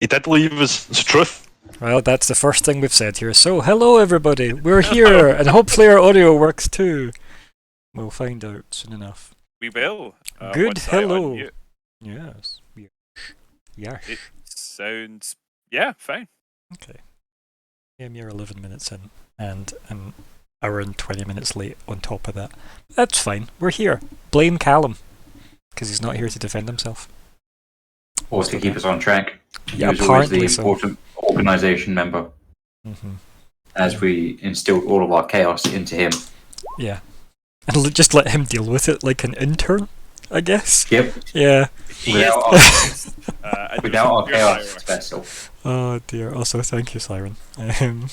He did leave us. It's truth. Well, that's the first thing we've said here. So, hello everybody, we're here, and hopefully our audio works too. We'll find out soon enough. We will. Good once I hello. unmute. Yes. Yes. It sounds... Yeah, fine. Okay. Yeah, you're 11 minutes in, and an hour and 20 minutes late on top of that. That's fine. We're here. Blame Callum, because he's not here to defend himself. Or to keep us on track. Yeah, he was always the apparently so. important organisation member, as we instilled all of our chaos into him. Yeah. And just let him deal with it like an intern, I guess. Yep. Yeah. Without our chaos vessel. Oh dear. Also, thank you, Siren. There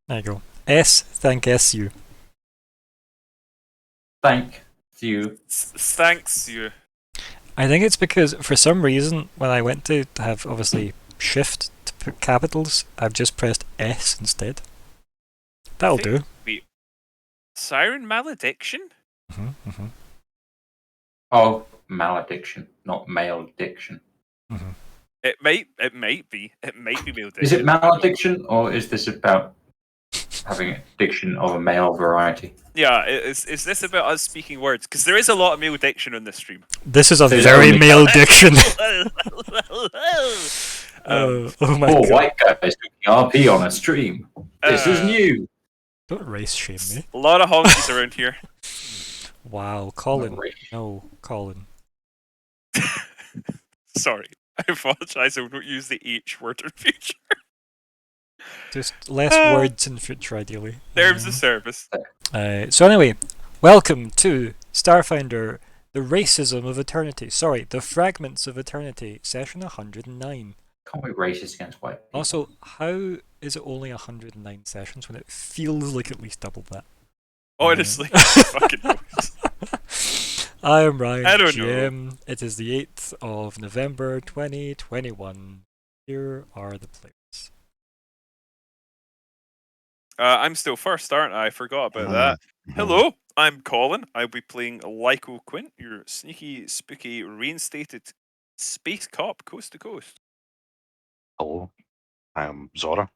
you go. Thank SU. Thank you. Thanks, you. I think it's because, for some reason, when I went to have, obviously, shift to put capitals, I've just pressed S instead. That'll do. Wait. Siren malediction? Oh, malediction, not malediction. It might be. It might be malediction. Is it malediction, or is this about having a diction of a male variety? Yeah, is this about us speaking words? Because there is a lot of malediction on this stream. This is a There's very only- male diction. Oh my Four god. white guys doing RP on a stream. This is new. Don't race shame me. A lot of honkies around here. Wow, Colin. No, Colin. Sorry. I apologise, I will not use the H word in future. Just less words in future, ideally. Terms of service. So anyway, welcome to Starfinder, the Racism of Eternity. Sorry, the Fragments of Eternity, session 109. Can't we racist against white people? Also, how is it only 109 sessions when it feels like at least double that? Honestly, fucking knows. I am Ryan I don't GM. It is the 8th of November 2021. Here are the players. I'm still first, aren't I? I forgot about that. Hello, I'm Colin. I'll be playing Lyco Quint, your sneaky, spooky, reinstated space cop coast to coast. Hello, I'm Zora.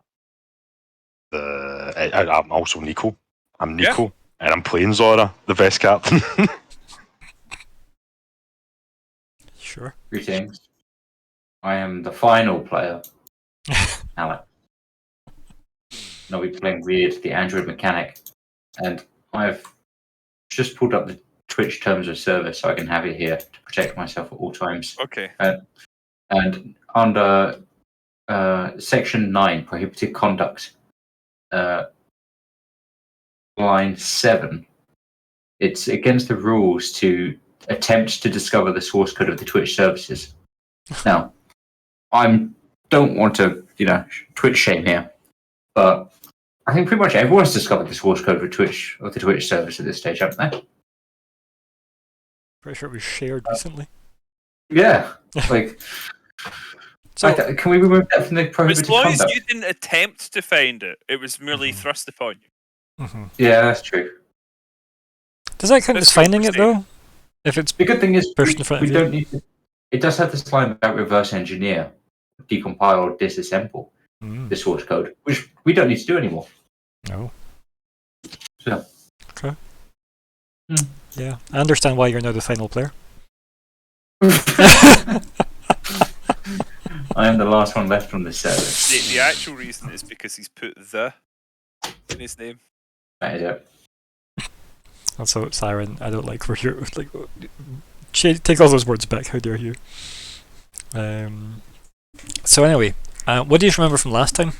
I'm also Nico. I'm Nico, and I'm playing Zora, the best captain. Sure. Greetings. I am the final player, Alec. And I'll be playing Weird, the android mechanic. And I've just pulled up the Twitch terms of service so I can have it here to protect myself at all times. Okay. And under Section 9, Prohibited Conduct, line 7, it's against the rules to attempt to discover the source code of the Twitch services. Now, I don't want to, Twitch shame here, but I think pretty much everyone's discovered the source code of the Twitch service at this stage, haven't they? Pretty sure it was shared recently. Yeah, like. So, can we remove that from the prohibited As long conduct? as you didn't attempt to find it, it was merely thrust upon you. Yeah, that's true. Does that count as finding it though? If it's The good thing is pushed in front we of you? don't need to. It does have this line about reverse engineer, decompile or disassemble the source code, which we don't need to do anymore. No. So. Okay. Yeah, I understand why you're now the final player. I am the last one left from the service. The actual reason is because he's put the in his name. That is it. Also, Siren, I don't like where you're like. Take all those words back. How dare you? So anyway, what do you remember from last time?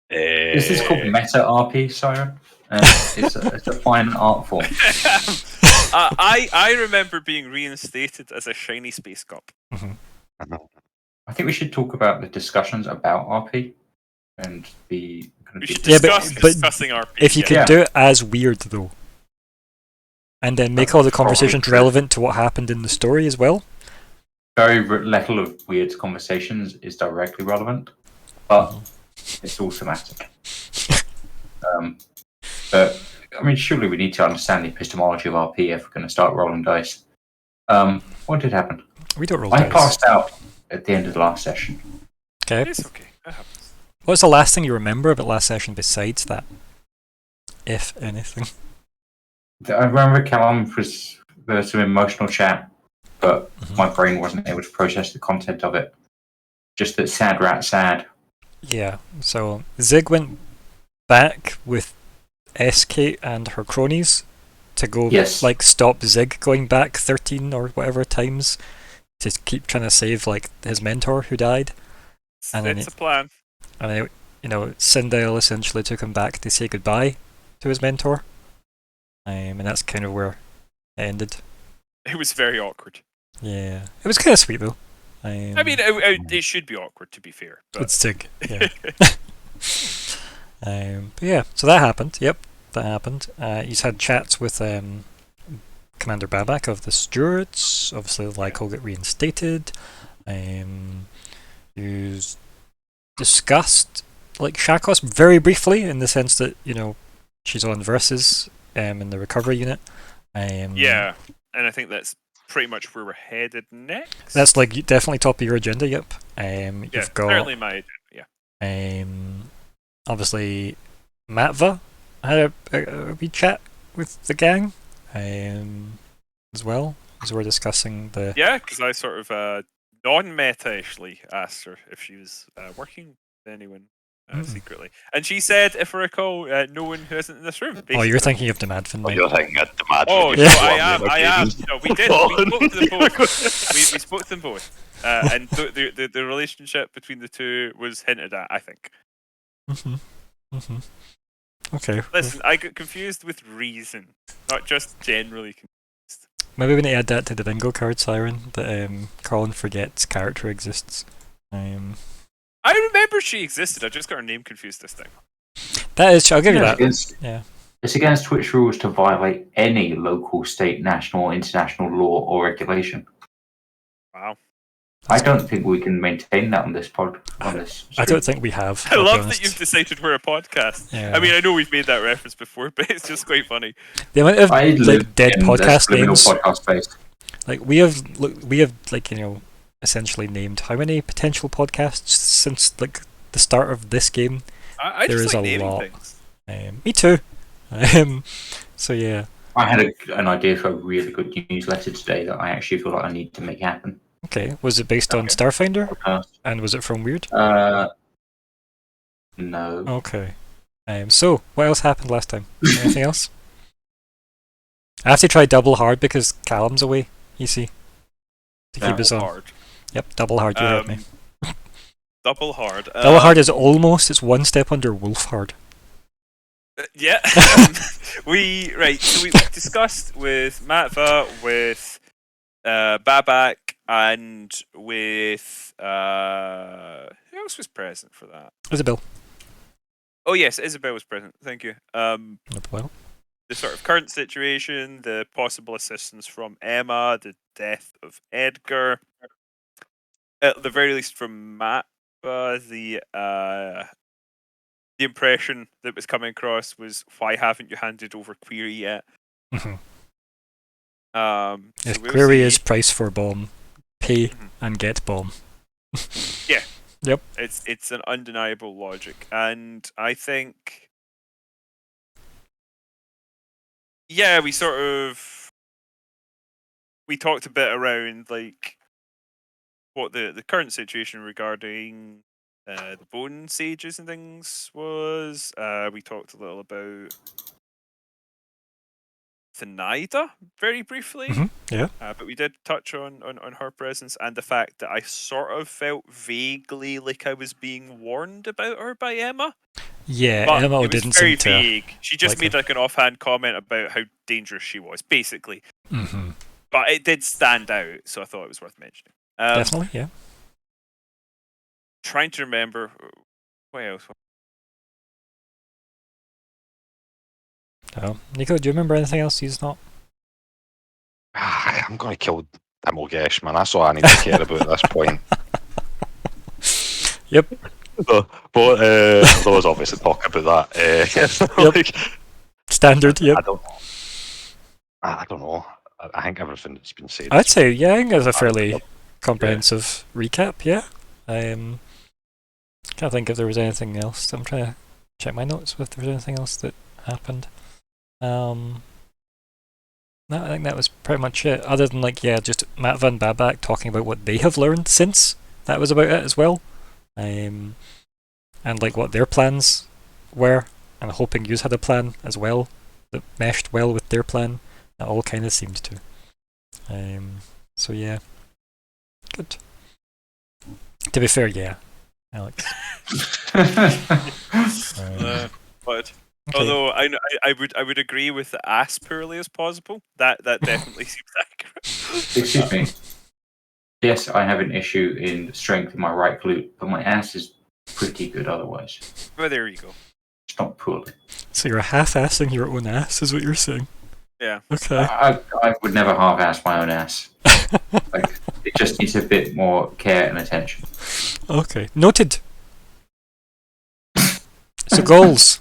This is called Meta RP, Siren. It's a fine art form. I remember being reinstated as a shiny space cop. I think we should talk about the discussions about RP and the kind of. We should Yeah, discussing RP. If you could do it as weird though, and then make all the conversations relevant to what happened in the story as well. Very little of Weird's conversations is directly relevant, but it's all thematic. But I mean, surely we need to understand the epistemology of RP if we're going to start rolling dice. What did happen? We don't roll I dice. passed out at the end of the last session. Okay. It's okay. That happens. What's the last thing you remember about last session besides that? If anything. I remember Callum there was some emotional chat, but Mhm. my brain wasn't able to process the content of it. Just that sad rat sad. Yeah, so Zig went back with SK and her cronies to go Yes. stop Zig going back 13 or whatever times to keep trying to save his mentor who died. And then It's a plan. And then, Sindel essentially took him back to say goodbye to his mentor. And that's kind of where it ended. It was very awkward. Yeah. It was kind of sweet, though. I mean, it should be awkward, to be fair. But It's Zig, yeah. But yeah, so that happened. Yep, that happened. He's had chats with Commander Babak of the Stewards. Obviously, Lyko got reinstated. He's discussed Shakos very briefly in the sense that she's on Versus in the recovery unit. yeah, and I think that's pretty much where we're headed next. That's definitely top of your agenda. Yep. yeah, You've got certainly my agenda. Yeah. obviously Matva had a wee chat with the gang as well as we're discussing the Yeah, because I sort of non-meta-ishly asked her if she was working with anyone secretly, and she said, if I recall, no one who isn't in this room. Oh, Basically. you're thinking of Demadvin, mate. You're thinking of the mad. Oh, Yeah. no, I am. No, we did. We spoke to them both. We spoke to them both, and the relationship between the two was hinted at, I think. Okay. Listen, I got confused with reason, not just generally confused. Maybe we need to add that to the bingo card, Siren, that Colin forgets character exists. I remember she existed. I just got her name confused this time. That is, I'll give you Yeah, that. It's, Yeah. it's against Twitch rules to violate any local, state, national, or international law or regulation. Wow. I don't think we can maintain that on this pod. On this, I don't think we have. I I'll be love honest. that you've decided we're a podcast. Yeah. I mean, I know we've made that reference before, but it's just quite funny. The amount of I live dead in podcast this names. podcast space. We have essentially named how many potential podcasts since the start of this game. I There just is like a naming lot. things. Me too. So yeah. I had an idea for a really good newsletter today that I actually feel like I need to make happen. Okay. Was it based on Okay. Starfinder? Podcast. And was it from Weird? No. Okay. So what else happened last time? Anything else? I have to try double hard because Callum's away. You see, to keep us on. Hard. Yep, double hard. You heard me. Double hard. Double hard is it's one step under wolf hard. Yeah. So we discussed with Matva, with Babak, and with who else was present for that? Isabel. Oh yes, Isabel was present. Thank you. No problem. The sort of current situation, the possible assistance from Emma, the death of Edgar, at the very least from Matt, the impression that was coming across was, why haven't you handed over Query yet? Mhm. So If we'll query see. is price for bomb, pay Mhm. and get bomb. Yeah. Yep. It's an undeniable logic, and I think, yeah, we talked a bit around what the current situation regarding the bone sages and things was. We talked a little about Thanaida very briefly. Yeah. But we did touch on her presence and the fact that I sort of felt vaguely like I was being warned about her by Emma. Yeah, But Emma it was didn't very seem to. vague. She just like made an offhand comment about how dangerous she was, basically. Mhm. But it did stand out, so I thought it was worth mentioning. Definitely, yeah. Trying to remember what else. Oh. Nico, do you remember anything else he's not? I'm going to kill Demogesh, man. That's all I need to care about at this point. Yep. But there was obviously talk about that. Yep. Standard, yep. I don't know. I don't know. I think everything that's been said. I'd say, yeah, I think that's a fairly comprehensive recap. Yeah. Can't think if there was anything else. I'm trying to check my notes if there was anything else that happened. No, I think that was pretty much it. Other than just Matt Van Babak talking about what they have learned since. That was about it as well. And what their plans were, and hoping you had a plan as well that meshed well with their plan. That all kind of seemed to. So yeah, good. To be fair, yeah, Alex. But Okay. although I would agree with the as poorly as possible. That definitely seems accurate. Excuse me. Yes, I have an issue in strength in my right glute, but my ass is pretty good otherwise. Well, there you go. It's not poorly. So you're half-assing your own ass, is what you're saying? Yeah. Okay. I would never half-ass my own ass. It just needs a bit more care and attention. Okay. Noted. So goals.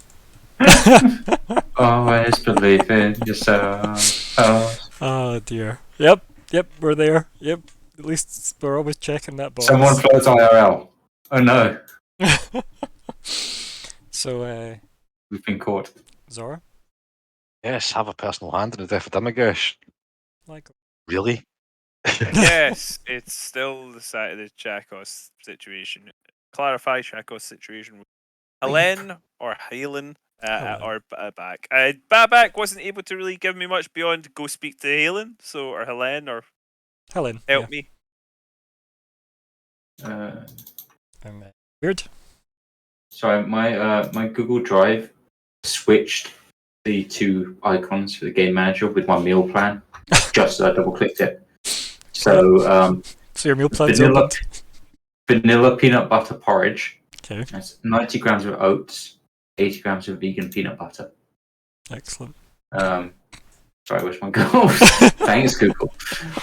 Always believe in yourself. Oh dear. Yep. We're there. Yep. At least we're always checking that box. Someone floats IRL. Oh no, So, we've been caught. Zora? Yes, have a personal hand in the death of Demigosh. Like, Really? Yes, it's still the side of the Chakos situation. Clarify Chakos situation with Helen or Halen or Babak. Babak wasn't able to really give me much beyond go speak to Halen, or Helen or Helen. help me. Weird. So my Google Drive switched the two icons for the game manager with my meal plan. Just as I double clicked it. So So your meal plan's vanilla, opened. vanilla peanut butter porridge. Okay. That's 90 grams of oats, 80 grams of vegan peanut butter. Excellent. Sorry, where's my goals? Thanks, Google.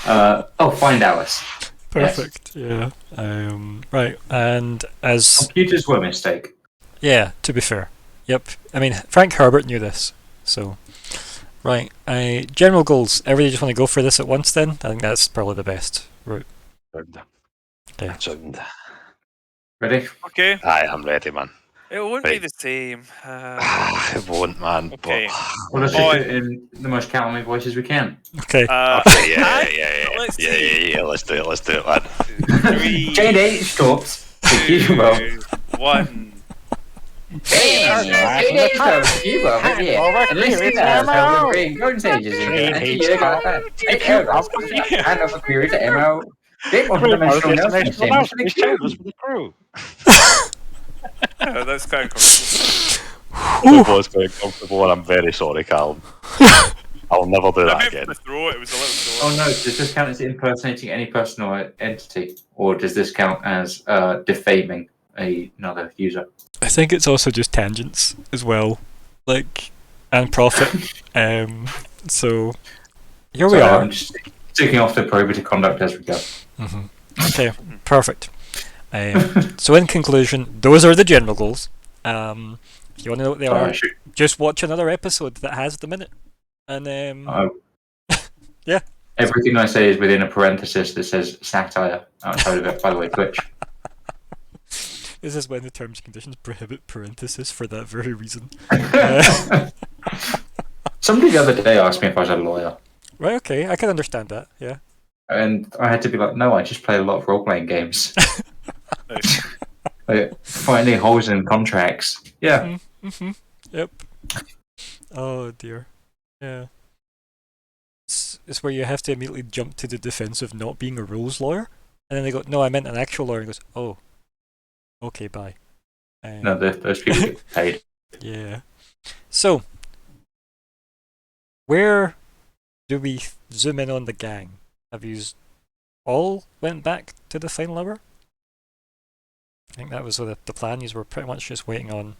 Find Alice. Perfect. Yeah. Right. And as Computers were a mistake. yeah, to be fair. Yep. I mean, Frank Herbert knew this. So, right. General goals. Everybody just want to go for this at once. Then I think that's probably the best route. Okay. Sound. Ready? Okay, Aye, I'm ready, man. it won't be Right. the same. It won't, man. Okay. Well, let's Oh, do it in the most calming voices we can. Okay. But okay, Let's see. yeah. Let's do it, man. 3, Jane H. talks. Thank you, well. 2, 1. That's kind of comfortable. It was very comfortable, and I'm very sorry, Callum. I'll never do I that meant again. for the throw, it was a little Oh throw. no, does this count as impersonating any person or entity? Or does this count as defaming another user? I think it's also just tangents as well, and profit. So here we Sorry, are. I'm just ticking off the probative conduct as we go. Okay, perfect. So in conclusion, those are the general goals. If you want to know what they are, just watch another episode that has the minute. And yeah. Everything I say is within a parenthesis that says satire outside of it. By the way, Twitch. This is when the terms and conditions prohibit parenthesis for that very reason. Somebody the other day asked me if I was a lawyer. Right, okay, I can understand that, yeah. And I had to be like, no, I just play a lot of role-playing games. Finding holes in contracts. Yeah. Yep. Oh dear. Yeah. It's where you have to immediately jump to the defense of not being a rules lawyer. And then they go, no, I meant an actual lawyer. And he goes, oh. Okay, bye. No, those people get paid. Yeah. So, where do we zoom in on the gang? Have you all went back to the final hour? I think that was the plan. You were pretty much just waiting on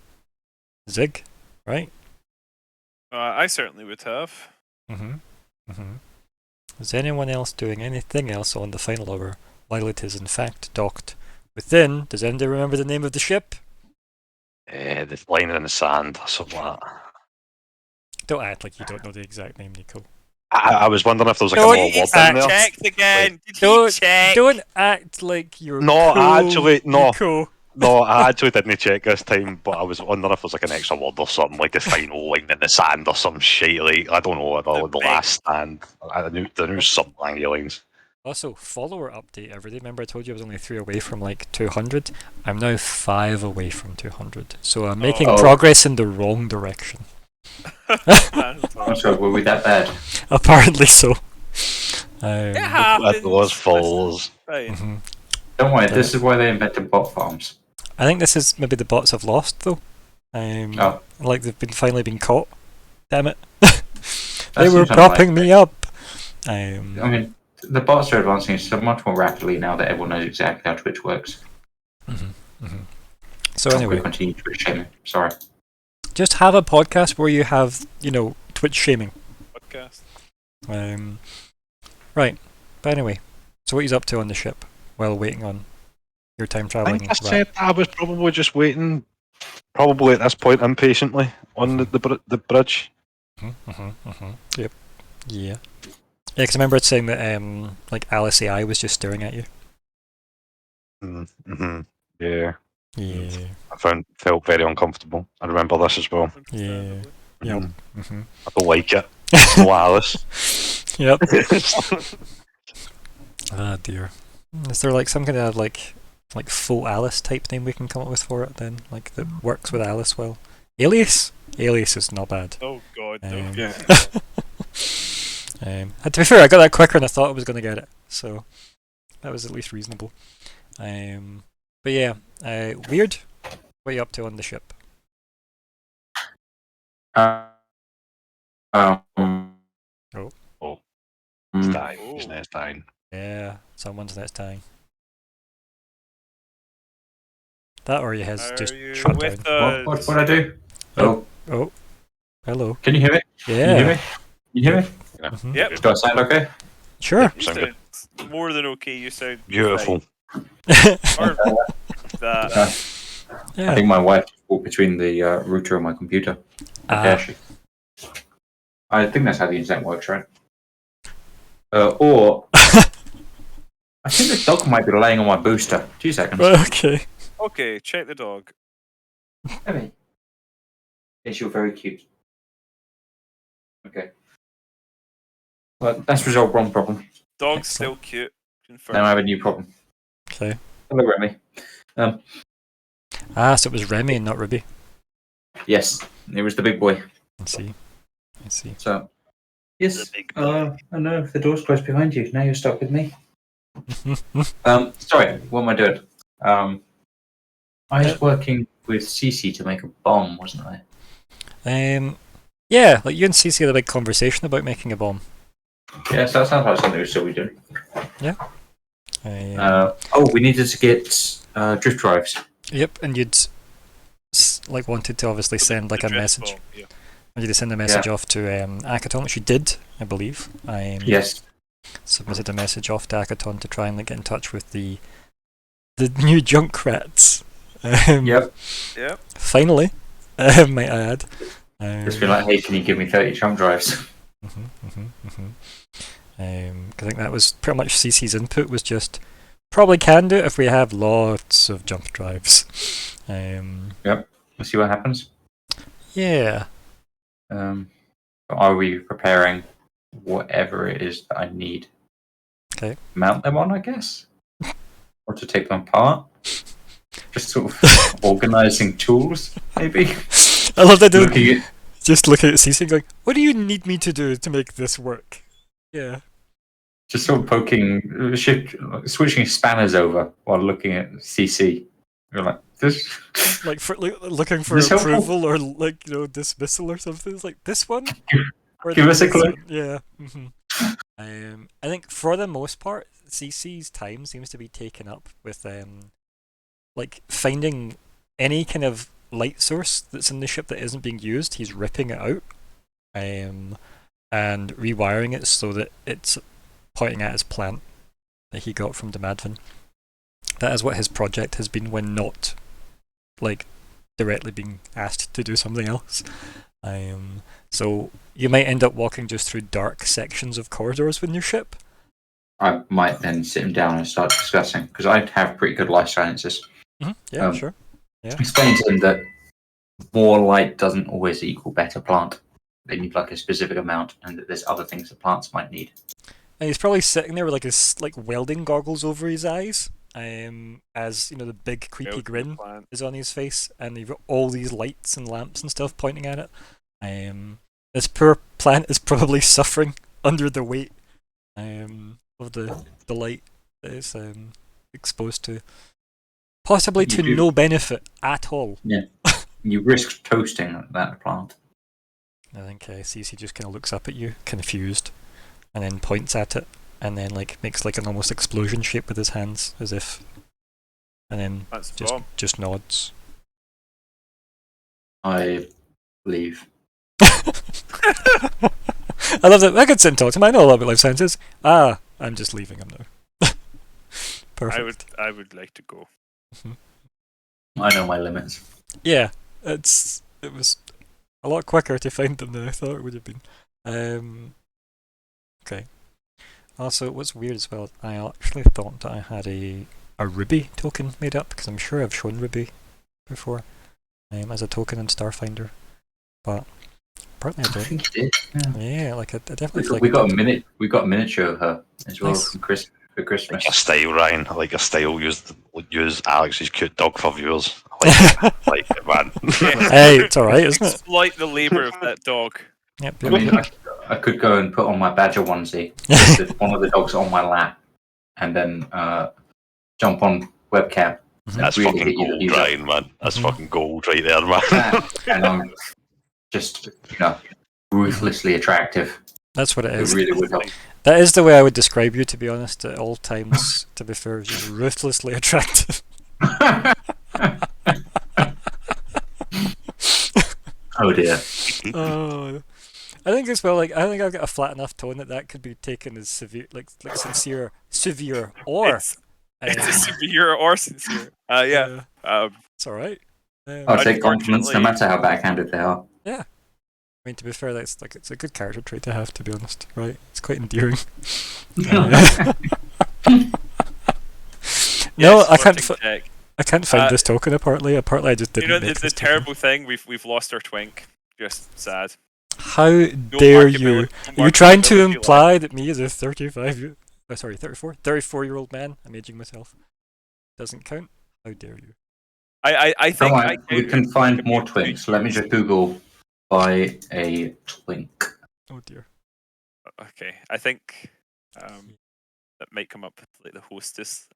Zig, right? I certainly would have. Is anyone else doing anything else on the final hour while it is in fact docked within? Does anybody remember the name of the ship? The line in the sand or something like that. Don't act like you don't know the exact name, Nico. I was wondering if there was like No, a more word in there. Checked again. Did he Don't check? don't act like you're No, cool, actually, no. Nico. No, I actually didn't check this time, but I was wondering if there's like an extra word or something, like the final line in the sand or some shit. Like I don't know, the last stand. I knew some language lines. Also, follower update every day. Remember I told you I was only 3 away from like 200? I'm now 5 away from 200. So I'm making progress in the wrong direction. I'm sorry, were we that bad? Apparently so. It happens. Those falls. Right. Mhm. Don't worry, this is why they invented bot farms. I think this is maybe the bots have lost though. Like they've finally been caught. Damn it. They were propping me up. I mean, the bots are advancing so much more rapidly now that everyone knows exactly how Twitch works. So anyway, continue Twitch shaming. Sorry. just have a podcast where you have, Twitch shaming. Podcast. Right. But anyway, so what he's up to on the ship while waiting on your time I traveling? think I said I was probably just waiting, probably at this point impatiently on the bridge. Yep. Yeah. Yeah, because I remember it saying that like Alice AI was just staring at you. Yeah. Yeah. I felt very uncomfortable. I remember this as well. Yeah. Yep. I don't like it. No Alice. Yep. Ah dear. Is there like some kind of like full Alice type name we can come up with for it then? Like that works with Alice well? Alias? Alias is not bad. Oh god, no. Yeah. To be fair, I got that quicker than I thought I was going to get it, so that was at least reasonable. But yeah, Weird. What are you up to on the ship? He's dying. He's next dying. Yeah, someone's next dying. That or he has just shut down. What I do? Oh, hello. Can you hear me? Yeah. Can you hear me? Yep. Do I sound okay? Sure. You sound more than okay. You sound Beautiful. That. Yeah. I think my wife walked between the router and my computer. Okay. I think that's how the internet works, right? Or I think the dog might be laying on my booster. 2 seconds. Okay. Okay, check the dog. Hey. Yes, you're very cute. Okay. Well, that's resolved wrong problem. Dog's Excellent. still cute. Confirmed. Now I have a new problem. Okay. Hello, Remy. So it was Remy and not Ruby. Yes, it was the big boy. I see. So, yes. I know the door's closed behind you. Now you're stuck with me. Sorry. What am I doing? I was working with Cece to make a bomb, wasn't I? Yeah, like you and Cece had a big conversation about making a bomb. Yes, that sounds like something we still be doing. Yeah. We needed to get drift drives. Yep, and you'd wanted to obviously send like a message. Ball, yeah. I wanted to send a message off to Akaton, which you did, I believe. Yes. Submitted a message off to Akaton to try and get in touch with the new Junkrats. Yep. Finally, might I add. Just be like, hey, can you give me 30 jump drives? I think that was pretty much CC's input was just probably can do it if we have lots of jump drives. Yep. We'll see what happens. Yeah. Are we preparing whatever it is that I need? Okay. Mount them on, I guess? Or to take them apart? Just sort of organising tools, maybe? I love that dude. Just looking at CC and going, what do you need me to do to make this work? Yeah. Just sort of poking, switching spanners over while looking at CC. You're like, this. Like looking for this approval helpful? Or dismissal or something. It's like this one. Give us a clue. Yeah. I think for the most part, CC's time seems to be taken up with finding any kind of light source that's in the ship that isn't being used. He's ripping it out, and rewiring it so that it's pointing at his plant that he got from Demadvin. That is what his project has been when not directly being asked to do something else. So you might end up walking just through dark sections of corridors with your ship. I might then sit him down and start discussing, because I have pretty good life sciences. Yeah, sure. Yeah. Explain to him that more light doesn't always equal better plant. They need like a specific amount, and that there's other things that plants might need. And he's probably sitting there with like his welding goggles over his eyes, as the big creepy grin is on his face, and you've got all these lights and lamps and stuff pointing at it. This poor plant is probably suffering under the weight of the light that it's exposed to, possibly to no benefit at all. Yeah, you risk toasting that plant. I think Cece just kind of looks up at you, confused, and then points at it, and then makes like an almost explosion shape with his hands, as if, and then just nods. I leave. I love that. I could sit and talk to him. I know a lot about life sciences. I'm just leaving him now. Perfect. I would like to go. I know my limits. Yeah, it was a lot quicker to find them than I thought it would have been. Okay. Also, what's weird as well, I actually thought that I had a Ruby token made up, because I'm sure I've shown Ruby before as a token in Starfinder, but apparently I I don't. think you did. Yeah, I definitely. We got a miniature of her as well Nice. for Christmas. Like a style, Ryan. I like a style. Use Alex's cute dog for viewers. Like it, man. Hey, it's alright, isn't it? Exploit the labour of that dog. Yep. I mean, I could go and put on my badger onesie, with one of the dogs on my lap, and then jump on webcam. That's really fucking gold, Ryan, man. That's fucking gold right there, man. And I'm just, ruthlessly attractive. That's what it It is. really would help. That is the way I would describe you, to be honest, at all times. To be fair, just ruthlessly attractive. Oh dear. Oh, I think as well. I think I've got a flat enough tone that could be taken as severe, like severe, or It's a severe or sincere. Yeah. it's all right. I'll take compliments no matter how backhanded they are. Yeah. I mean, to be fair, it's a good character trait to have, to be honest, right? It's quite endearing. No, I can't find this token. Apparently, I just didn't. The terrible thing, we've lost our twink. Just sad. How dare you? Are you trying to imply that me as a 34-year-old man, I'm aging myself, doesn't count? How dare you? I think we can find more twinks. Let me just Google buy a twink. Oh dear. Okay, I think that might come up with like the hostess,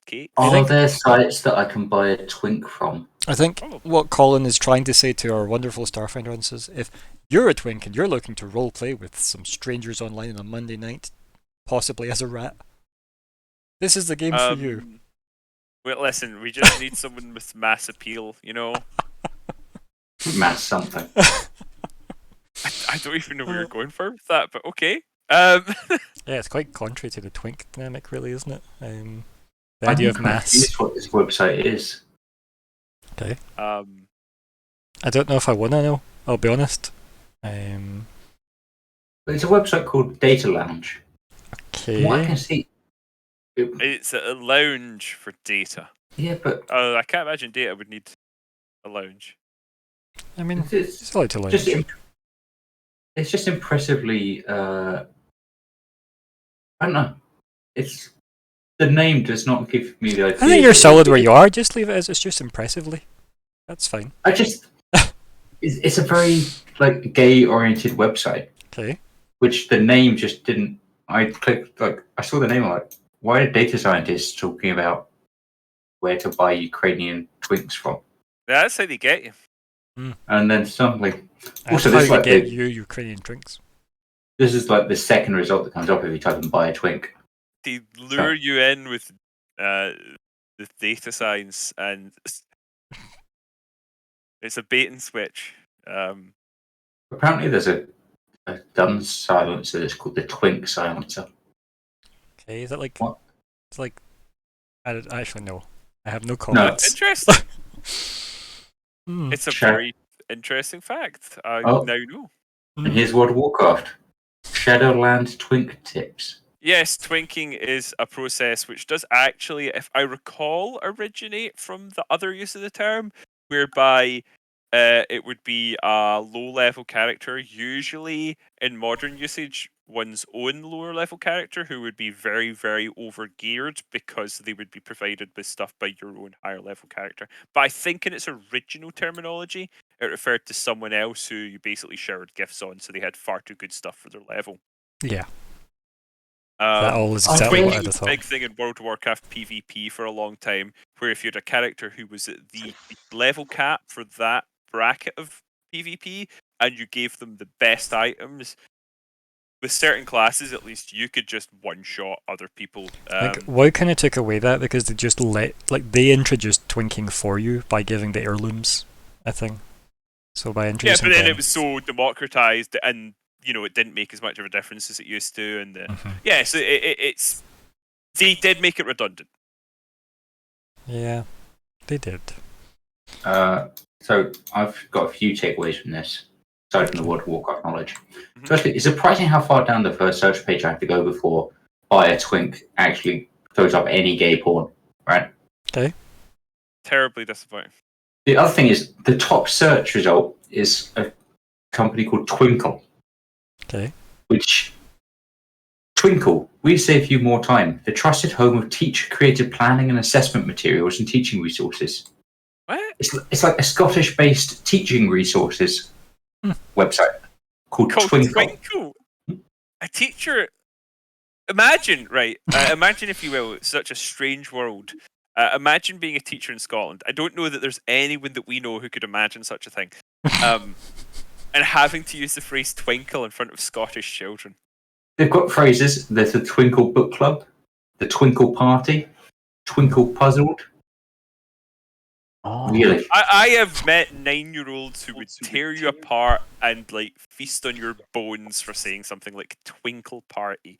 Kate. Are there sites that I can buy a twink from? I think what Colin is trying to say to our wonderful Starfinder audience is, if you're a twink and you're looking to roleplay with some strangers online on a Monday night, possibly as a rat, this is the game for you. Wait, listen, we just need someone with mass appeal, Mass something. I don't even know where you're going for with that, but okay. Yeah, it's quite contrary to the twink dynamic, really, isn't it? The idea of maths. That's what this website is. Okay. I don't know if I want to know. I'll be honest. It's a website called Data Lounge. Okay. From what I can see. It's a lounge for data. Yeah, but I can't imagine data would need a lounge. I mean, it's allowed to lounge. It's just impressively. I don't know. It's the name does not give me the idea. I think you're solid where you are. Just leave it as it's just impressively. That's fine. It's a very gay-oriented website. Okay. Which the name just didn't. I clicked I saw the name. I'm like, why are data scientists talking about where to buy Ukrainian twinks from? Yeah, that's how they get you. And then suddenly, also this is get you Ukrainian drinks. This is like the second result that comes up if you type in buy a twink. They lure you in with the data science, and it's a bait and switch. Apparently, there's a dumb silencer that's called the twink silencer. Okay, is that like what? It's like I actually know. I have no comments. Interesting. It's a interesting fact. I Oh. now know. And here's World of Warcraft. Shadowland twink tips. Yes, twinking is a process which does actually, if I recall, originate from the other use of the term, whereby it would be a low-level character, usually in modern usage, one's own lower-level character, who would be very, very over-geared because they would be provided with stuff by your own higher-level character. But I think in its original terminology, it referred to someone else who you basically showered gifts on, so they had far too good stuff for their level. Yeah. That all is I exactly think what I'd have a thought. big thing in World of Warcraft PvP for a long time, where if you had a character who was at the level cap for that bracket of PvP, and you gave them the best items, with certain classes at least, you could just one-shot other people. Like, WoW kind of took away that because they just they introduced twinking for you by giving the heirlooms a thing. So by yeah, introducing but then them, it was so democratized, and it didn't make as much of a difference as it used to. And Mhm. yeah, so it's they did make it redundant. Yeah, they did. So I've got a few takeaways from this, aside from the World of Warcraft knowledge. Mhm. Firstly, it's surprising how far down the first search page I have to go before buy a twink actually throws up any gay porn, right? Okay. Terribly disappointing. The other thing is the top search result is a company called Twinkle, Okay. which Twinkle, we save you more time. The trusted home of teacher-created planning and assessment materials and teaching resources. What? It's like a Scottish-based teaching resources website called Twinkle. Twinkle. A teacher. Imagine, right? Imagine, if you will, such a strange world. Imagine being a teacher in Scotland. I don't know that there's anyone that we know who could imagine such a thing. And having to use the phrase twinkle in front of Scottish children. They've got phrases. There's the Twinkle Book Club, the Twinkle Party, Twinkle Puzzled. Oh. Really? I have met 9-year-olds who would tear you apart and feast on your bones for saying something like Twinkle Party.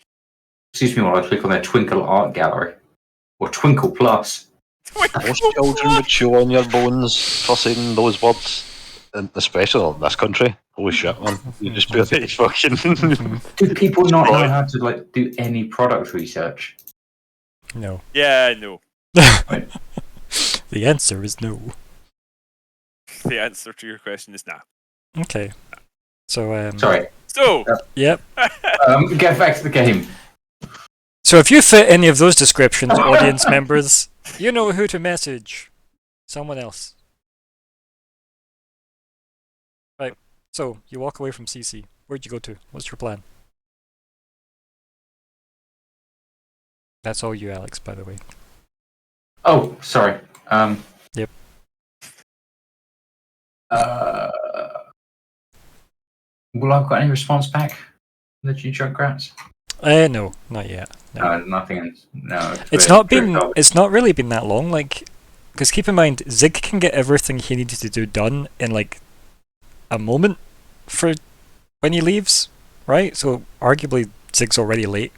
Excuse me while I click on their Twinkle Art Gallery. Or Twinkle Plus. Most children would chew on your bones for saying those words, and especially in this country. Holy shit, man! You just be like fucking. Do people not know how to do any product research? No. Yeah, no. The answer is no. The answer to your question is nah. Okay. So Sorry. So. Yep. Get back to the game. So if you fit any of those descriptions, audience members, you know who to message. Someone else. Right. So you walk away from CC. Where'd you go to? What's your plan? That's all you, Alex, by the way. Oh, sorry. Yep. Will I have got any response back from the G Junkrat's? No, not yet. No. Nothing. No. It's not really been that long. Because keep in mind, Zig can get everything he needed to do done in a moment for when he leaves, right? So arguably Zig's already late.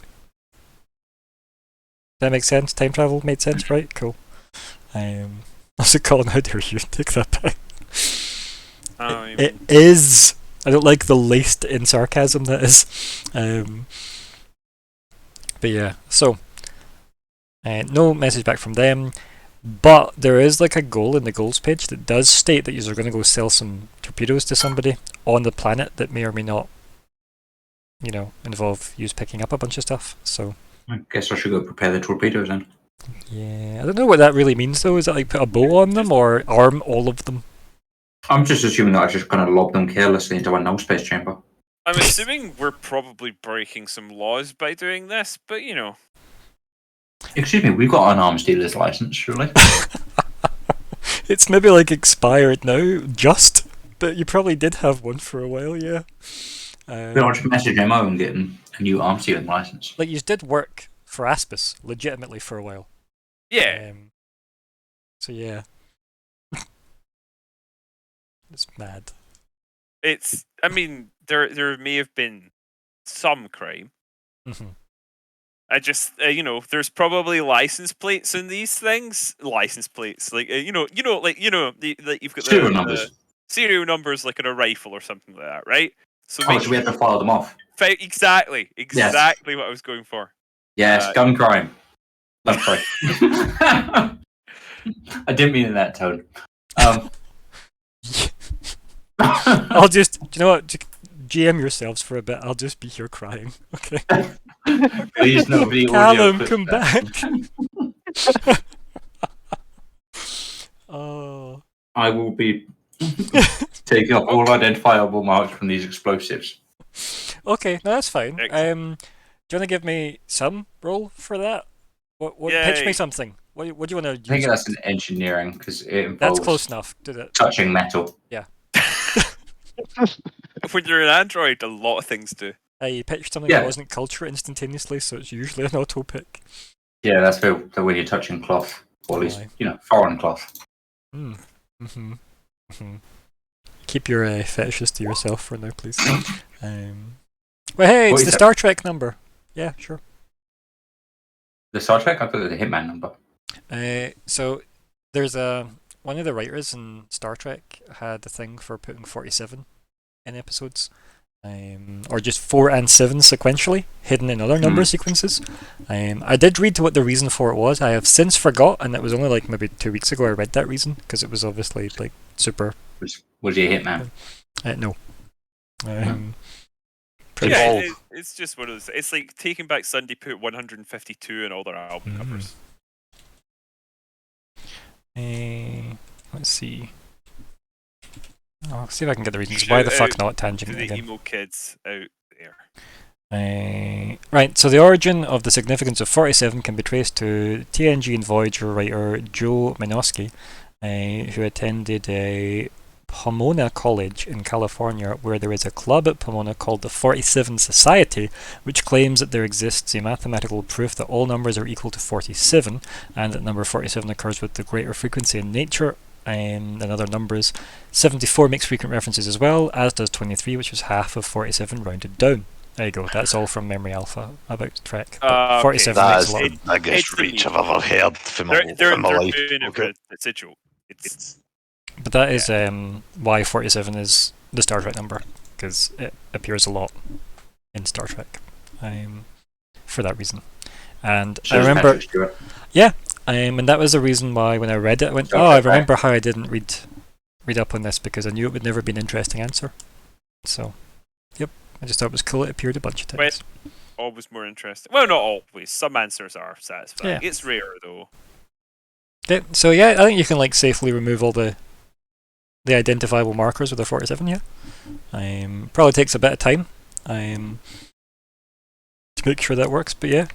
That makes sense. Time travel made sense, right? Cool. What's it called? How dare you take that back? It is. I don't like the laced in sarcasm that is. But yeah, so no message back from them, but there is a goal in the goals page that does state that you're going to go sell some torpedoes to somebody on the planet that may or may not, involve you picking up a bunch of stuff. So I guess I should go prepare the torpedoes then. Yeah, I don't know what that really means though. Is that put a bow on them or arm all of them? I'm just assuming that I just kind of lob them carelessly into a null space chamber. I'm assuming we're probably breaking some laws by doing this, but Excuse me, we've got an arms dealer's license, surely. It's maybe expired now, but you probably did have one for a while, yeah. I'll just message MO and get a new arms dealing license. You did work for Aspis legitimately for a while. Yeah. So yeah. It's mad. I mean, there may have been some crime. Mm-hmm. I just, there's probably license plates in these things. License plates, you've got Serial numbers. serial numbers like in a rifle or something like that, right? So Oh, so we have to file them off. Exactly what I was going for. Yes, gun crime. I'm sorry. I didn't mean in that tone. I'll just, do you know what? GM yourselves for a bit. I'll just be here crying. Okay. Please, nobody. Callum, come back. Oh. I will be taking up all identifiable marks from these explosives. Okay, no, that's fine. Do Excellent. you want to give me some roll for that? What? Pitch me something. What do you want to use? I think that's an engineering because it involves That's close enough. Do that. touching metal. Yeah. When you're an android, a lot of things do. You pitched something that wasn't culture instantaneously, so it's usually an auto pick. Yeah, that's when you're touching cloth, or at least foreign cloth. Keep your fetishes to yourself for now, please. Well, hey, it's the Star Trek number. Yeah, sure. The Star Trek? I thought it was the Hitman number. So there's one of the writers in Star Trek had a thing for putting 47 in episodes, or just 4 and 7 sequentially, hidden in other number sequences. I did read what the reason for it was. I have since forgot, and it was only like maybe 2 weeks ago I read that reason, because it was obviously like super... Was he a hitman? No. It's just one of those. It's like Taking Back Sunday put 152 in all their album covers. Let's see. I'll see if I can get the reasons. Why the fuck not tangent to the again? emo kids out there. Right, so the origin of the significance of 47 can be traced to TNG and Voyager writer Joe Menosky, who attended Pomona College in California, where there is a club at Pomona called the 47 Society, which claims that there exists a mathematical proof that all numbers are equal to 47, and that number 47 occurs with the greater frequency in nature than other numbers. 74 makes frequent references as well, as does 23, which is half of 47 rounded down. There you go, that's all from Memory Alpha about Trek. 47 that makes is a lot. the biggest reach I've ever heard from my life. Doing it for its ritual. But that is why 47 is the Star Trek number, because it appears a lot in Star Trek for that reason. And I remember, and that was the reason why when I read it, I went, I remember how I didn't read up on this, because I knew it would never be an interesting answer. So, yep, I just thought it was cool. It appeared a bunch of times. Always more interesting. Well, not always. Some answers are satisfying. Yeah. It's rare though. So yeah, I think you can like safely remove all the identifiable markers with a 47. Yeah, probably takes a bit of time to make sure that works. But yeah,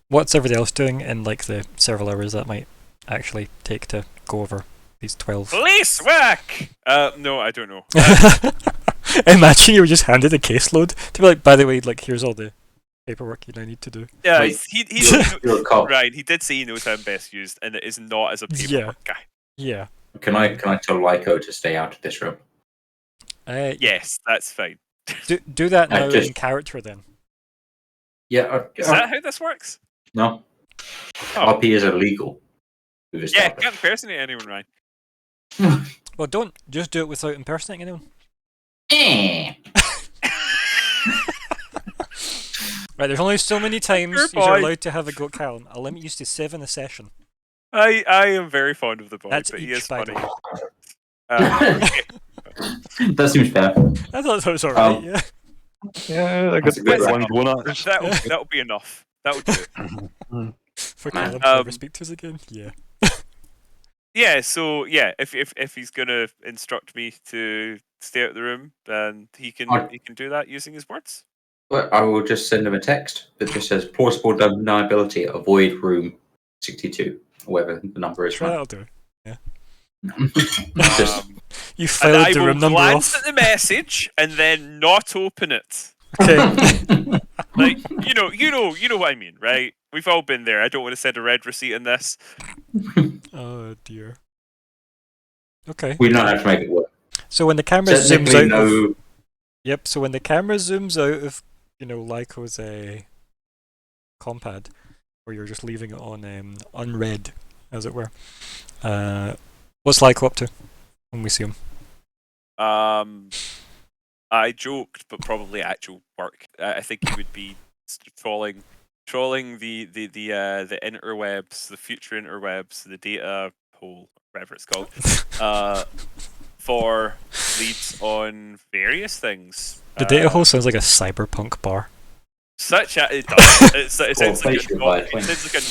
what's everybody else doing in like the several hours that might actually take to go over these 12? Police whack! No, I don't know. Imagine you were just handed a caseload to be like, by the way, like here's all the paperwork you now need to do. Yeah, right. He did say he knows how I'm best used, and it is not as a paperwork guy. Yeah. Can I tell Lyco to stay out of this room? Yes, that's fine. Do that now in character then. Yeah. Is that how this works? No. RP is illegal. Yeah, can't impersonate anyone, right? Well, don't just do it without impersonating anyone. Right, there's only so many times you're allowed to have a go at Callum. I'll limit you to 7 a session. I am very fond of the boy, but he is funny. That seems fair. I thought that was alright, yeah. Yeah, I got a good one going on. That'll be enough. That'll do it. For Callum to never speak to us again? Yeah. Yeah, so yeah, if he's gonna instruct me to stay out of the room, then he can do that using his words. Well, I will just send him a text that just says plausible deniability, avoid room 62, or whatever the number is. Sure, that'll do. Yeah. You failed the room number glance off. at the message and then not open it. Okay. Like you know what I mean, right? We've all been there. I don't want to send a red receipt in this. Oh dear. Okay. We don't have to make it work. So when the camera zooms out Yep, so when the camera zooms out of, Lyco's compad, or you're just leaving it on unread, as it were, what's Lyco up to when we see him? I joked, but probably actual work. I think he would be trolling the interwebs, the future interwebs, the data hole, whatever it's called, for leads on various things. The data hole sounds like a cyberpunk bar. It does. It sounds like a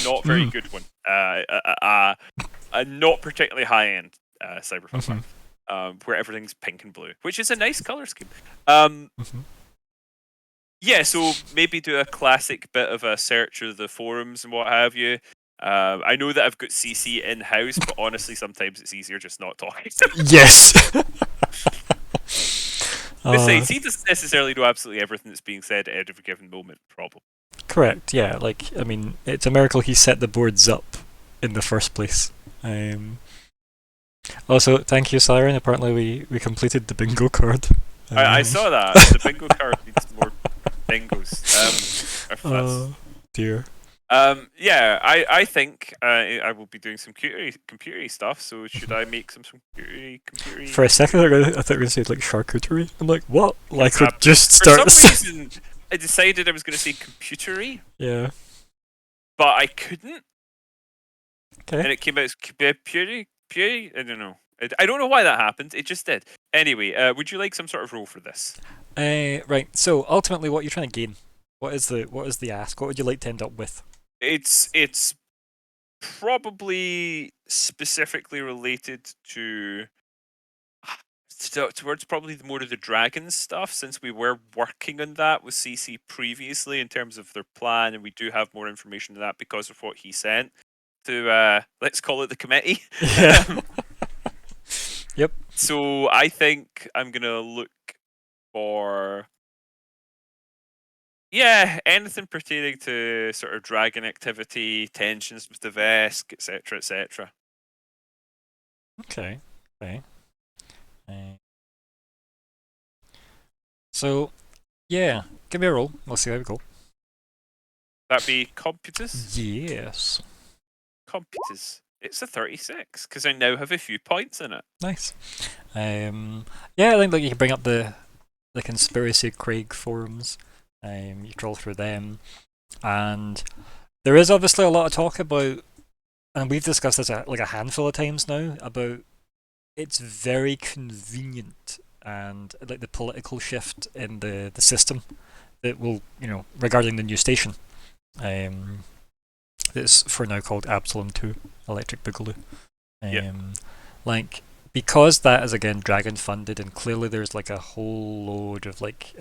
not very good one. A not particularly high end cyberpunk one. Where everything's pink and blue, which is a nice color scheme. Yeah, so maybe do a classic bit of a search of the forums and what have you. I know that I've got CC in house, but honestly, sometimes it's easier just not talking. Yes. Besides, he doesn't necessarily know absolutely everything that's being said at every given moment. Problem. Correct. Yeah. Like, I mean, it's a miracle he set the boards up in the first place. Also, thank you, Siren. Apparently, we completed the bingo card. I saw that. The bingo card needs more bingos. Oh dear. Yeah, I think I will be doing some computery stuff. So should I make some computery? For a second, I thought you were going to say like charcuterie. I'm like, what? Like, I could just start. For some reason, I decided I was going to say computery. Yeah. But I couldn't. Okay. And it came out as computery. I don't know. I don't know why that happened. It just did. Anyway, would you like some sort of role for this? Right. So ultimately, what you're trying to gain? What is the ask? What would you like to end up with? It's probably specifically related towards probably more of the dragons stuff, since we were working on that with CC previously in terms of their plan, and we do have more information on that because of what he sent to let's call it the committee. Yeah. Yep. So I think I'm gonna look for anything pertaining to sort of dragon activity, tensions with the Vesk, etc., etc. Okay. So, yeah, give me a roll. We'll see how we go. That'd be Computus? Yes. Computus. It's a 36, because I now have a few points in it. Nice. Yeah, I think like you can bring up the Conspiracy Craig forums. You troll through them. And there is obviously a lot of talk about, and we've discussed this like a handful of times now, about it's very convenient and like the political shift in the system that will, regarding the new station. That's for now called Absalom 2 Electric Boogaloo. Like, because that is again dragon funded, and clearly there's like a whole load of like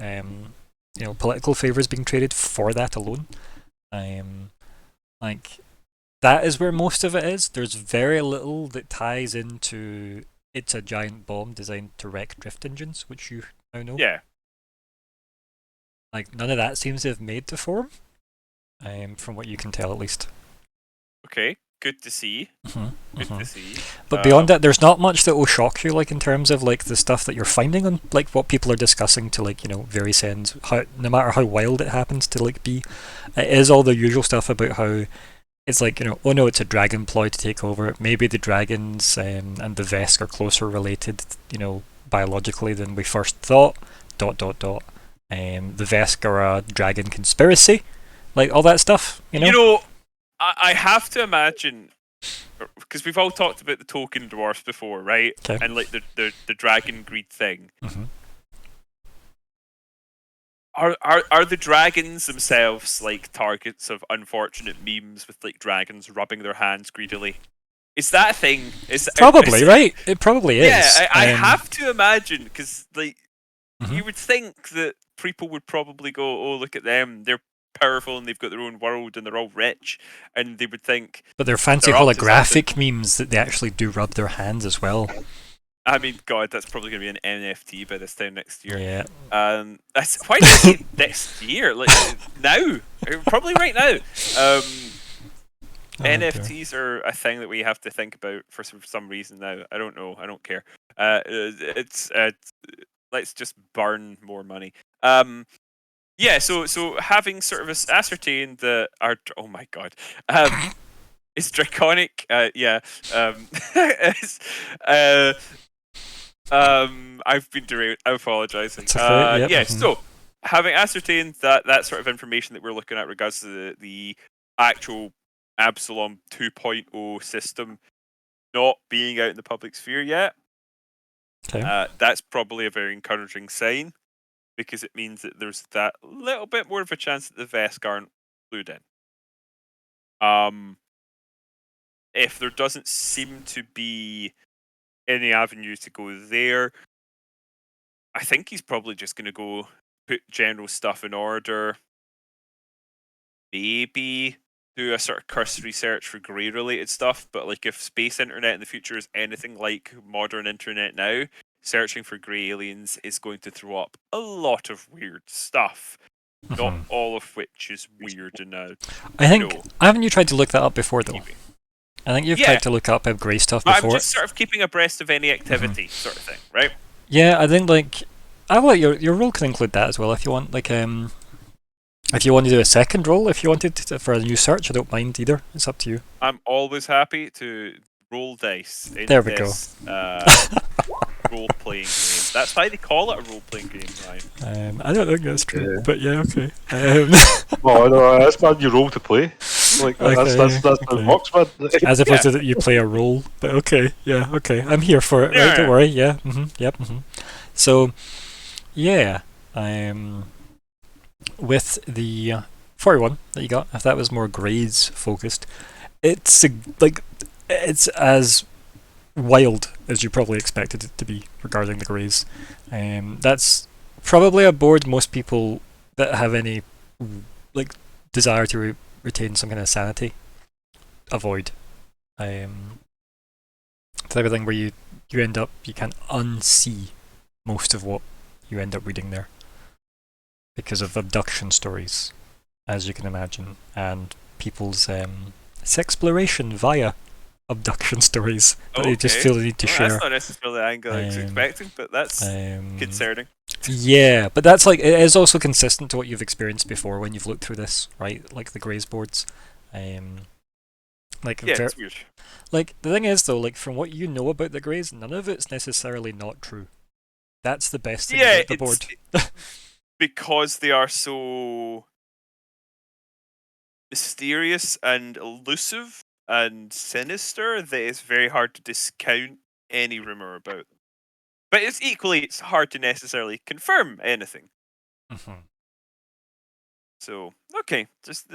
political favors being traded for that alone. Like, that is where most of it is. There's very little that ties into it's a giant bomb designed to wreck drift engines, which you now know. Yeah. Like, none of that seems to have made the form, from what you can tell at least. Okay, good to see. Good to see. But beyond that, there's not much that will shock you, like in terms of like the stuff that you're finding on like what people are discussing to like various ends. No matter how wild it happens to like be, it is all the usual stuff about how it's like oh no, it's a dragon ploy to take over. Maybe the dragons and the Vesk are closer related, biologically than we first thought. ... The Vesk are a dragon conspiracy, like all that stuff. I have to imagine, because we've all talked about the token dwarfs before, right? Okay. And like the dragon greed thing. Mm-hmm. Are the dragons themselves like targets of unfortunate memes with like dragons rubbing their hands greedily? Is that a thing? Probably, right? It probably is. Yeah, I have to imagine, because like Mm-hmm. you would think that people would probably go, "Oh, look at them! They're powerful and they've got their own world and they're all rich," and they would think. But they're fancy they're holographic memes that they actually do rub their hands as well. I mean, God, that's probably going to be an NFT by this time next year. Yeah. Why did I say next year? Like now, probably right now. NFTs are a thing that we have to think about for some reason now. I don't know. I don't care. Let's just burn more money. Yeah. So having sort of ascertained that oh my God, it's draconic. Yeah. I've been derailed. I apologise. It's okay, yep, Yeah. mhm. So, having ascertained that sort of information that we're looking at regards to the actual Absalom 2.0 system not being out in the public sphere yet, Okay. that's probably a very encouraging sign, because it means that there's that little bit more of a chance that the Vesk aren't glued in. If there doesn't seem to be any avenue to go there, I think he's probably just going to go put general stuff in order. Maybe do a sort of cursory search for grey related stuff, but like if space internet in the future is anything like modern internet now, searching for grey aliens is going to throw up a lot of weird stuff. Not Mhm. all of which is weird enough. I think, No. haven't you tried to look that up before though? Keeping. I think you've Yeah. tried to look up grey stuff But before. I'm just sort of keeping abreast of any activity, sort of thing, right? Yeah, I think like I like your role can include that as well if you want. Like if you want to do a second role, if you wanted to, for a new search, I don't mind either. It's up to you. I'm always happy to roll dice in There we go. this role-playing game. That's why they call it a role-playing game, Ryan. I don't think that's true, Yeah. but yeah, okay. Well, no, that's not your role to play. Like that's Okay, how okay. it works, man. As opposed to that you play a role, but okay, yeah, okay. I'm here for it, right? Yeah. Don't worry. Yeah, yep. So, yeah, with the 41 that you got, if that was more grades focused, it's it's as wild as you probably expected it to be regarding the grades. That's probably a board most people that have any like desire to retain some kind of sanity avoid. The type of thing where you end up, you can unsee most of what you end up reading there because of abduction stories, as you can imagine, and people's sexploration via abduction stories that they just feel the need to share. That's not necessarily the angle I was expecting, but that's concerning. Yeah, but that's like, it is also consistent to what you've experienced before when you've looked through this, right? Like the Greys boards. Like yeah, it's weird. Like the thing is though, like from what you know about the Greys, none of it's necessarily not true. That's the best thing about the board. Because they are so mysterious and elusive and sinister that it's very hard to discount any rumor about them. But it's hard to necessarily confirm anything. So okay, just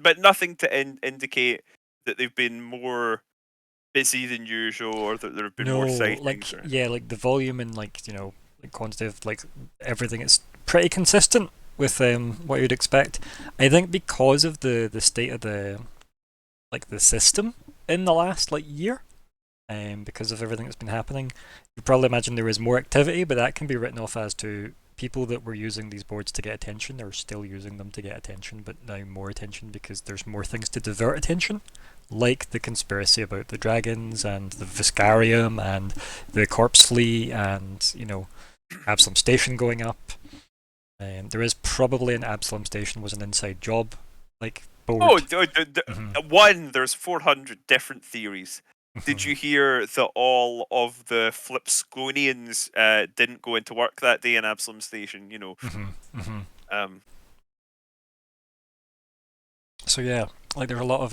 but nothing to indicate that they've been more busy than usual or that there have been more sightings. Like the volume and like quantitative, like everything is pretty consistent with what you'd expect. I think because of the state of the system in the last year, because of everything that's been happening, you probably imagine there is more activity, but that can be written off as to people that were using these boards to get attention are still using them to get attention, but now more attention because there's more things to divert attention, like the conspiracy about the dragons and the Viscarium and the corpse fleet and Absalom Station going up. There is probably an Absalom Station was an inside job board. One, there's 400 different theories. Did you hear that all of the Flipsconians didn't go into work that day in Absalom Station? So yeah, there's a lot of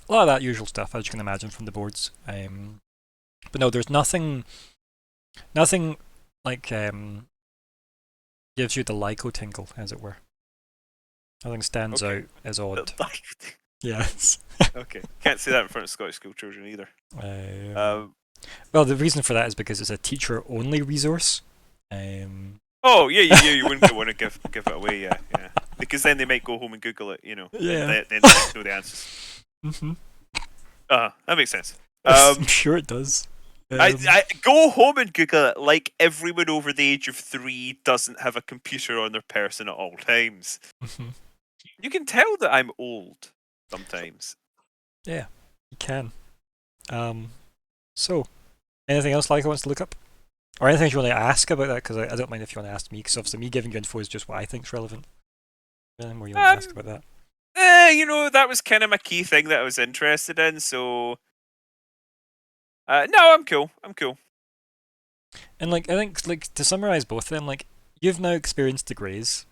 that usual stuff, as you can imagine from the boards. But no, there's nothing gives you the Lyco tingle, as it were. Nothing stands out as odd. Yes. Okay. Can't say that in front of Scottish school children either. Well, the reason for that is because it's a teacher-only resource. Oh, yeah, you wouldn't want to give it away, yeah. Because then they might go home and Google it, Yeah. and then they know the answers. That makes sense. I'm sure it does. I go home and Google it like everyone over the age of 3 doesn't have a computer on their person at all times. You can tell that I'm old sometimes. Yeah, you can. So, anything else Lyco wants to look up? Or anything you want to ask about that? Because I don't mind if you want to ask me, because obviously me giving you info is just what I think is relevant. Anything more you want to ask about that? That was kind of my key thing that I was interested in, so... no, I'm cool. And like I think like to summarize both of them, like you've now experienced the Greys,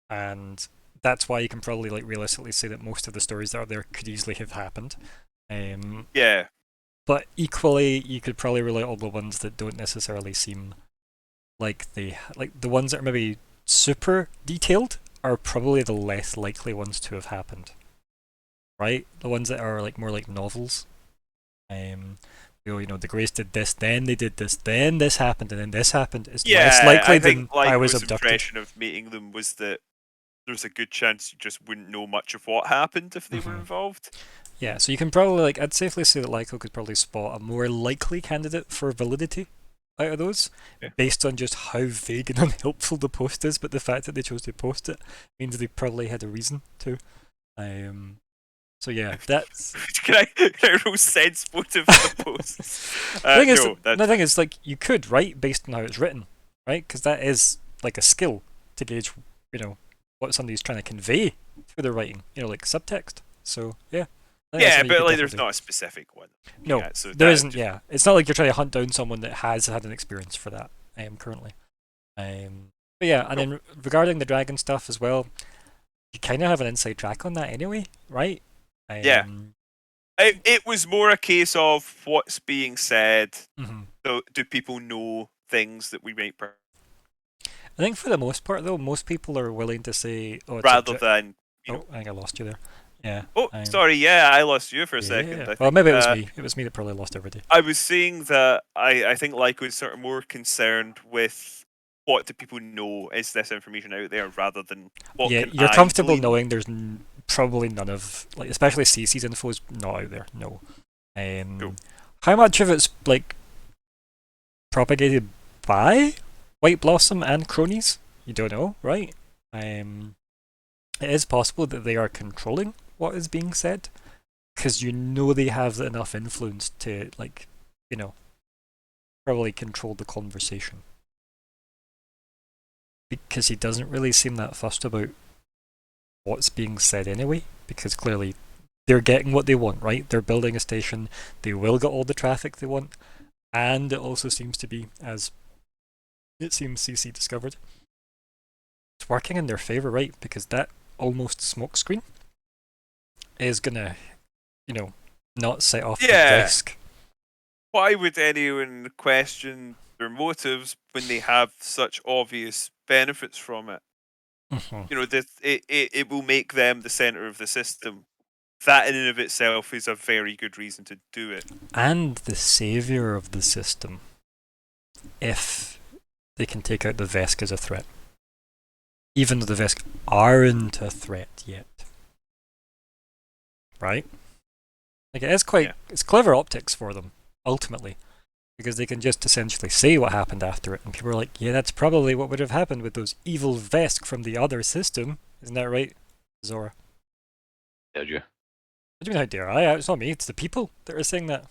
and that's why you can probably like realistically say that most of the stories that are there could easily have happened. Yeah. But equally, you could probably relate all the ones that don't necessarily seem like the ones that are maybe super detailed are probably the less likely ones to have happened. Right? The ones that are like more like novels. The Greys did this, then they did this, then this happened, and then this happened. It's less likely I than think I was Lyco's abducted. impression of meeting them was that there's a good chance you just wouldn't know much of what happened if they were involved. Yeah, so you can probably like I'd safely say that Lyco could probably spot a more likely candidate for validity out of those, based on just how vague and unhelpful the post is. But the fact that they chose to post it means they probably had a reason to. So yeah, that's can I roll sense motive for the posts? the thing is like you could write based on how it's written, right? Because that is like a skill to gauge, what somebody's trying to convey through their writing, like subtext. So yeah. Yeah, but like there's not a specific one. No, yeah, so there isn't. Yeah, it's not like you're trying to hunt down someone that has had an experience for that. Currently. But yeah, and then regarding the dragon stuff as well, you kind of have an inside track on that anyway, right? Yeah. It was more a case of what's being said. So do people know things that we might? I think for the most part, though, most people are willing to say, "Oh, rather than." I think I lost you there. Yeah. Oh, sorry. Yeah, I lost you for a second. Yeah. Well, maybe it was me. It was me that probably lost everybody. I was saying that I think Lyco is sort of more concerned with what do people know? Is this information out there rather than what? Yeah, can you're I comfortable believe? knowing there's probably none of like, especially CC's info is not out there. No. How much of it's like propagated by White Blossom and cronies? You don't know, right? It is possible that they are controlling what is being said, because they have enough influence to, like, probably control the conversation. Because he doesn't really seem that fussed about what's being said anyway, because clearly they're getting what they want, right? They're building a station, they will get all the traffic they want, and it also seems to be, as it seems CC discovered, it's working in their favour, right? Because that almost smokescreen is gonna, not set off the desk. Why would anyone question their motives when they have such obvious benefits from it? It will make them the centre of the system. That in and of itself is a very good reason to do it. And the saviour of the system, if they can take out the Vesk as a threat. Even though the Vesk aren't a threat yet. Right? Like, it is it's clever optics for them, ultimately. Because they can just essentially say what happened after it, and people are like, yeah, that's probably what would have happened with those evil Vesk from the other system. Isn't that right, Zora? Did you? What do you mean, how dare I? It's not me, it's the people that are saying that.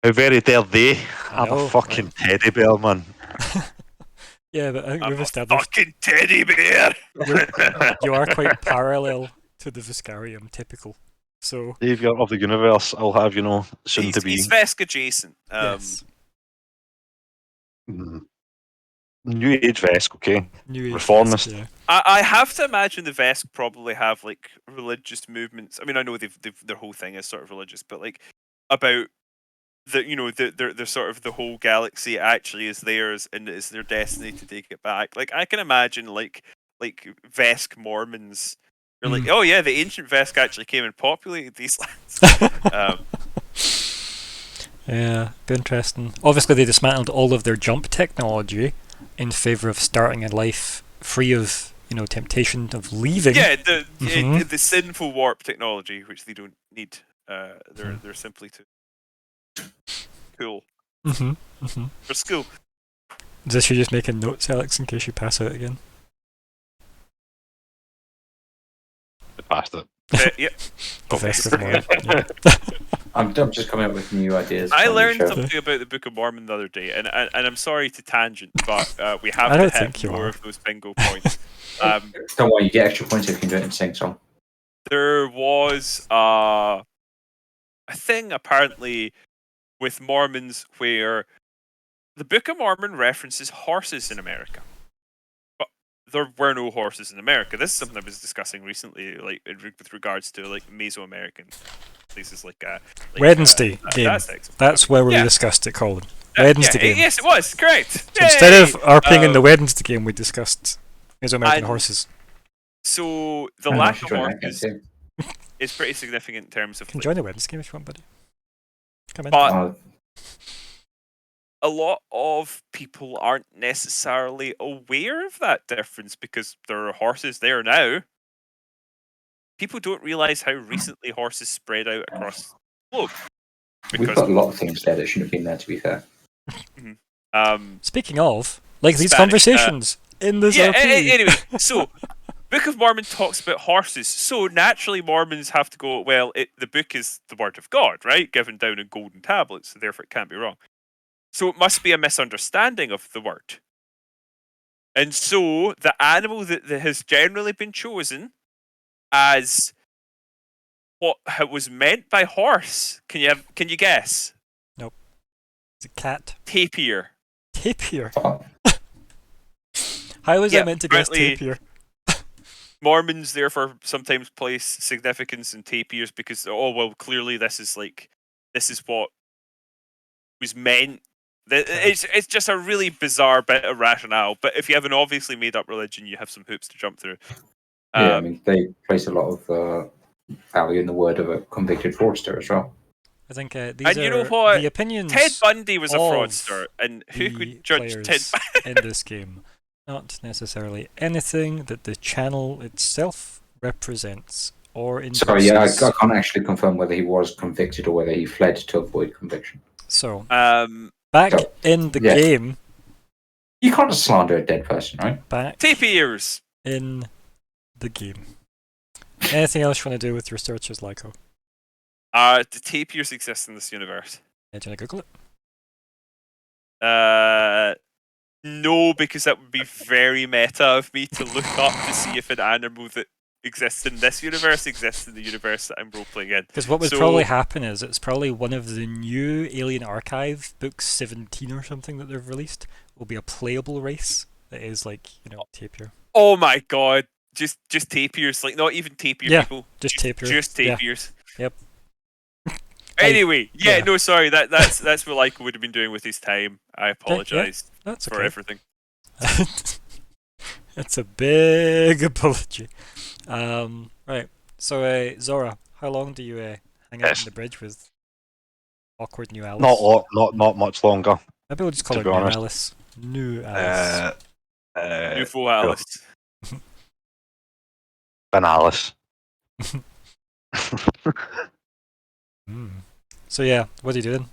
How very dare they? I'm a fucking teddy bear, man. Yeah, but I think we've established... fucking teddy bear! You are quite parallel to the Viscarium, typical. So... Savior of the universe, I'll have, soon to be... He's Vesk adjacent. Yes. New Age Vesk, okay? New Age Reformist. Vesk, yeah. I have to imagine the Vesk probably have, like, religious movements. I mean, I know their whole thing is sort of religious, but, like, about... They're sort of the whole galaxy actually is theirs and it's their destiny to take it back. Like I can imagine like Vesk Mormons. They're like, oh yeah, the ancient Vesk actually came and populated these lands. Yeah, be interesting. Obviously, they dismantled all of their jump technology in favor of starting a life free of temptation of leaving. Yeah, the sinful warp technology, which they don't need. They're simply too cool. For school. Is this you just making notes, Alex, in case you pass out again? I passed it. Yep. I'm just coming up with new ideas. I learned something about the Book of Mormon the other day, and I'm sorry to tangent, but we have to hit more of those bingo points. Don't worry, you get extra points if you can do it in sing-song. There was a thing apparently with Mormons where the Book of Mormon references horses in America, but there were no horses in America. This is something I was discussing recently, like with regards to like Mesoamerican places like Wednesday game. That's where we discussed it, Colin. Wednesday game. Yes, it was correct. So instead of RPing in the Wednesday game, we discussed Mesoamerican horses. So the lack of horses is pretty significant in terms of. You can join the Wednesday game if you want, buddy. Come in. But a lot of people aren't necessarily aware of that difference because there are horses there now. People don't realise how recently horses spread out across the globe. We've got a lot of things there that shouldn't have been there, to be fair. Speaking of, like these conversations in this RP. Anyway, so Book of Mormon talks about horses, so naturally Mormons have to go, well, the book is the word of God, right? Given down in golden tablets, so therefore it can't be wrong. So it must be a misunderstanding of the word. And so the animal that has generally been chosen as what was meant by horse, can you guess? Nope. It's a cat. Tapir. Tapir? How was I meant to guess tapir? Mormons therefore sometimes place significance in tapirs because clearly this is what was meant. It's just a really bizarre bit of rationale. But if you have an obviously made up religion, you have some hoops to jump through. I mean they place a lot of value in the word of a convicted fraudster as well. I think these and you know what? The opinions. Ted Bundy was a fraudster, and who could judge Ted in this game? Not necessarily anything that the channel itself represents or endorses. Sorry, I can't actually confirm whether he was convicted or whether he fled to avoid conviction. So, back in the game... You can't slander a dead person, right? Back tapirs in the game. Anything else you want to do with researchers, Lyko? The tapirs exist in this universe. Yeah, do you want to Google it? No, because that would be very meta of me to look up to see if an animal that exists in this universe exists in the universe that I'm role-playing in. Because what would probably happen is it's probably one of the new Alien Archive books 17 or something that they've released will be a playable race that is like, tapir. Oh my god. Just tapirs, like not even tapir people. Just tapirs. Just tapirs. Yeah. Yep. Anyway, no, sorry. That's what Lyko would have been doing with his time. I apologise for everything. It's a big apology. Right. So, Zora, how long do you hang out on the bridge with awkward new Alice? Not much longer. Maybe we'll just call her New Alice. New Alice. New full Alice. Ben Alice. So yeah, what are you doing?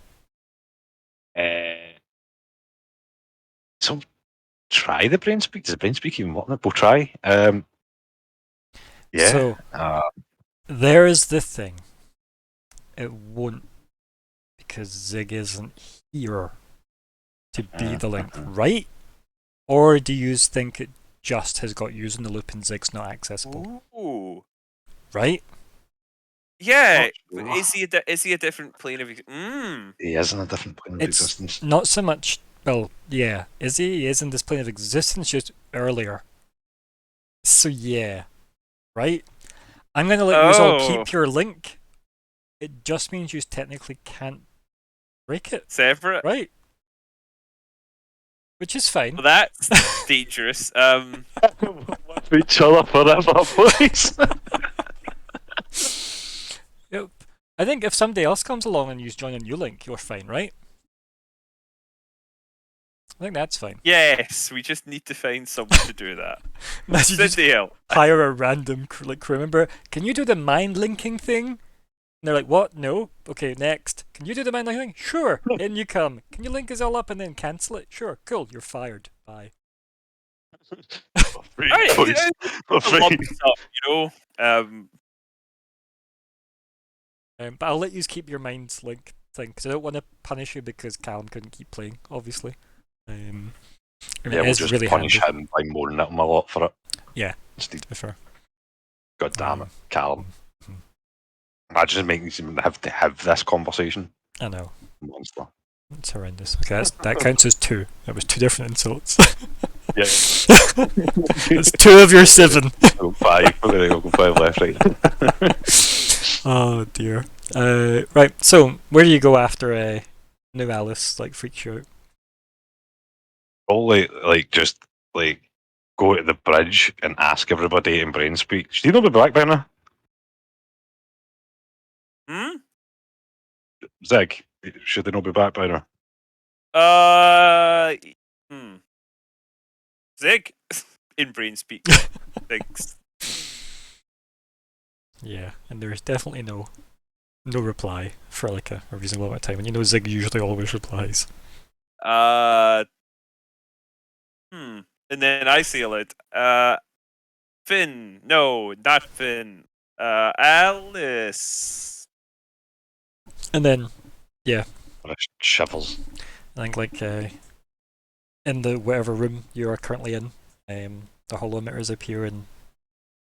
So try the brain speak. Does the brain speak even work? We'll try. Yeah. So there is the thing. It won't, because Zig isn't here to be the link, right? Or do you think it just has got used in the loop and Zig's not accessible? Ooh. Right? Yeah. Is he a different plane of He is in a different plane of existence. Not so much. Well, yeah. Is he? He is in this plane of existence just earlier. So yeah. Right? I'm going to let you all keep your link. It just means you technically can't break it. Sever it. Right. Which is fine. Well, that's dangerous. With each other forever, please. Yep. I think if somebody else comes along and you join a new link, you're fine, right? I think that's fine. Yes, we just need to find someone to do that. That's the deal. Hire a random crew member. Can you do the mind linking thing? And they're like, what? No? Okay, next. Can you do the mind linking thing? Sure. In you come. Can you link us all up and then cancel it? Sure. Cool. You're fired. Bye. But I'll let you keep your mind link thing because I don't want to punish you because Callum couldn't keep playing, obviously. We'll just really punish him by moaning at him a lot for it. Yeah, to be fair. God damn it, Callum. Imagine making him have to have this conversation. I know. Monster. It's horrendous. Okay, that counts as 2. That was 2 different insults. Yeah. That's 2 of your 7. Go 5. We're gonna go 5 left, right. Oh dear. Right. So where do you go after New Alice like freaks you out? Probably like just like go to the bridge and ask everybody in brain speech. Do you know the black by now? Hmm? Zig, should they not be back by now? Hmm. Zig in brain speak. Thanks. Yeah, and there's definitely no reply for like a reasonable amount of time, and you know Zig usually always replies. Uh. And then I seal it. Finn. No, not Finn. Alice. And then Shovels. I think like in the whatever room you are currently in, the holo emitters appear in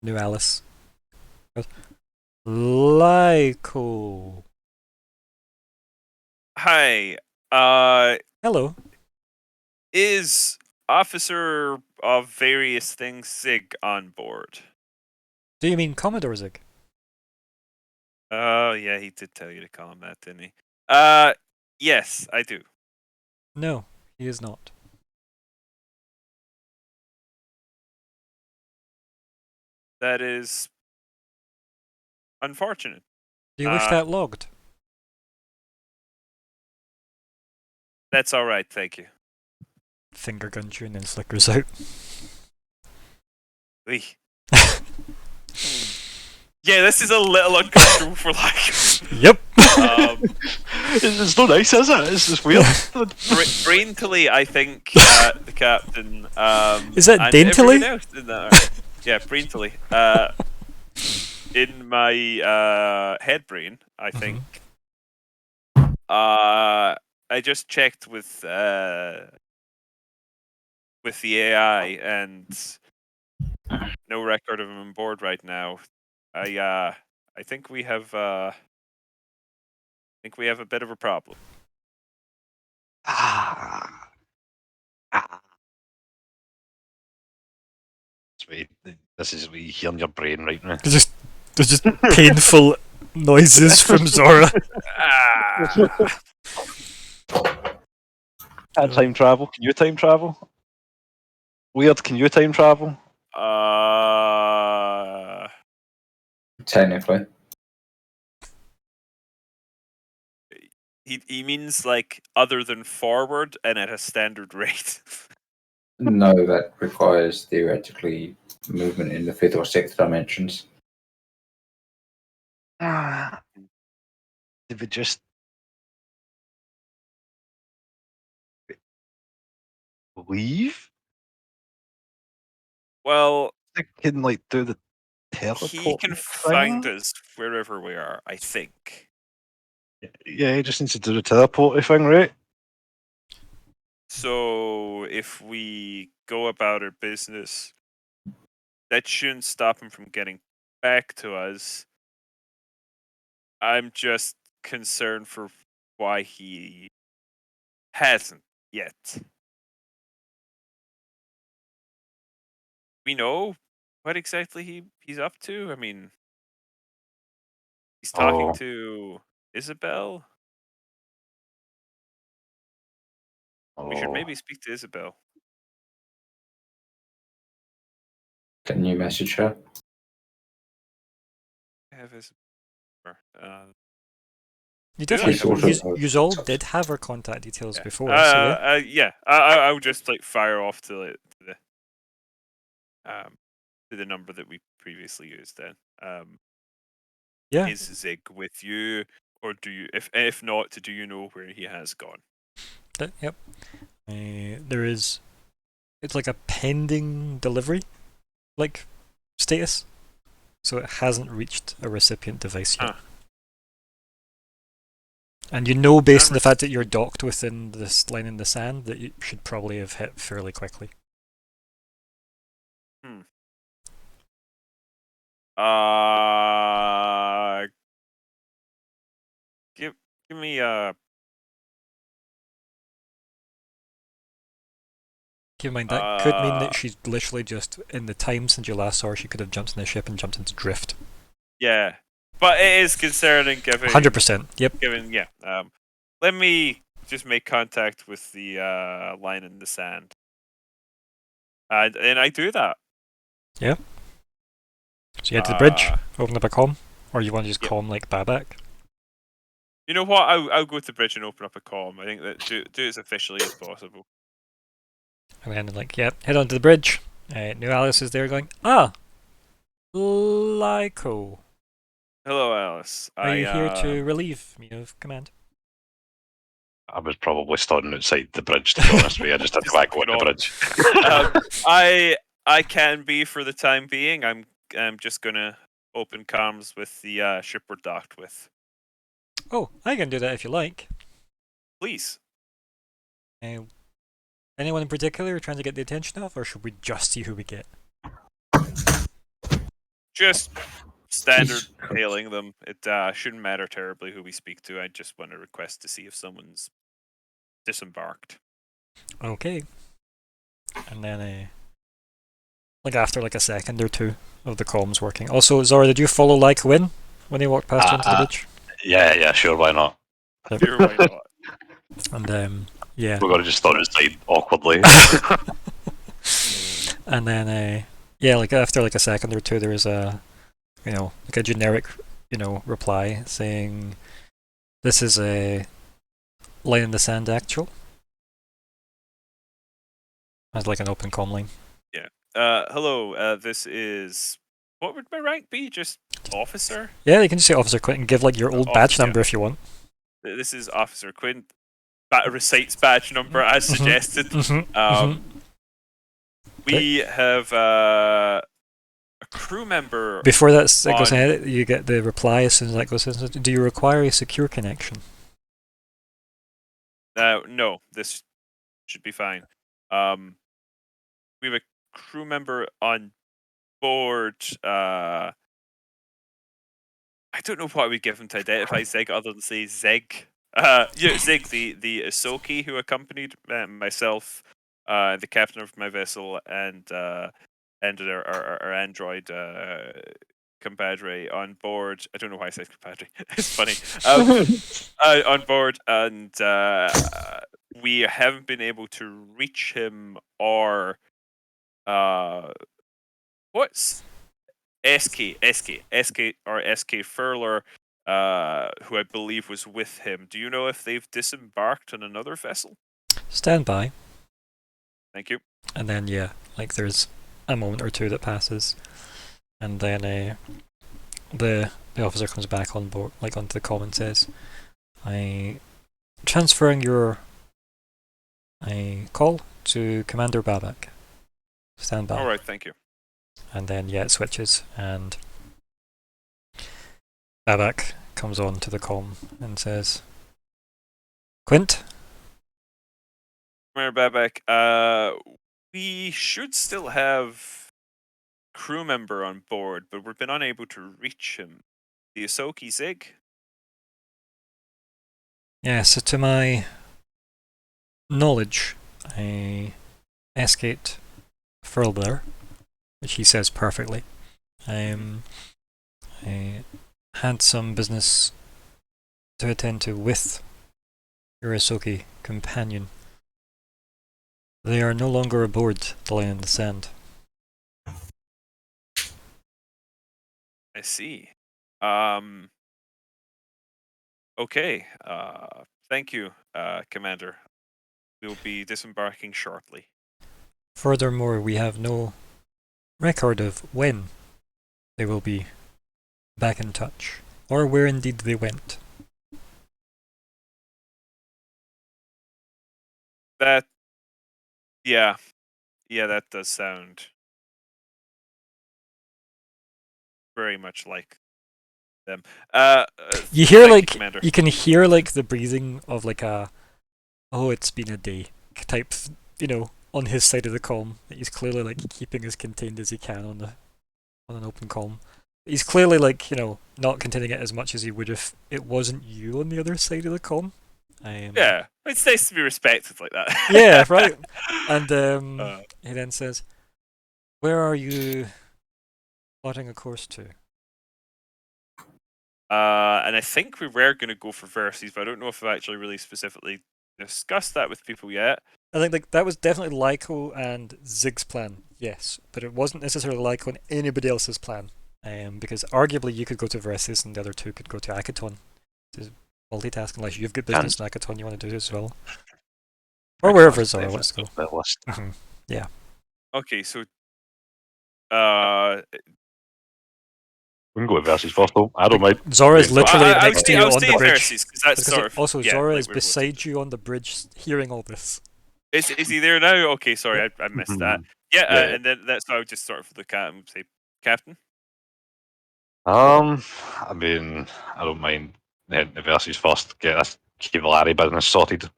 New Alice. Lyko. Hi. Hello. Is Officer of various things Zig on board? Do you mean Commodore Zig? Oh, yeah, he did tell you to call him that, didn't he? Yes, I do. No, he is not. That is unfortunate. Do you wish that logged? That's all right, thank you. Finger guns you and then flickers out. Wee. Yeah, this is a little uncomfortable for like. Yep. It's not nice, is it? It's just weird. Braintily, I think the captain. Is that and daintily? everyone else in that are- yeah, braintily. In my head brain, I think. I just checked with the AI and no record of him on board right now. I think we have a bit of a problem. This is what you hear in your brain right now. There's just painful noises from Zora. Can't time travel. Can you time travel? Weird. Can you time travel? Technically. He means like other than forward and at a standard rate. No, that requires theoretically movement in the 5th or 6th dimensions. Did we just leave? Well, They can like do the teleport. he can find us wherever we are, I think. Yeah, he just needs to do the teleport thing, right? So if we go about our business, that shouldn't stop him from getting back to us. I'm just concerned for why he hasn't yet. We know what exactly he's up to. I mean, he's talking to Isabel. We should maybe speak to Isabel. Can you message her? I have Isabel. You Do I? definitely. You all did have her contact details before, so yeah. Yeah. I'll just like fire off to the number that we previously used. Then. Yeah. Is Zig with you, or do you? If not, do you know where he has gone? Yep. There is. It's like a pending delivery, like status. So it hasn't reached a recipient device yet. And you know, based on the fact that you're docked within this line in the sand, that you should probably have hit fairly quickly. Give me Keep in mind, that could mean that she's literally just, in the time since you last saw her, she could have jumped in the ship and jumped into drift. Yeah, but it is concerning given 100%. Yep. Given let me just make contact with the line in the sand, and I do that. Yeah. So you head to the bridge, open up a comm, or you want to just comm like Babak? You know what? I'll go to the bridge and open up a comm. I think that do it as officially as possible. And then head on to the bridge. New Alice is there going, Lyko. Hello, Alice. Are you here to relieve me of command? I was probably standing outside the bridge, to be honest with you. I just had to back on the bridge. I can be for the time being. I'm just gonna open comms with the ship we're docked with. Oh, I can do that if you like. Please. Anyone in particular you're trying to get the attention of, or should we just see who we get? Just standard hailing them. It shouldn't matter terribly who we speak to. I just want to request to see if someone's disembarked. Okay. And then, after a second or two of the comms working. Also, Zora, did you follow Lyko when he walked past you into the bridge? Yeah, sure, why not? Sure, why not? And yeah. We're gonna just stand outside awkwardly. And then after a second or two, there is a a generic reply saying, "This is a line in the sand actual." As an open comm line. Yeah. Hello. This is. What would my rank be? Just officer? Yeah, you can just say Officer Quint and give your old badge number if you want. This is Officer Quint. Recites badge number as suggested. We have a crew member. Before that goes ahead, you get the reply as soon as that goes in. Do you require a secure connection? No, this should be fine. We have a crew member on board. I don't know what we give him to identify Zeg other than say Zeg. Zeg, the Ahsoki who accompanied myself, the captain of my vessel, and our android compadre on board. I don't know why I said compadre. It's funny. On board, and we haven't been able to reach him or what's SK Furler, who I believe was with him. Do you know if they've disembarked on another vessel? Stand by. Thank you. And then there's a moment or two that passes, and then the officer comes back on board, onto the comm and says, "I transferring your call to Commander Babak. Stand by." All right, thank you. And then it switches, and Babak comes on to the comm and says, "Quint." Commander Babak, we should still have crew member on board, but we've been unable to reach him. The Ahsoki Zig? Yeah, so to my knowledge, I Escate Furlbler, which he says perfectly. I had some business to attend to with your Ahsoki companion. They are no longer aboard the Line in the Sand. I see. Okay. Thank you, Commander. We'll be disembarking shortly. Furthermore, we have no record of when they will be back in touch, or where indeed they went. Yeah, that does sound very much like them. You hear Commander. you can hear the breathing of it's been a day type, on his side of the comm. He's clearly keeping as contained as he can on an open comm. He's clearly not containing it as much as he would if it wasn't you on the other side of the comm. Yeah, it's nice to be respected like that. Yeah, right. And he then says, "Where are you plotting a course to?" And I think we were going to go for verses, but I don't know if I've actually really specifically discussed that with people yet. I think like that was definitely Lyco and Zig's plan, yes, but it wasn't necessarily Lyco and anybody else's plan. Because arguably you could go to Versus and the other two could go to Akaton. To multitask unless you've got business in Akaton you want to do as well. Or wherever Zora wants to go. Yeah. Okay, so We can go with versus first though. I don't mind. Zora is literally I next to you on the bridge. Versus, that's sort of, also, yeah, Zora like is beside you on the bridge, hearing all this. Is he there now? Okay, sorry, I missed that. Yeah, Yeah. And then that's how I would just sort of look at him and say, Captain. I mean, I don't mind heading to versus first. Get this Kivallari business sorted.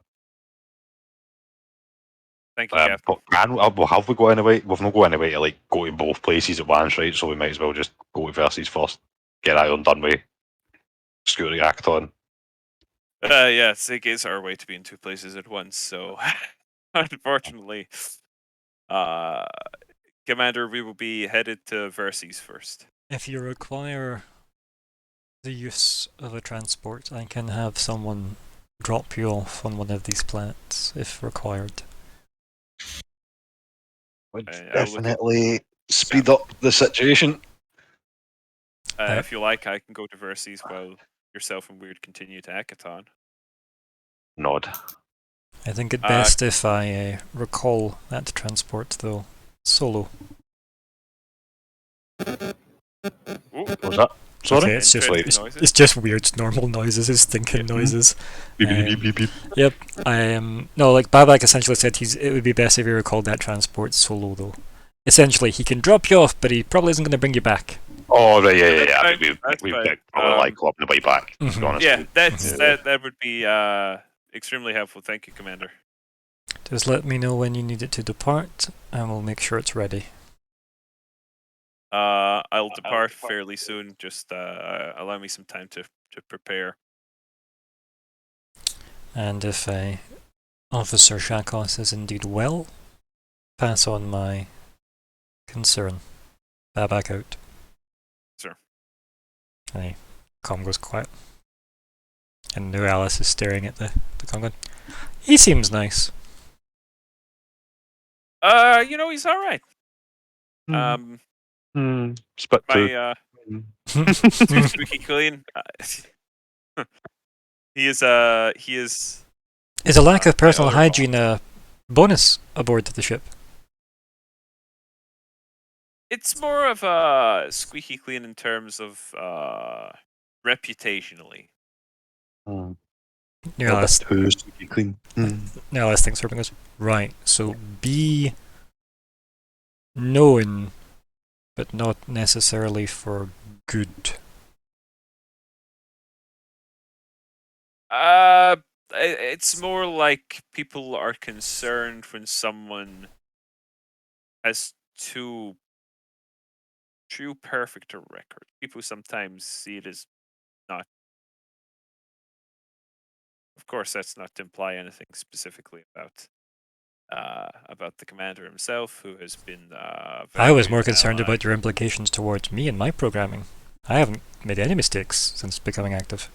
Thank you, Captain. But have we got any way? We've not got any way to like go to both places at once, right? So we might as well just go to versus first. Get that done with. Scoot to Acton. Yeah, Zig is our way to be in two places at once. So, unfortunately, Commander, we will be headed to Verses first. If you require the use of a transport, I can have someone drop you off on one of these planets if required. Would definitely speed up the situation. If you like, I can go to Verses while yourself and Weird continue to Akaton. Nod. I think it best if I recall that transport, though, solo. What was that? Sorry? Okay, it's just weird, normal noises, his thinking noises. Beep, beep, beep, beep. Yep. No, like Babak essentially said it would be best if he recalled that transport solo, though. Essentially, he can drop you off, but he probably isn't going to bring you back. Oh, right, yeah. I mean, we've probably like up the way back, to be honest. Yeah, that would be extremely helpful. Thank you, Commander. Just let me know when you need it to depart, and we'll make sure it's ready. I'll depart fairly soon. Just allow me some time to prepare. And if Officer Shakos is indeed well, pass on my concern. Babak out. Sir. Hey, comm goes quiet. And New Alice is staring at the comm going, he seems nice. He's alright. Spooky clean. He is. Is a lack of personal hygiene a bonus aboard the ship? It's more of a squeaky clean in terms of reputationally. New Alice squeaky clean. New Alice thinks for goes, right, so be known, but not necessarily for good. It's more like people are concerned when someone has too perfect a record. People sometimes see it as not. Of course, that's not to imply anything specifically about the commander himself, who has been. I was more concerned about your implications towards me and my programming. I haven't made any mistakes since becoming active.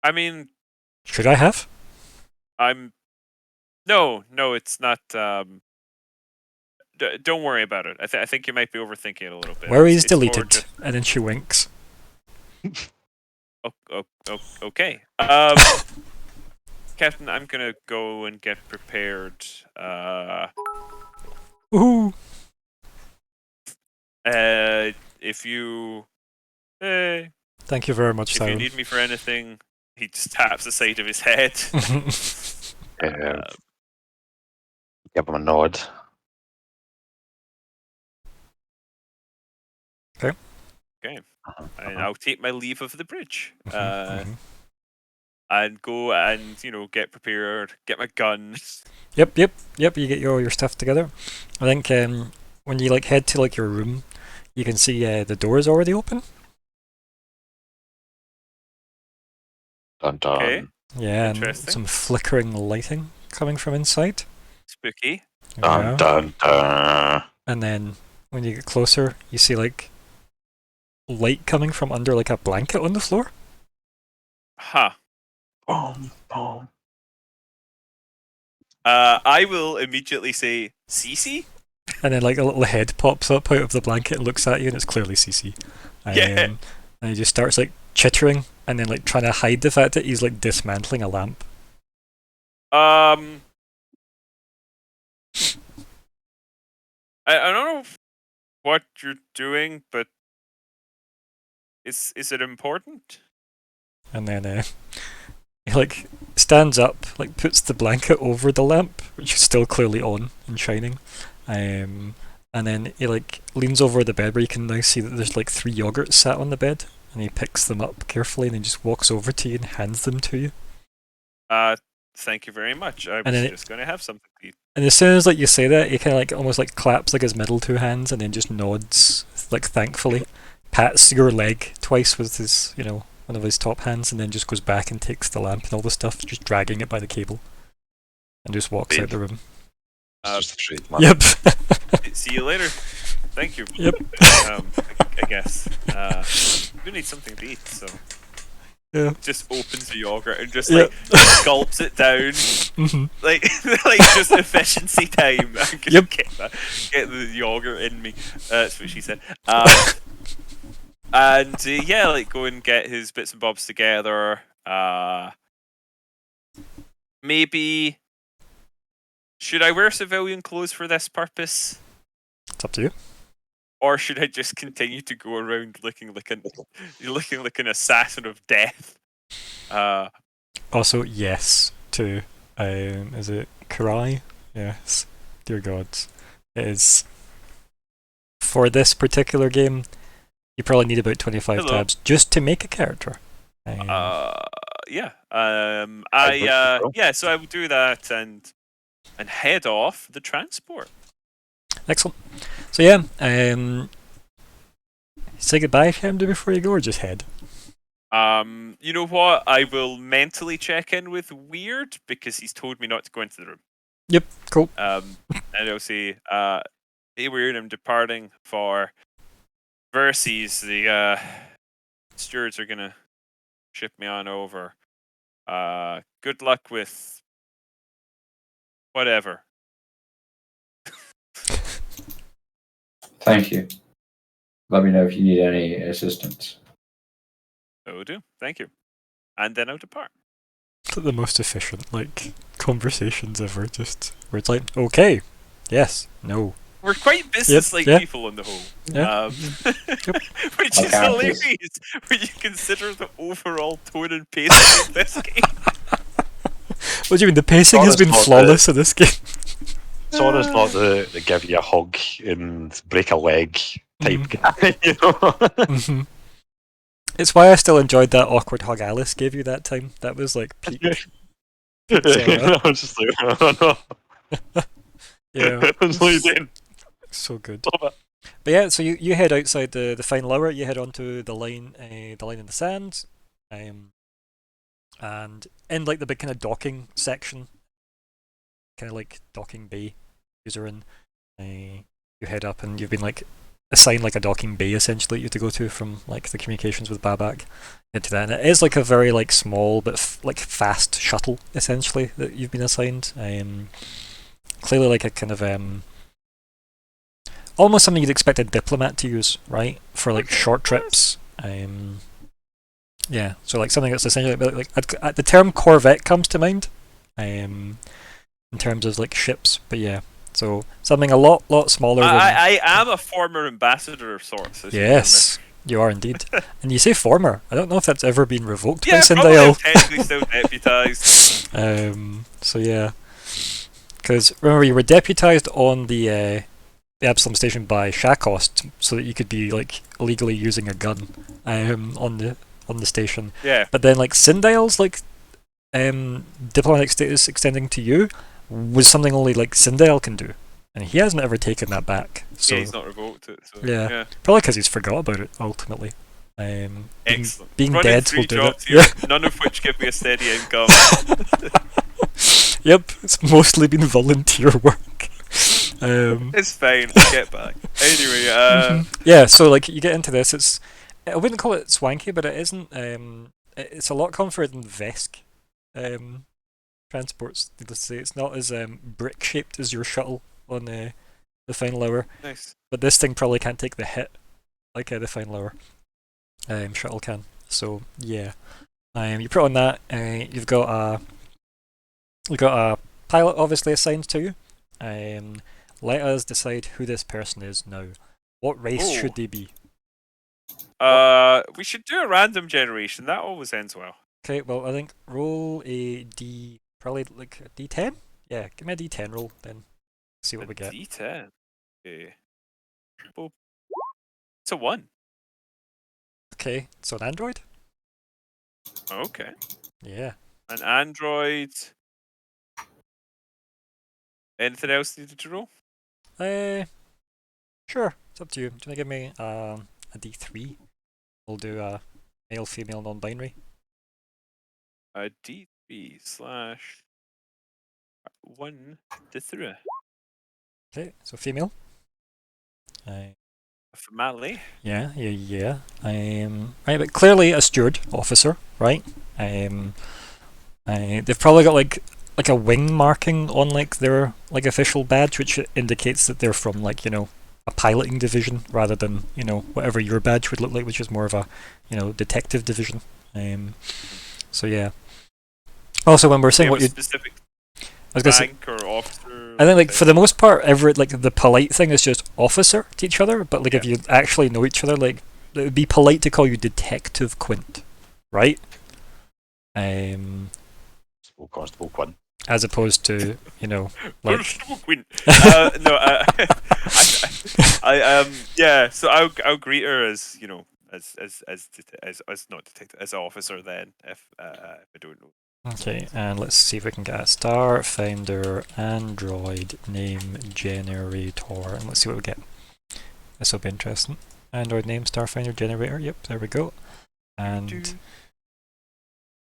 I mean, should I have? No, it's not. Don't worry about it. I think you might be overthinking it a little bit. Worries deleted, and then she winks. Okay. Captain, I'm gonna go and get prepared. Ooh. If you. Thank you very much, If Simon. you need me for anything, he just taps the side of his head. Give him a nod. Okay. And I'll take my leave of the bridge. And go and get prepared, get my gun. Yep. You get all your stuff together. I think when you head to your room, you can see the door is already open. Dun dun. Okay. Yeah, and Interesting. some flickering lighting coming from inside. Spooky. Dun Yeah. dun dun. And then when you get closer, you see like light coming from under like a blanket on the floor. Huh. Boom, boom. I will immediately say Cece. And then like a little head pops up out of the blanket and looks at you, and it's clearly CC. Yeah. And he just starts like chittering, and then like trying to hide the fact that he's like dismantling a lamp. I don't know what you're doing, but is it important? And then he like stands up, like puts the blanket over the lamp, which is still clearly on and shining. And then he like leans over the bed where you can now see that there's like 3 yogurts sat on the bed, and he picks them up carefully and then just walks over to you and hands them to you. Thank you very much. I And was then just going to have something to eat. And as soon as like you say that, he kind of like almost like claps like his middle 2 hands and then just nods like thankfully, pats your leg twice with his one of his top hands, and then just goes back and takes the lamp and all the stuff, just dragging it by the cable, and just walks out the room. It's just a treat, man. Yep. See you later. Thank you. Yep. I guess. We need something to eat, so. Yeah. Just opens the yogurt and just Yep. like gulps it down, Mhm. like just efficiency time. I'm gonna Yep. get the yogurt in me. That's what she said. And yeah, like go and get his bits and bobs together. Maybe should I wear civilian clothes for this purpose, It's up to you. or should I just continue to go around looking like an assassin of death? Also, yes to is it Karai? Yes. Dear gods. It is for this particular game, you probably need about 25 Hello. tabs just to make a character. Yeah. I Yeah. So I will do that and head off the transport. Excellent. So yeah, say goodbye to him before you go, or just head. You know what? I will mentally check in with Weird because he's told me not to go into the room. Yep, cool. And I'll say, "Hey, Weird, I'm departing for Verces. The stewards are gonna ship me on over. Good luck with whatever." Thank you. Let me know if you need any assistance. I will do. Thank you. And then I'll depart. It's like the most efficient conversations ever. Just where it's like, okay, yes, no. We're quite business-like people on the whole. Yeah. Which Like is actors. hilarious when you consider the overall tone and pacing of this game. What do you mean? The pacing has been Honest, flawless in this game. It's honest not the give you a hug and break a leg type guy, you know? Mm-hmm. It's why I still enjoyed that awkward hug Alice gave you that time. That was like peak. I was just like, oh no. Yeah. That's what you did. So good. Stop it. But yeah, so you head outside the final hour. You head onto the line in the sand, and in like the big kind of docking section, kind of like docking bay user in. You head up and you've been like assigned like a docking bay essentially you have to go to from like the communications with Babak into that, and it is like a very like small but fast shuttle essentially that you've been assigned. Clearly like a kind of almost something you'd expect a diplomat to use, right, for like short trips. Yeah, so like something that's essentially like the term corvette comes to mind, in terms of like ships, but yeah. So something a lot smaller. I am a former ambassador of sorts. Yes, you are indeed. And you say former. I don't know if that's ever been revoked by probably Sindel. technically still deputised. So yeah, because remember you were deputised on the Absalom station by Shakost, so that you could be like legally using a gun on the station. Yeah. But then like Sindel's like diplomatic status extending to you was something only like Sindel can do, and he hasn't ever taken that back. So yeah, he's not revoked it. So, yeah. Probably because he's forgot about it ultimately. Excellent. Being Running dead 3 will do jobs that. here, none of which give me a steady income. Yep, it's mostly been volunteer work. It's fine. I'll get back. Anyway, yeah. So like you get into this, I wouldn't call it swanky, but it isn't. It's a lot comfier than Vesk. Transports. Let's say it's not as brick shaped as your shuttle on the final hour. nice. But this thing probably can't take the hit like the final hour shuttle can. So yeah, you put on that. You've got a pilot obviously assigned to you. Let us decide who this person is now. What race should they be? We should do a random generation. That always ends well. Okay, well I think roll a D, probably like a D10. Yeah, give me a D10 roll then. See what we get. D10. Okay. Oh. It's a 1. Okay, so an android. Okay. Yeah. An android. Anything else needed to roll? Sure. It's up to you. Do you want to give me a D3? We'll do a male, female, non-binary. A D3 slash 1 to 3. Okay, so female. Family. Yeah. Right, but clearly a steward officer, right? They've probably got like a wing marking on like their like official badge, which indicates that they're from like a piloting division rather than whatever your badge would look like, which is more of a detective division. So yeah. Also, when we're saying what you, specific I was gonna say, rank or officer. I think like for the most part, the polite thing is just officer to each other. But like if you actually know each other, like it would be polite to call you Detective Quint, right? Constable Quinn. As opposed to like Constable Quinn. No, yeah. So I'll greet her as as not detective, as officer then if I don't know. Okay, and let's see if we can get a Starfinder Android name generator, and let's see what we get. This will be interesting. Android name Starfinder generator. Yep, there we go. And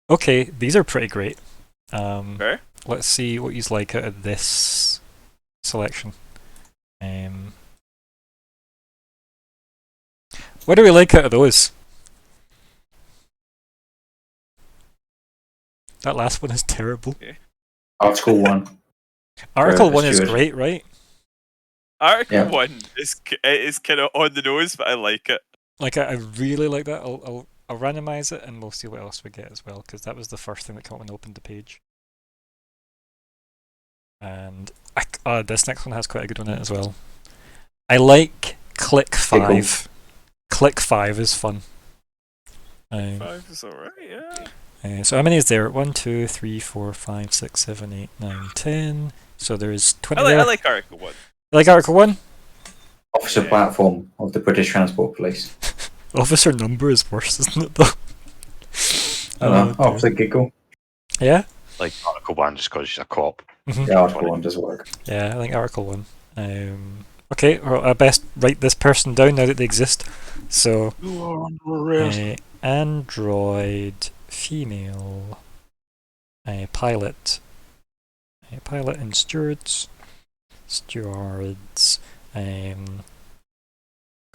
okay, these are pretty great. Okay. Let's see what he's like out of this selection. What do we like out of those? That last one is terrible. Okay. Article-1. Article-1 is steward. great, right? Article-1 is kind of on the nose, but I like it. Like I really like that. I'll randomize it and we'll see what else we get as well, because that was the first thing that came up when I opened the page. And this next one has quite a good one in it as well. I like Click 5. Click 5 is fun. 5 is alright, yeah. So how many is there? 1, 2, 3, 4, 5, 6, 7, 8, 9, 10. So there's 20 there. I like Article-1. You like Article-1? Officer platform of the British Transport Police. Officer number is worse, isn't it though? I don't know. Officer giggle. Yeah? Like Article 1 just because she's a cop. Yeah, Article-1 does work. Yeah, I think Article-1. Okay, well, I best write this person down now that they exist. So, Android female, pilot, pilot and stewards. Can I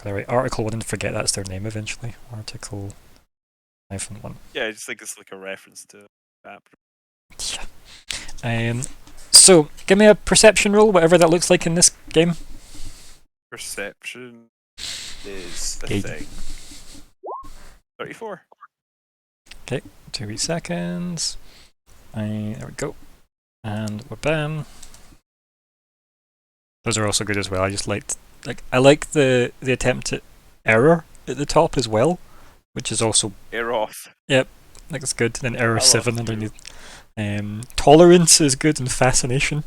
write Article-1 and forget that's their name eventually? Article-1. Yeah, I just think it's like a reference to that. Yeah. So, give me a perception roll, whatever that looks like in this game. Perception is the Okay. thing. 34. Okay, 2 seconds. There we go. And bam. Those are also good as well. I just I like the attempt at error at the top as well, which is also Air off. Yep, that's good. And then error I love 7 underneath. Tolerance is good, and fascination.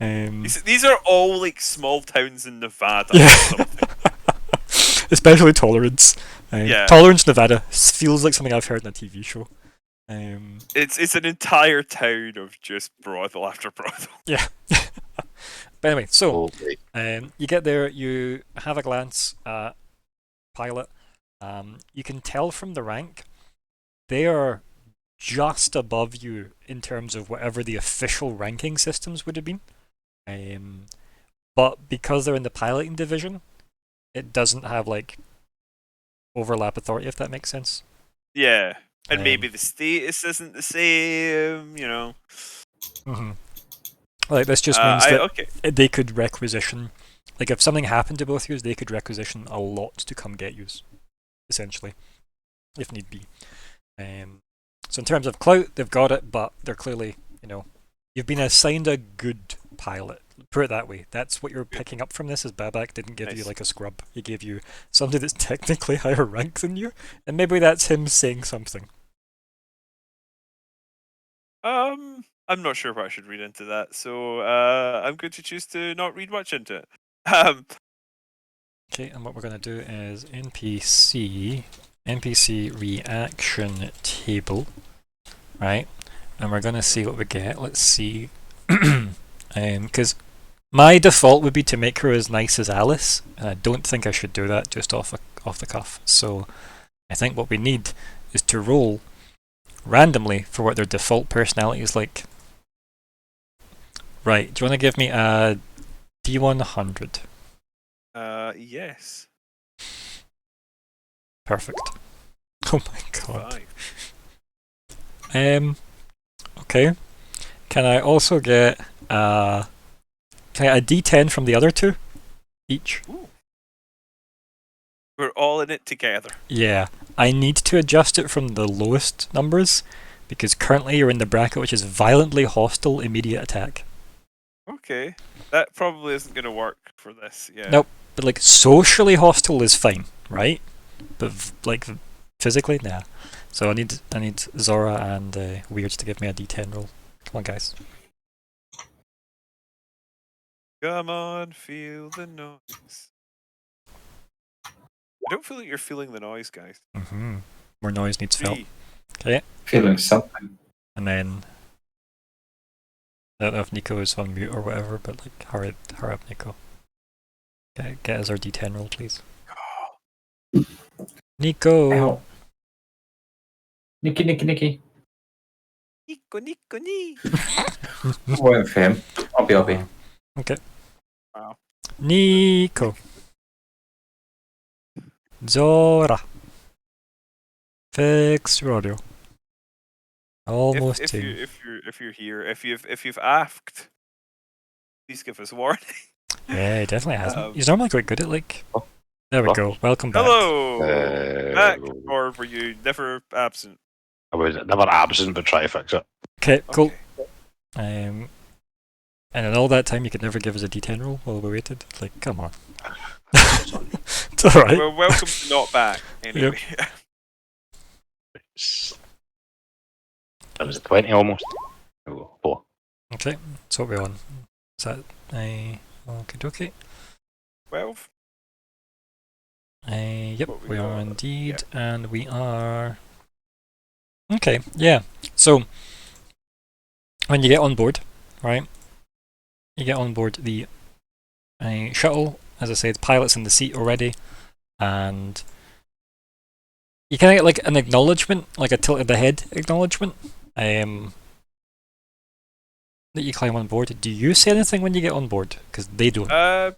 These are all like small towns in Nevada. Yeah. Or something. Especially tolerance. Yeah. Tolerance, Nevada feels like something I've heard in a TV show. It's an entire town of just brothel after brothel. Yeah. But anyway, so Okay. you get there, you have a glance at pilot, You can tell from the rank, they are just above you in terms of whatever the official ranking systems would have been. But because they're in the piloting division, it doesn't have like overlap authority, if that makes sense. Yeah, and maybe the status isn't the same, you know. Mm-hmm. Like this just means that okay. they could requisition, like if something happened to both of you, they could requisition a lot to come get you, essentially, if need be. So in terms of clout, they've got it, but they're clearly, you know, you've been assigned a good pilot. Put it that way. That's what you're picking up from this. Is Babak didn't give you like a scrub. He gave you somebody that's technically higher rank than you, and maybe that's him saying something. I'm not sure what I should read into that, so I'm going to choose to not read much into it. Okay, and what we're going to do is NPC reaction table, right? And we're going to see what we get. Let's see, because my default would be to make her as nice as Alice, and I don't think I should do that just off the cuff. So I think what we need is to roll randomly for what their default personality is like. Right, do you want to give me a D100? Yes. Perfect. Oh my god. 5. Okay. Can I also get a D10 from the other two? Each? Ooh. We're all in it together. Yeah. I need to adjust it from the lowest numbers, because currently you're in the bracket which is violently hostile immediate attack. Okay. That probably isn't going to work for this, yeah. Nope. But like socially hostile is fine, right? But like physically, nah. So I need Zora and Weird to give me a D10 roll. Come on, guys. Come on, feel the noise. I don't feel like you're feeling the noise, guys. Mm-hmm. More noise needs felt. 3. Okay. Feeling something. And then I don't know if Nico is on mute or whatever, but like hurry up, Nico. Get us our D10 roll, please. Nico. Ow. Nicky. Nico. Wait for him. I'll be. Okay. Wow. Nico. Zora. Fix your audio. Almost If team. you're here, if you've asked, please give us a warning. Yeah, he definitely hasn't. He's normally quite good at like. There we go. Welcome back. Hello. Back, or were you never absent? I was never absent, but try to fix it. Okay, cool. Okay. And in all that time, you could never give us a D10 roll while we waited. Like, come on. It's alright. Well, welcome to not back. Anyway. That was a 20 almost. Oh, 4. Okay, that's what we're on. Is that a okay? 12. Yep, What we got? are indeed, and we are. Okay, yeah. So when you get on board, right? You get on board the shuttle. As I said, pilot's in the seat already, and you kind of get like an acknowledgement, like a tilt of the head acknowledgement. That you climb on board. Do you say anything when you get on board? Because they don't.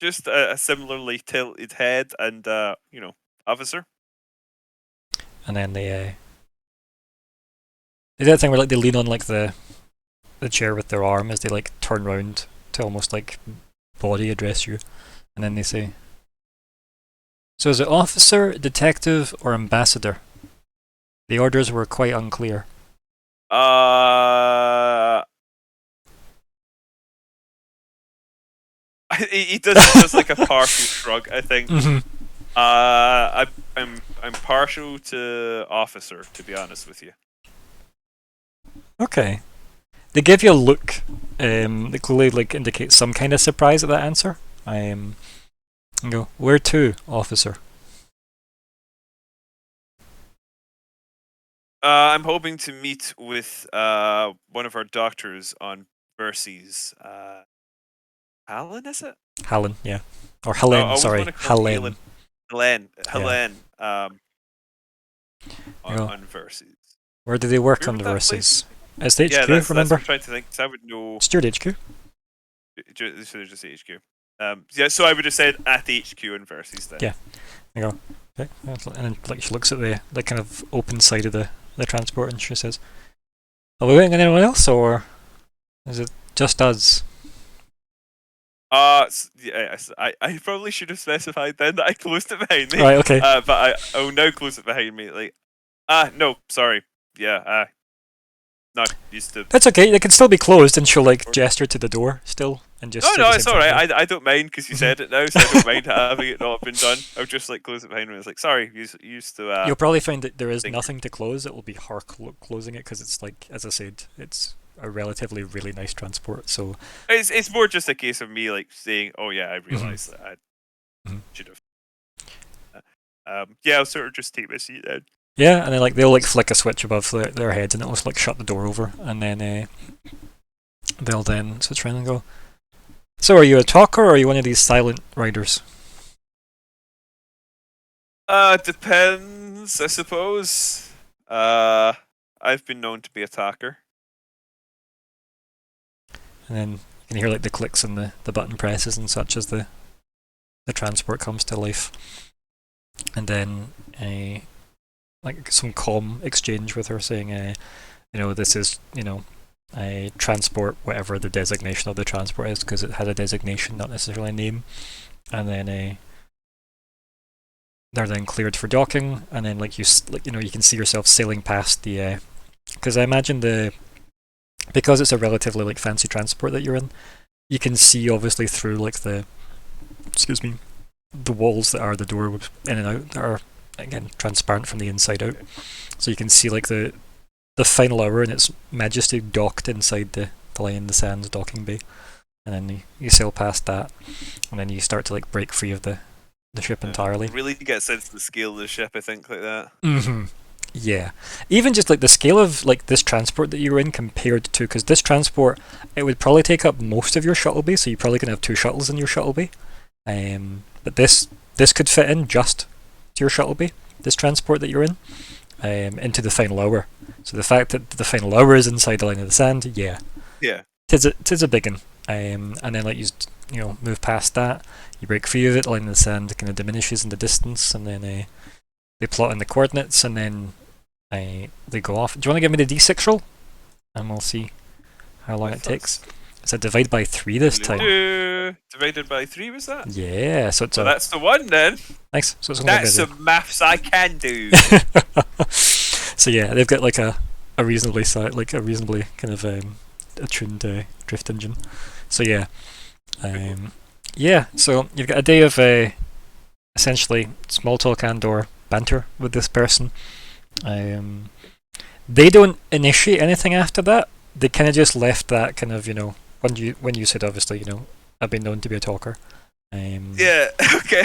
Just a similarly tilted head and officer. And then they do that thing where like they lean on like the chair with their arm as they like turn round to almost like body address you, and then they say, "So is it officer, detective, or ambassador? The orders were quite unclear." He does like a partial shrug, I think. Mm-hmm. I'm partial to officer, to be honest with you. Okay. They give you a look. That clearly like indicates some kind of surprise at that answer. And go, "Where to, officer?" I'm hoping to meet with one of our doctors on Mercy's. Alan, is it? Helen, yeah. Or Helen, I always sorry. wanna call her Helen. Helene. Yeah. On versus. Where do they work Where on would the that verses? It's the HQ, Yeah, that's remember? what I'm trying to think. 'Cause I would know. Steward HQ. So there's just HQ. Yeah, so I would have said at the HQ in versus then. Yeah. There you go. Okay. And then like she looks at the kind of open side of the transport and she says, "Are we waiting on anyone else, or is it just us?" I probably should have specified then that I closed it behind me. Right. Okay. But I will now close it behind me. Like, no, sorry. Yeah, not used to. That's okay. They can still be closed, and she'll like gesture to the door still, and just. No, it's all right. I I don't mind because you said it now, so I don't mind having it not been done. I'll just like close it behind me. It's like, sorry, you used to. You'll probably find that there is think- nothing to close. It will be her closing it because it's like, as I said, it's a relatively really nice transport. So It's more just a case of me like saying, oh yeah, I realised that I Mhm. should have. Yeah, I'll sort of just take my seat then. yeah, and then like they'll like flick a switch above their heads, and it'll like shut the door over, and then they'll then switch around and go. So, are you a talker or are you one of these silent riders? Depends, I suppose. I've been known to be a talker. And then you can hear like the clicks and the button presses and such as the transport comes to life. And then like some comm exchange with her saying, this is, a transport, whatever the designation of the transport is, because it had a designation, not necessarily a name. And then they're then cleared for docking, and then you can see yourself sailing past the, because I imagine because it's a relatively like fancy transport that you're in, you can see obviously through like the walls that are the door in and out that are again transparent from the inside out, so you can see like the final hour and its majesty docked inside the Lie in the Sands docking bay, and then you sail past that, and then you start to like break free of the ship entirely. Really get a sense of the scale of the ship, I think, like that. Mm-hmm. Yeah, even just like the scale of like this transport that you're in compared to, because this transport, it would probably take up most of your shuttle bay, so you probably can have 2 shuttles in your shuttle bay. But this could fit in just to your shuttle bay, this transport that you're in, into the final hour. So the fact that the final hour is inside the Line of the Sand, yeah, tis a big one. And then like you move past that, you break free of it, the Line of the Sand kind of diminishes in the distance, and then they plot in the coordinates, and then they go off. Do you want to give me the D6 roll? And we'll see how long it takes. It's a divide by 3 this time. Divided by 3 was that? Yeah, so it's that's the one then. Nice. So it's that's some maths I can do. So yeah, they've got like a reasonably kind of attuned drift engine. So yeah, So you've got a day of essentially small talk and/or banter with this person. They don't initiate anything after that. They kind of just left that kind of when you said obviously I've been known to be a talker. Yeah. Okay.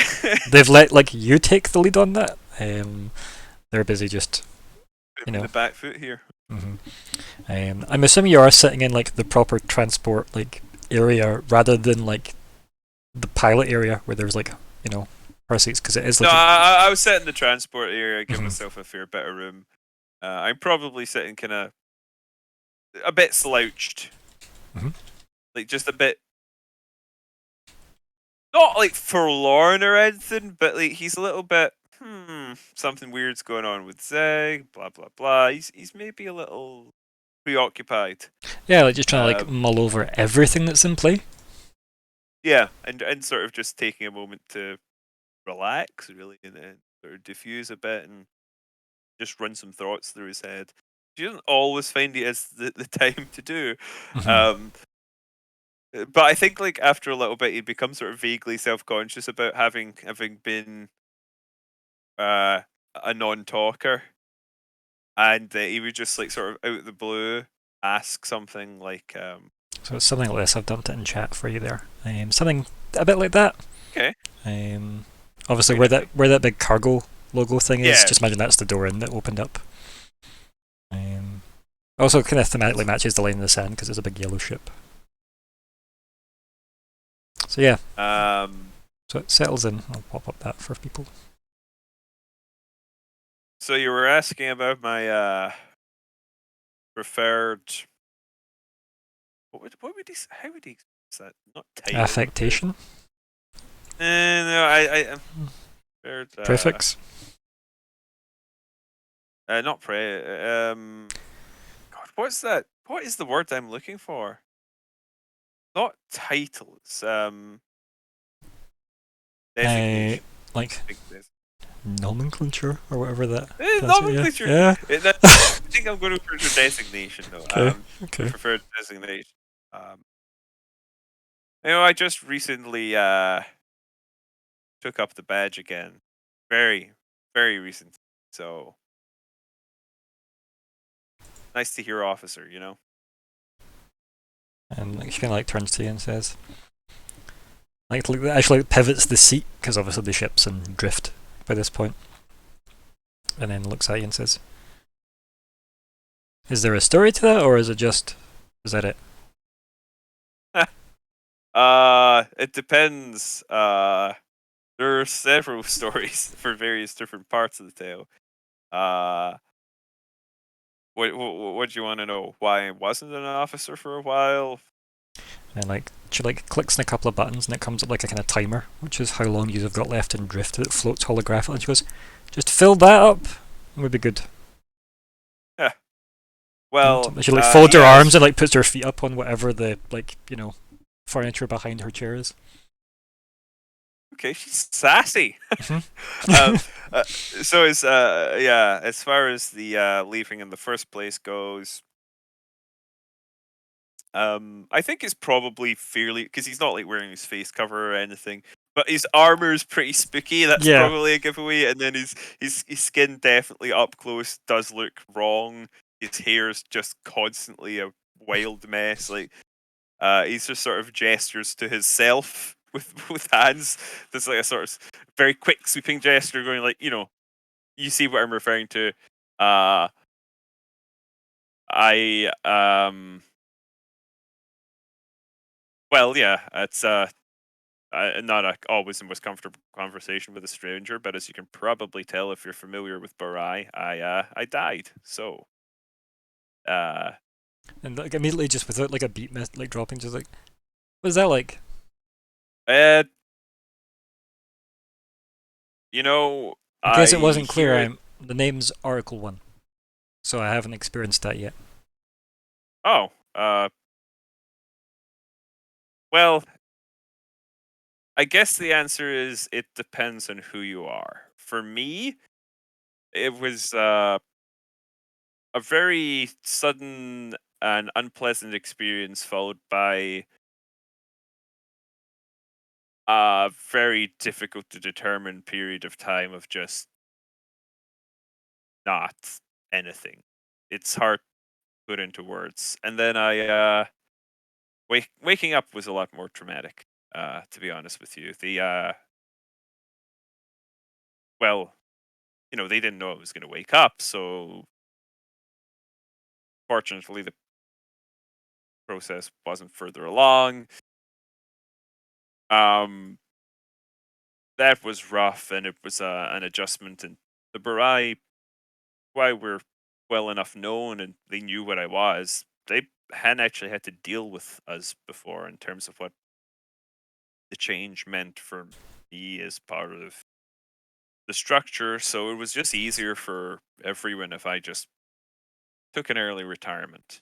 They've let like you take the lead on that. They're busy just the back foot here. Mm-hmm. I'm assuming you are sitting in like the proper transport like area rather than like the pilot area where there's like car seats, because it is like. No, I was sitting in the transport area. Give myself a fair bit of room. I'm probably sitting kind of a bit slouched, like just a bit. Not like forlorn or anything, but like he's a little bit. Something weird's going on with Zeg. Blah blah blah. He's maybe a little preoccupied. Yeah, like just trying to like mull over everything that's in play. Yeah, and sort of just taking a moment to relax, really, and sort of diffuse a bit and just run some thoughts through his head. He doesn't always find it as the time to do. But I think like after a little bit, he'd become sort of vaguely self-conscious about having been a non-talker, and he would just like sort of out of the blue ask something like. So it's something like this. I've dumped it in chat for you there. Something a bit like that. Okay. Obviously, where that big cargo logo thing is, just imagine that's the door in that opened up. Also, kind of thematically matches the Line in the Sand because it's a big yellow ship. So yeah. So it settles in. I'll pop up that for people. So you were asking about my preferred. What would he? How would he use that? Not title. Affectation? No, I preferred. Prefix? Not pre. God, what's that? What is the word I'm looking for? Not titles. Designation. Like Big des- nomenclature or whatever that. nomenclature. Yeah. I think I'm going for designation though. Okay. Okay. I prefer designation. I just recently took up the badge again. Very, very recent. So nice to hear, officer. And like, she kind of like turns to you and says, like actually pivots the seat because obviously the ship's in drift by this point, and then looks at you and says, "Is there a story to that, or is that it?" It depends. There are several stories for various different parts of the tale. What do you want to know? Why I wasn't an officer for a while? And like she like clicks on a couple of buttons and it comes up like a kind of timer, which is how long you have got left in drift. It floats holographically. And she goes, "Just fill that up. It would be good." Yeah. Well, she like folds her arms and like puts her feet up on whatever the furniture behind her chair is. Okay, she's sassy. So it's as far as the leaving in the first place goes, I think it's probably fairly, because he's not like wearing his face cover or anything, but his armor is pretty spooky. That's probably a giveaway. And then his skin definitely up close does look wrong. His hair's just constantly a wild mess. Like he's just sort of gestures to himself with hands. There's like a sort of very quick sweeping gesture going like, you see what I'm referring to. Well, yeah, it's not always the most comfortable conversation with a stranger, but as you can probably tell if you're familiar with Barai, I died. So, and like immediately, just without like a beat like dropping, just like, what is that like? In case it wasn't clear, the name's Article-1, so I haven't experienced that yet. Oh, well, I guess the answer is it depends on who you are. For me, it was a very sudden and unpleasant experience followed by a very difficult to determine period of time of just not anything. It's hard to put into words. And then waking up was a lot more traumatic, to be honest with you. Well, they didn't know I was going to wake up, so fortunately the process wasn't further along. That was rough, and it was an adjustment. And the Barai, why we're well enough known and they knew what I was, they hadn't actually had to deal with us before in terms of what the change meant for me as part of the structure. So it was just easier for everyone if I just took an early retirement.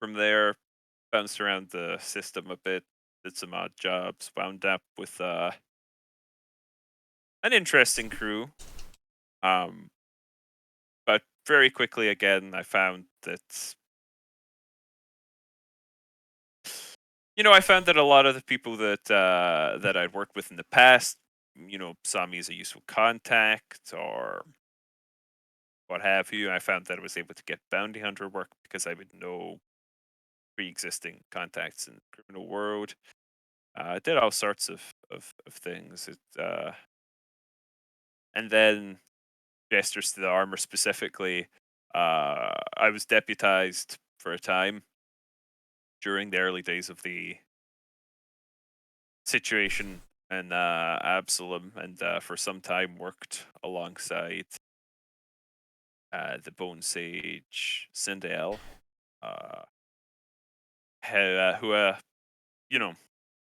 From there, bounced around the system a bit, did some odd jobs, wound up with an interesting crew. But very quickly again, I found that I found that a lot of the people that I'd worked with in the past, saw me as a useful contact or what have you. I found that I was able to get bounty hunter work because I would know pre-existing contacts in the criminal world. I did all sorts of things. And then gestures to the armor specifically. I was deputized for a time during the early days of the situation and Absalom, and for some time worked alongside the Bone Sage Sindel, who you know,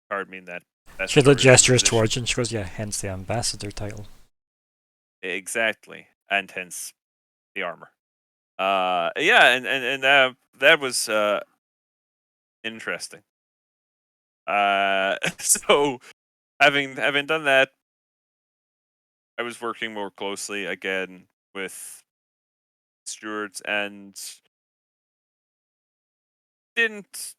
pardon me, that She story gestures position. towards you and she goes, yeah, hence the ambassador title. Exactly, and hence the armor. Yeah, and that was interesting. So having done that, I was working more closely again with stewards and didn't,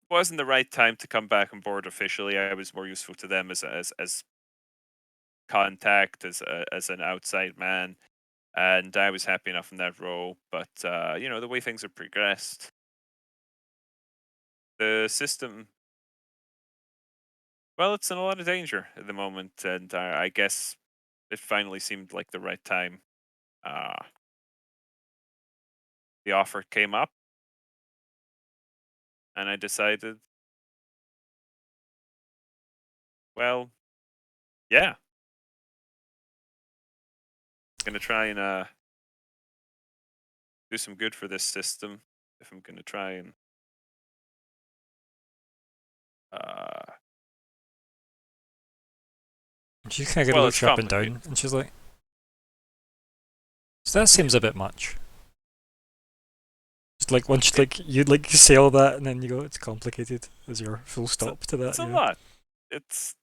wasn't the right time to come back on board officially. I was more useful to them as contact, as an outside man, and I was happy enough in that role. But the way things have progressed, the system, well, it's in a lot of danger at the moment, and I guess it finally seemed like the right time. The offer came up, and I decided, well, yeah, gonna try and do some good for this system. If I'm gonna try and And she kind of well, looks it's you up and complicated. down, and she's like, so that seems a bit much. Just like once you say all that, and then you go, it's complicated, as your full stop to that. It's a Yeah. lot. It's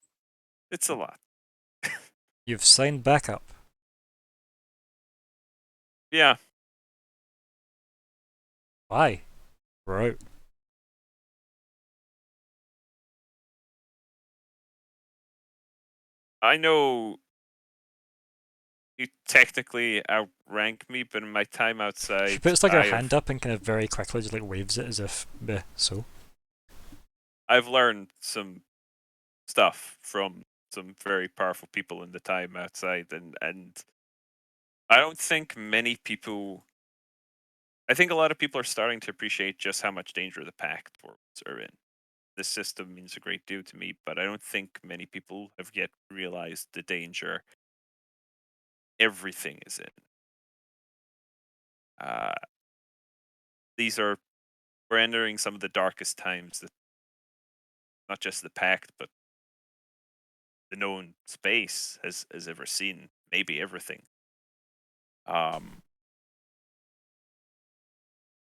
a lot. You've signed back up. Yeah. Why? We're out. I know you technically outrank me, but in my time outside, She puts like her hand up and kind of very quickly just like waves it as if, bleh, so. I've learned some stuff from some very powerful people in the time outside, and I don't think many people. I think a lot of people are starting to appreciate just how much danger the Pact worlds are in. This system means a great deal to me, but I don't think many people have yet realized the danger everything is in. We're entering some of the darkest times that not just the Pact, but the known space has ever seen. Maybe everything.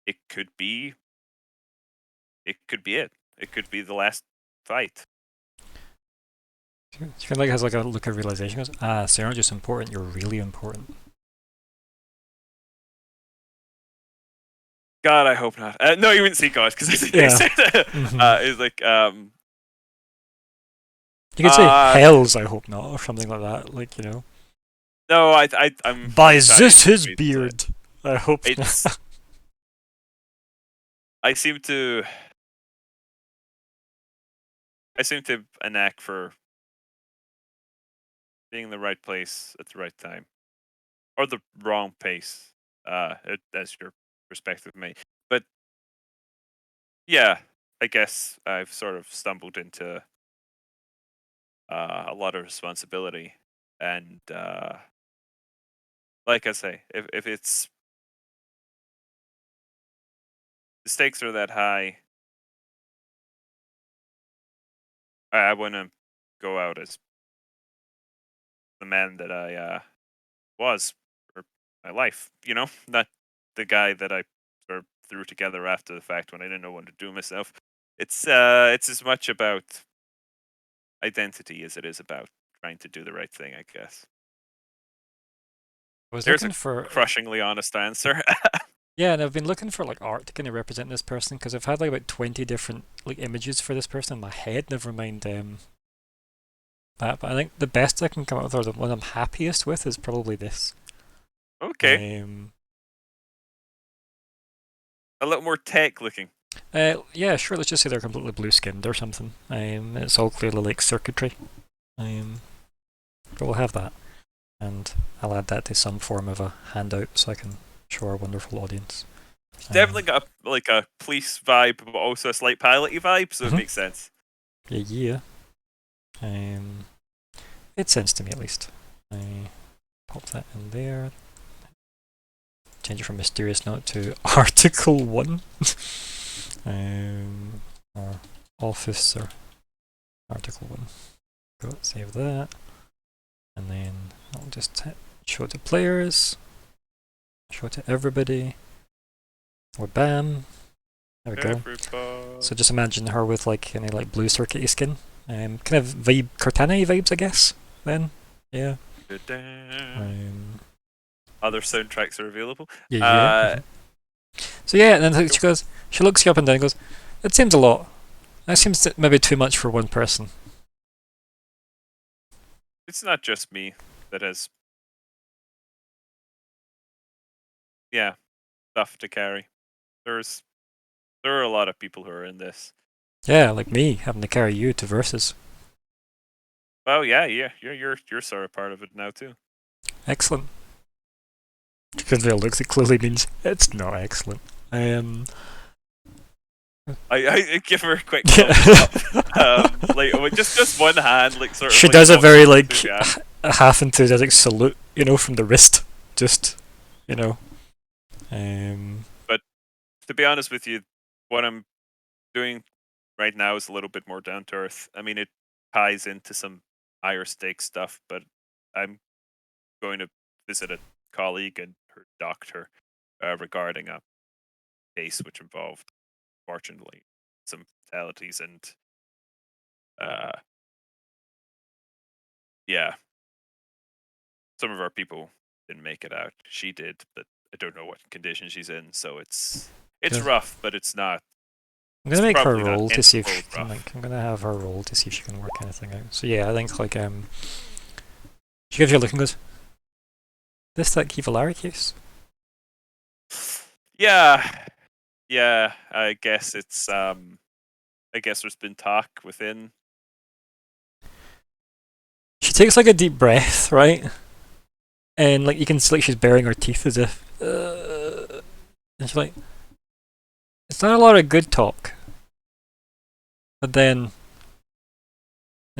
It could be. It could be it. It could be the last fight. She kind of like has like a look of realization. Goes, so you're not just important, you're really important. God, I hope not. No, you wouldn't see God because I Yeah. said it's like You could say hells, I hope not, or something like that. Like, you know. No, I'm. By Zeus's beard, I hope it's. not. I seem to a knack for being in the right place at the right time, or the wrong pace, as your perspective may. But yeah, I guess I've sort of stumbled into a lot of responsibility, and like I say, if it's the stakes are that high, I want to go out as the man that I was for my life. Not the guy that I sort of threw together after the fact when I didn't know what to do myself. It's as much about identity as it is about trying to do the right thing, I guess. I was There's looking a for crushingly honest answer. yeah, and I've been looking for like art to kind of represent this person because I've had like about 20 different like images for this person in my head. Never mind that, but I think the best I can come up with, or the one I'm happiest with, is probably this. Okay. A little more tech looking. Yeah, sure. Let's just say they're completely blue-skinned or something. It's all clearly like circuitry. But we'll have that, and I'll add that to some form of a handout so I can show our wonderful audience. Definitely got a police vibe, but also a slight piloty vibe, so it makes sense. Yeah. Made sense to me at least. I pop that in there. Change it from mysterious note to Article-1. Or office or Article-1. Go save that. And then I'll just show it to players. Show it to everybody. Or bam. There we go. So just imagine her with like any like blue circuity skin. Kind of vibe Cortana vibes, I guess. Then, yeah. Other soundtracks are available. Yeah. So yeah, and then she goes. She looks you up and down and goes, "It seems a lot. That seems maybe too much for one person." It's not just me that has, stuff to carry. There are a lot of people who are in this. Yeah, like me having to carry you to versus. Well, yeah, you're sort of part of it now too. Excellent. Because it looks, it clearly means it's not excellent. I give her a quick thumbs up. Like just one hand, like sort of. She does a very like a half enthusiastic salute, from the wrist. Just, But to be honest with you, what I'm doing right now is a little bit more down to earth. I mean, it ties into some higher stakes stuff, but I'm going to visit a colleague and her doctor regarding a case which involved, fortunately, some fatalities and some of our people didn't make it out. She did, but I don't know what condition she's in, so it's rough, but it's not. I'm gonna make her roll to see if she can, I'm gonna have her roll to see if she can work anything out. So yeah, I think she gives you a look and goes, "This that Kivalari case?" Yeah. I guess it's I guess there's been talk within. She takes like a deep breath, right? And like you can see like she's baring her teeth as if, and she's like, "It's not a lot of good talk." But then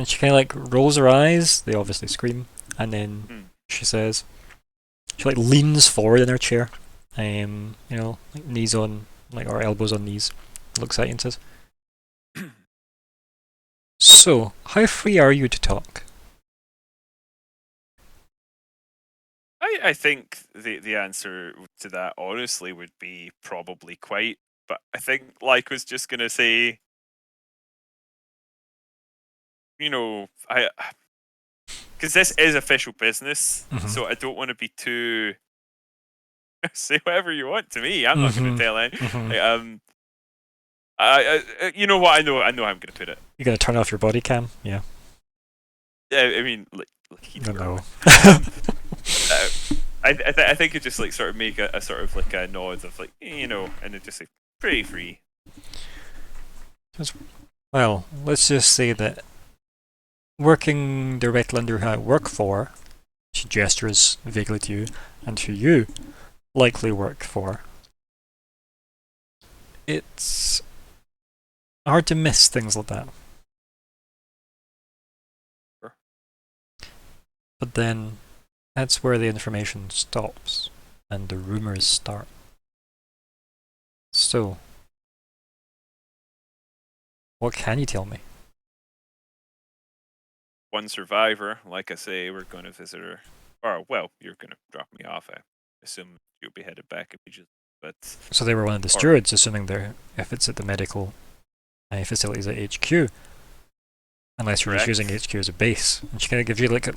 she kind of like rolls her eyes. They obviously scream, and then she says, she like leans forward in her chair, like knees on, like or elbows on knees, looks at you and says, "So, how free are you to talk?" I think the answer to that honestly would be probably quite. But I think like was just gonna say, I because this is official business, so I don't want to be too. Say whatever you want to me. I'm not going to tell any. You know what? I know how I'm going to put it. You're gonna turn off your body cam, yeah. I mean, like no. I think you just like sort of make a sort of like a nod of like and it just like pretty free. Well, let's just say that working directly under who I work for, she gestures vaguely to you, and who you likely work for, it's hard to miss things like that. Sure. But then that's where the information stops and the rumors start. So, what can you tell me? One survivor, like I say, we're going to visit her. Or, well, you're going to drop me off. I assume you'll be headed back immediately. But so they were one of the stewards, assuming if it's at the medical facilities at HQ, unless you're just using HQ as a base. And she kind of gives you like a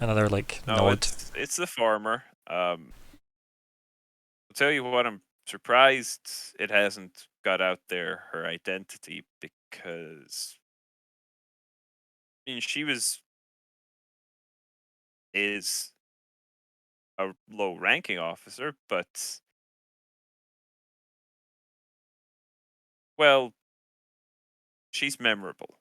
another like nod. It's the former. I'll tell you what, I'm surprised it hasn't got out there her identity, because she is a low ranking officer, but well, she's memorable.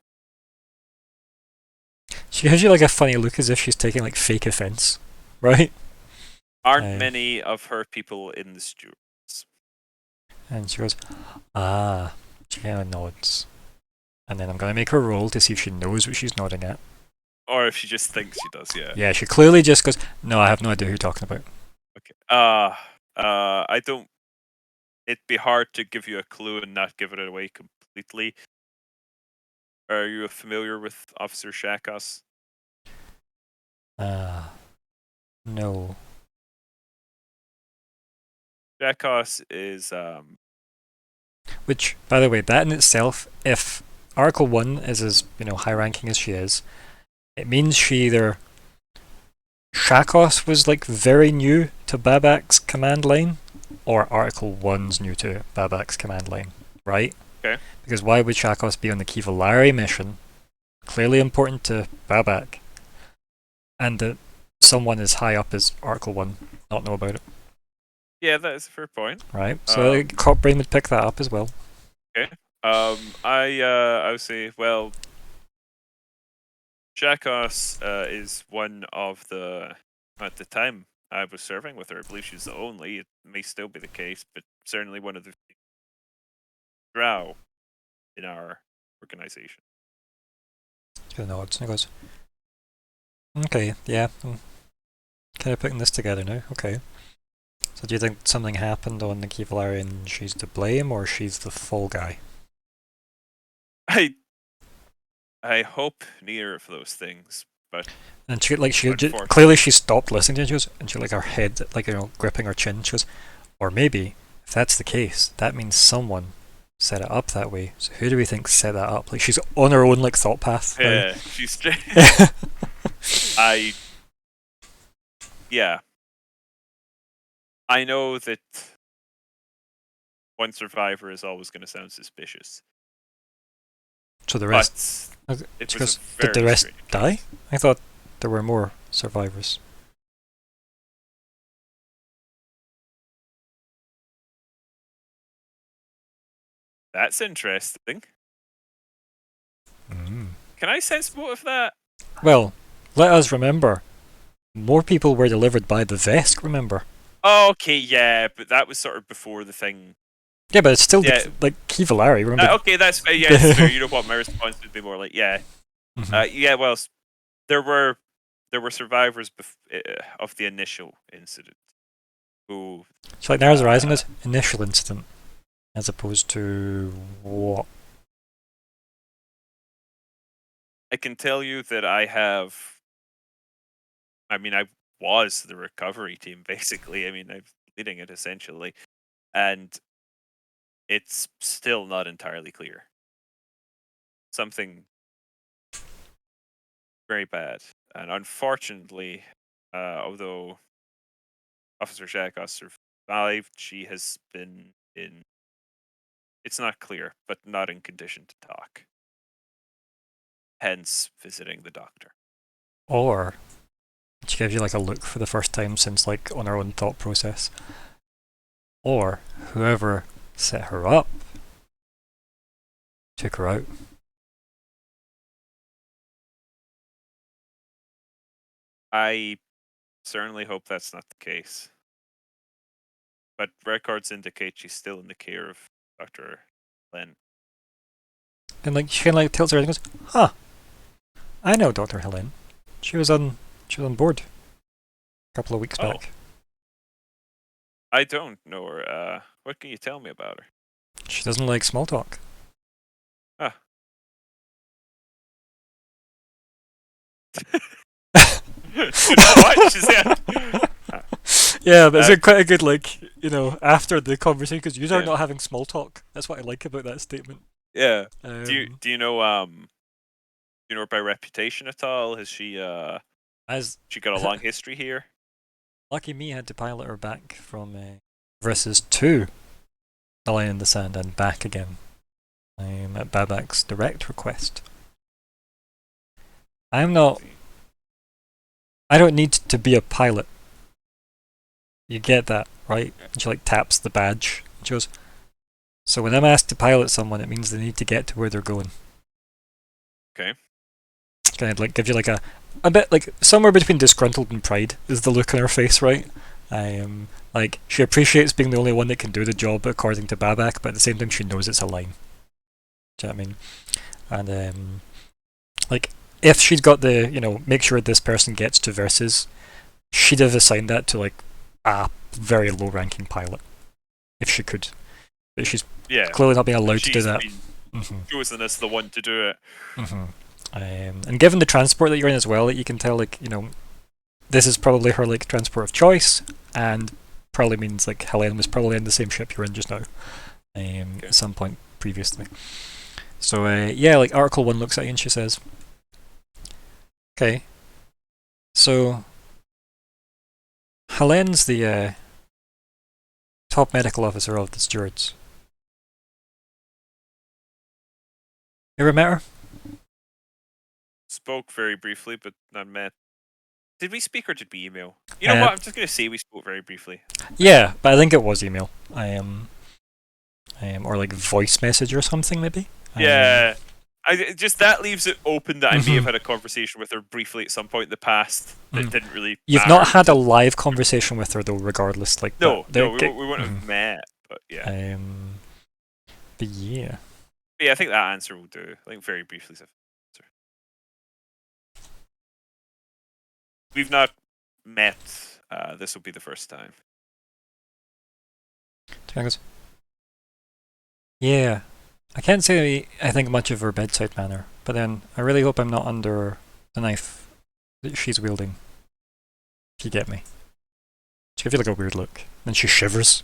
She gives you like a funny look as if she's taking like fake offense, right? Aren't many of her people in the stewards. And she goes, she kind of nods. And then I'm going to make her roll to see if she knows what she's nodding at. Or if she just thinks she does, yeah. Yeah, she clearly just goes, no, I have no idea who you're talking about. Okay. I don't. It'd be hard to give you a clue and not give it away completely. Are you familiar with Officer Shakos? No. Shakos is Which, by the way, that in itself, if Article-1 is as, high-ranking as she is, it means she either... Shakos was, very new to Babak's command line, or Article-1's new to Babak's command line, right? Okay. Because why would Shakos be on the Kivalari mission, clearly important to Babak, and that someone as high up as Article-1 not know about it? Yeah, that is a fair point. Right, so Cop Brain would pick that up as well. Okay. I would say, well, Shakos is one of the, at the time I was serving with her, I believe she's the only, it may still be the case, but certainly one of the drow in our organization. She nods and he goes, okay, yeah, I'm kind of putting this together now, okay. So do you think something happened on the Kivalari and she's to blame, or she's the fall guy? I hope neither of those things, but and she clearly she stopped listening to it, she goes, and she her head gripping her chin. She goes, or maybe if that's the case, that means someone set it up that way. So who do we think set that up? She's on her own thought path. Yeah, she's I know that one survivor is always going to sound suspicious. So the rest... did the rest die? I thought there were more survivors. That's interesting. Mm. Can I sense motive that? Well, let us remember, more people were delivered by the Vesk, remember? Oh, okay, yeah, but that was sort of before the thing. Yeah, but it's still Kivalari, remember? Okay, that's fair. You know what? My response would be more like, yeah, Mm-hmm. well, there were survivors of the initial incident who. So Nara's Rising is initial incident, as opposed to what? I can tell you that I was the recovery team basically. I'm leading it essentially, and it's still not entirely clear. Something very bad, and unfortunately, although Officer Shakos survived, she has been in. It's not clear, but not in condition to talk. Hence, visiting the doctor. Or she gives you a look for the first time since on her own thought process. Or whoever set her up took her out. I certainly hope that's not the case. But records indicate she's still in the care of Dr. Len. And she kind of tilts her head and goes, huh, I know Dr. Helen. She was on board a couple of weeks back. I don't know her. What can you tell me about her? She doesn't like small talk. Ah. Yeah, but it's quite a good after the conversation, because you are not having small talk. That's what I like about that statement. Yeah. Do you know her by reputation at all? Has she she got a long history here? Lucky me, had to pilot her back from versus 2 The Line in the Sand and back again. At Babak's direct request. I don't need to be a pilot. You get that, right? And she taps the badge. And she goes, so when I'm asked to pilot someone, it means they need to get to where they're going. Okay. Kind of gives you a bit somewhere between disgruntled and pride is the look on her face, right? She appreciates being the only one that can do the job according to Babak, but at the same time she knows it's a line. Do you know what and like if she'd got the make sure this person gets to versus, she'd have assigned that to like a very low ranking pilot if she could, but she's clearly not being allowed to do that. Chosen as the one to do it. And given the transport that you're in as well, you can tell like this is probably her like transport of choice, and probably means like Helene was probably in the same ship you're in just now, at some point previously. So yeah, like Article-1 looks at you and she says, "Okay, so Helene's the top medical officer of the stewards. You ever met her?" Spoke very briefly, but not met. Did we speak or did we email? You know what? I'm just gonna say we spoke very briefly. Yeah, but I think it was email. Or like voice message or something maybe. Yeah, I just that leaves it open that I may have had a conversation with her briefly at some point in the past that didn't really. You've not had a live conversation with her though, regardless. Like no, we wouldn't have met, but yeah. But yeah. But yeah, I think that answer will do. I think very briefly. We've not met. This will be the first time. Yeah, I can't say I think much of her bedside manner, but then I really hope I'm not under the knife that she's wielding. If you get me. She gives you like a weird look, then she shivers.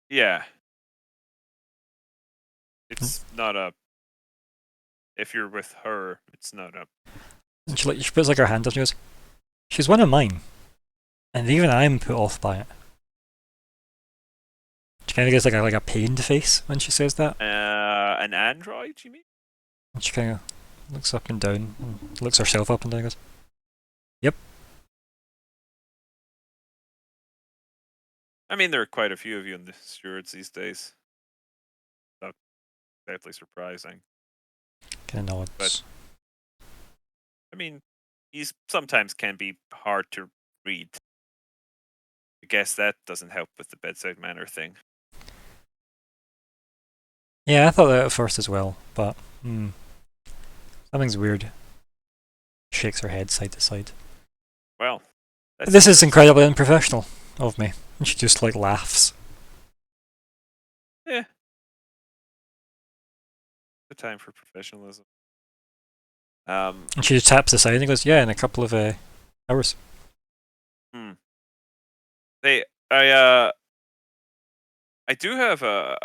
Yeah. It's not a. If you're with her, it's not a. And she puts like her hand up and she goes, "She's one of mine, and even I'm put off by it." She kind of gets like a pained face when she says that. An android, you mean? And she kind of looks up and down, and looks herself up and down and goes, "Yep." I mean, there are quite a few of you in the stewards these days. Not exactly surprising. Kind of nods. But I mean, these sometimes can be hard to read. I guess that doesn't help with the bedside manner thing. Yeah, I thought that at first as well, but something's weird. Shakes her head side to side. Well, this is incredibly unprofessional of me. And she just like laughs. Yeah. The time for professionalism. And she just taps the side and goes, "Yeah, in a couple of hours." I do have a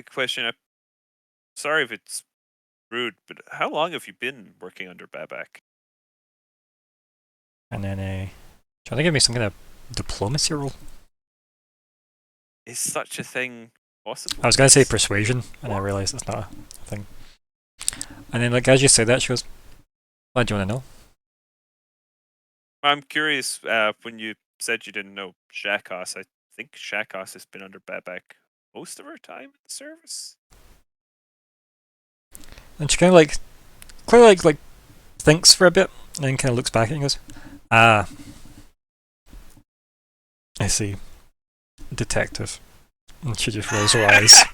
question. I'm sorry if it's rude, but how long have you been working under Babak? And then trying to give me some kind of diplomacy role. Is such a thing possible? I was going to say persuasion, and I realised it's not a thing. And then, like, as you say that, she goes, "Why do you want to know?" I'm curious, when you said you didn't know Shakos, I think Shakos has been under Babak most of her time in the service. And she kind of like, clearly like thinks for a bit, and then kind of looks back at it and goes, "Ah, I see. Detective." And she just rolls her eyes.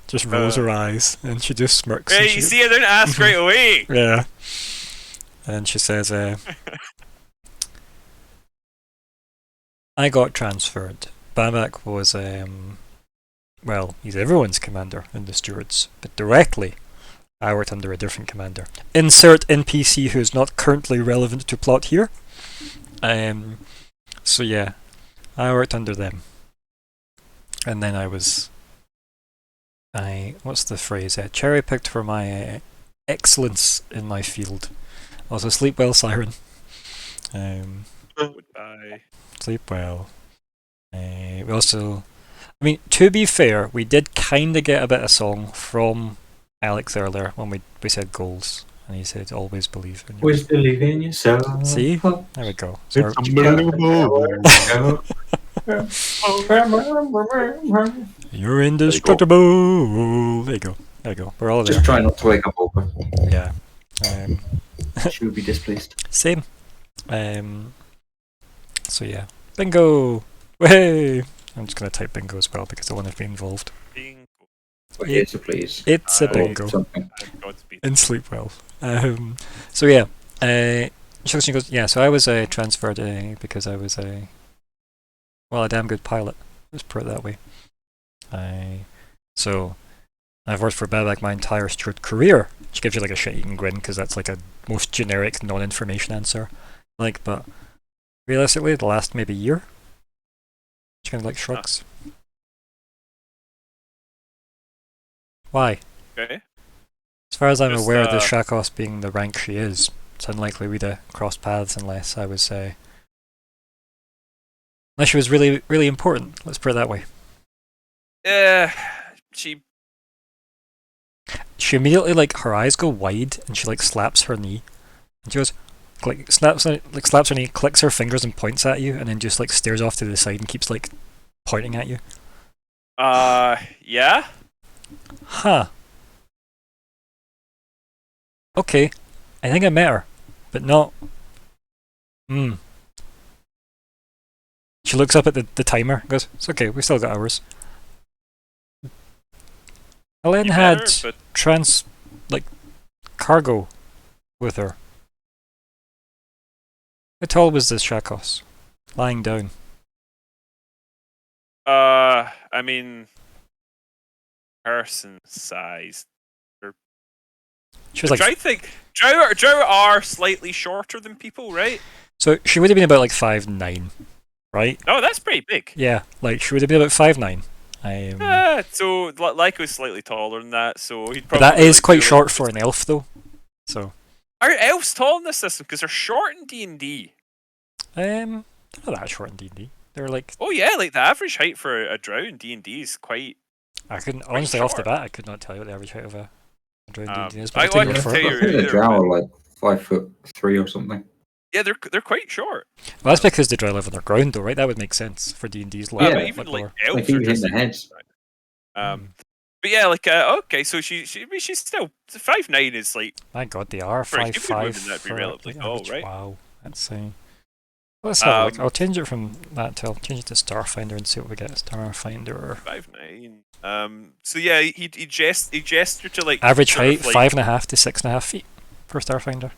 Just rolls her eyes, and she just smirks. Hey, you see, I didn't ask right away! Yeah. And she says, "I got transferred. Babak was, well, he's everyone's commander in the stewards, but directly I worked under a different commander. Insert NPC who's not currently relevant to plot here. So yeah, I worked under them. And then what's the phrase? Cherry-picked for my excellence in my field. Also, sleep well, Siren. Goodbye. Sleep well. We also, I mean, to be fair, we did kind of get a bit of song from Alex earlier when we said goals, and he said, "Always believe in Always believe in yourself." See? There we go. So It's unbelievable. you're indestructible. There you go. There you go. We're all there. Just try not to wake up Oprah. Yeah. She would be displeased. Same. So yeah. Bingo! Way! I'm just going to type bingo as well because I want to be involved. Bingo. Yes, please. It's a Oh, bingo. Something. Godspeed. In sleep well. So yeah, she goes, yeah, so I was transferred because I was a damn good pilot. Let's put it that way. So I've worked for Babak my entire career, which gives you like a shit-eating grin because that's like a most generic non-information answer. Like, but realistically, the last maybe year, she kind of like shrugs. Why? Okay. As far as I'm Just, aware, the Shakos being the rank she is, it's unlikely we'd have crossed paths unless I was unless she was really, really important. Let's put it that way. Yeah, She immediately like her eyes go wide and she like slaps her knee, and she goes like slaps her knee, clicks her fingers and points at you, and then just like stares off to the side and keeps like pointing at you. Yeah. Huh. Okay, I think I met her, but not. She looks up at the timer and goes, "It's okay, we still got hours." Helene had cargo with her. How tall was this Shakos? Lying down. I mean, person size. She was like. I think Drow are slightly shorter than people, right? So she would have been about like 5'9", right? Oh, that's pretty big. Yeah, like she would have been about 5'9". So Lyco was slightly taller than that, so he'd But probably. that is quite short for an elf, though. So. Are elves tall in this system? Because they're short in D&D. They're not that short in D&D. They're like. Oh yeah, like the average height for a drow in D&D is quite. I couldn't honestly off the bat. I could not tell you what the average height of a drow in D&D is. But I can tell you. I think the drow are like 5'3" or something. Yeah, they're quite short. Well, that's because the drow live on their ground, though, right? That would make sense for D&D's Yeah, level. but even like elves like you are hit just the heads. But yeah, like okay, so she's still 5'9" is like. My God, they are for a human 5'5". woman, that'd be relatively tall, right? Wow, let's see. Let's have a look. I'll change it from that to Starfinder and see what we get. Starfinder. 5'9". So yeah, he gestured to like average height like, 5.5 to 6.5 feet for Starfinder.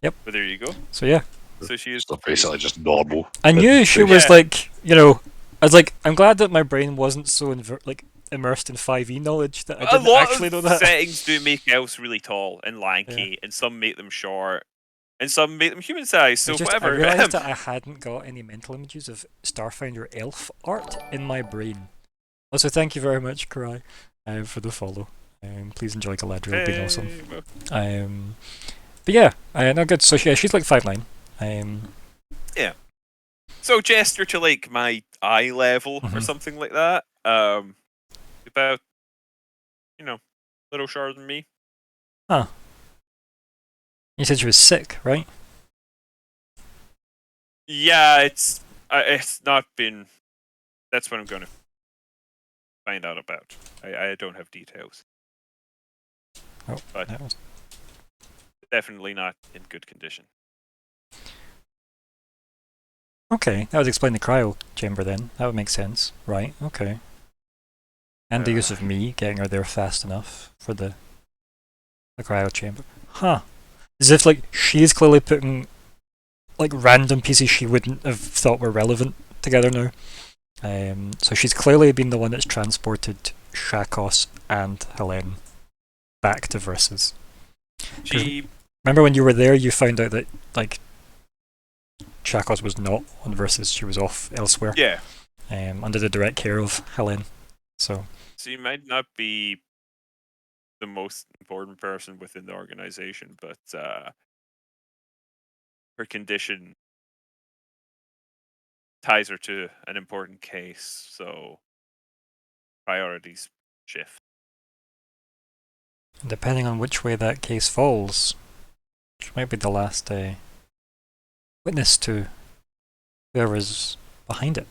Yep. But there you go. So yeah. So she is basically just normal. I knew she was like, I was like, I'm glad that my brain wasn't so immersed in 5e knowledge that I didn't actually know that. A lot of settings do make elves really tall and lanky, and some make them short, and some make them human sized. So whatever. I realised that I hadn't got any mental images of Starfinder elf art in my brain. Also, thank you very much, Karai, for the follow. Please enjoy Galadriel being awesome. But yeah, no good. So yeah, she's like 5'9". Yeah. So gesture to like my eye level or something like that. About, a little shorter than me. Huh. You said she was sick, right? Yeah, it's not been. That's what I'm going to find out about. I don't have details. Oh, but definitely not in good condition. Okay, that would explain the cryo chamber then. That would make sense, right? Okay. And the use of me getting her there fast enough for the cryo chamber. Huh. As if like she's clearly putting like random pieces she wouldn't have thought were relevant together now. So she's clearly been the one that's transported Shakos and Helene back to Versus. Remember when you were there, you found out that like Shakos was not on Versus; she was off elsewhere. Yeah. Under the direct care of Helene. So she might not be the most important person within the organization, but her condition ties her to an important case, so priorities shift. Depending on which way that case falls, which might be the last witness to whoever's behind it.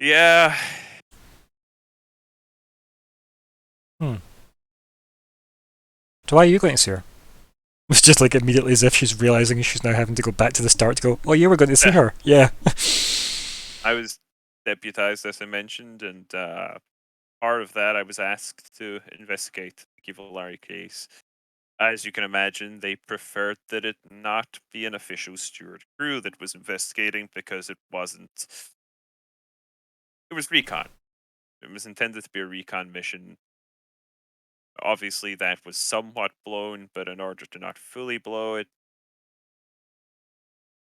Yeah. So why are you going to see her? It's just like immediately as if she's realizing she's now having to go back to the start to go, oh yeah, we're going to see her. Yeah. I was deputized, as I mentioned, and part of that I was asked to investigate the Kivalari case. As you can imagine, they preferred that it not be an official steward crew that was investigating because it wasn't. It was recon. It was intended to be a recon mission. Obviously, that was somewhat blown, but in order to not fully blow it,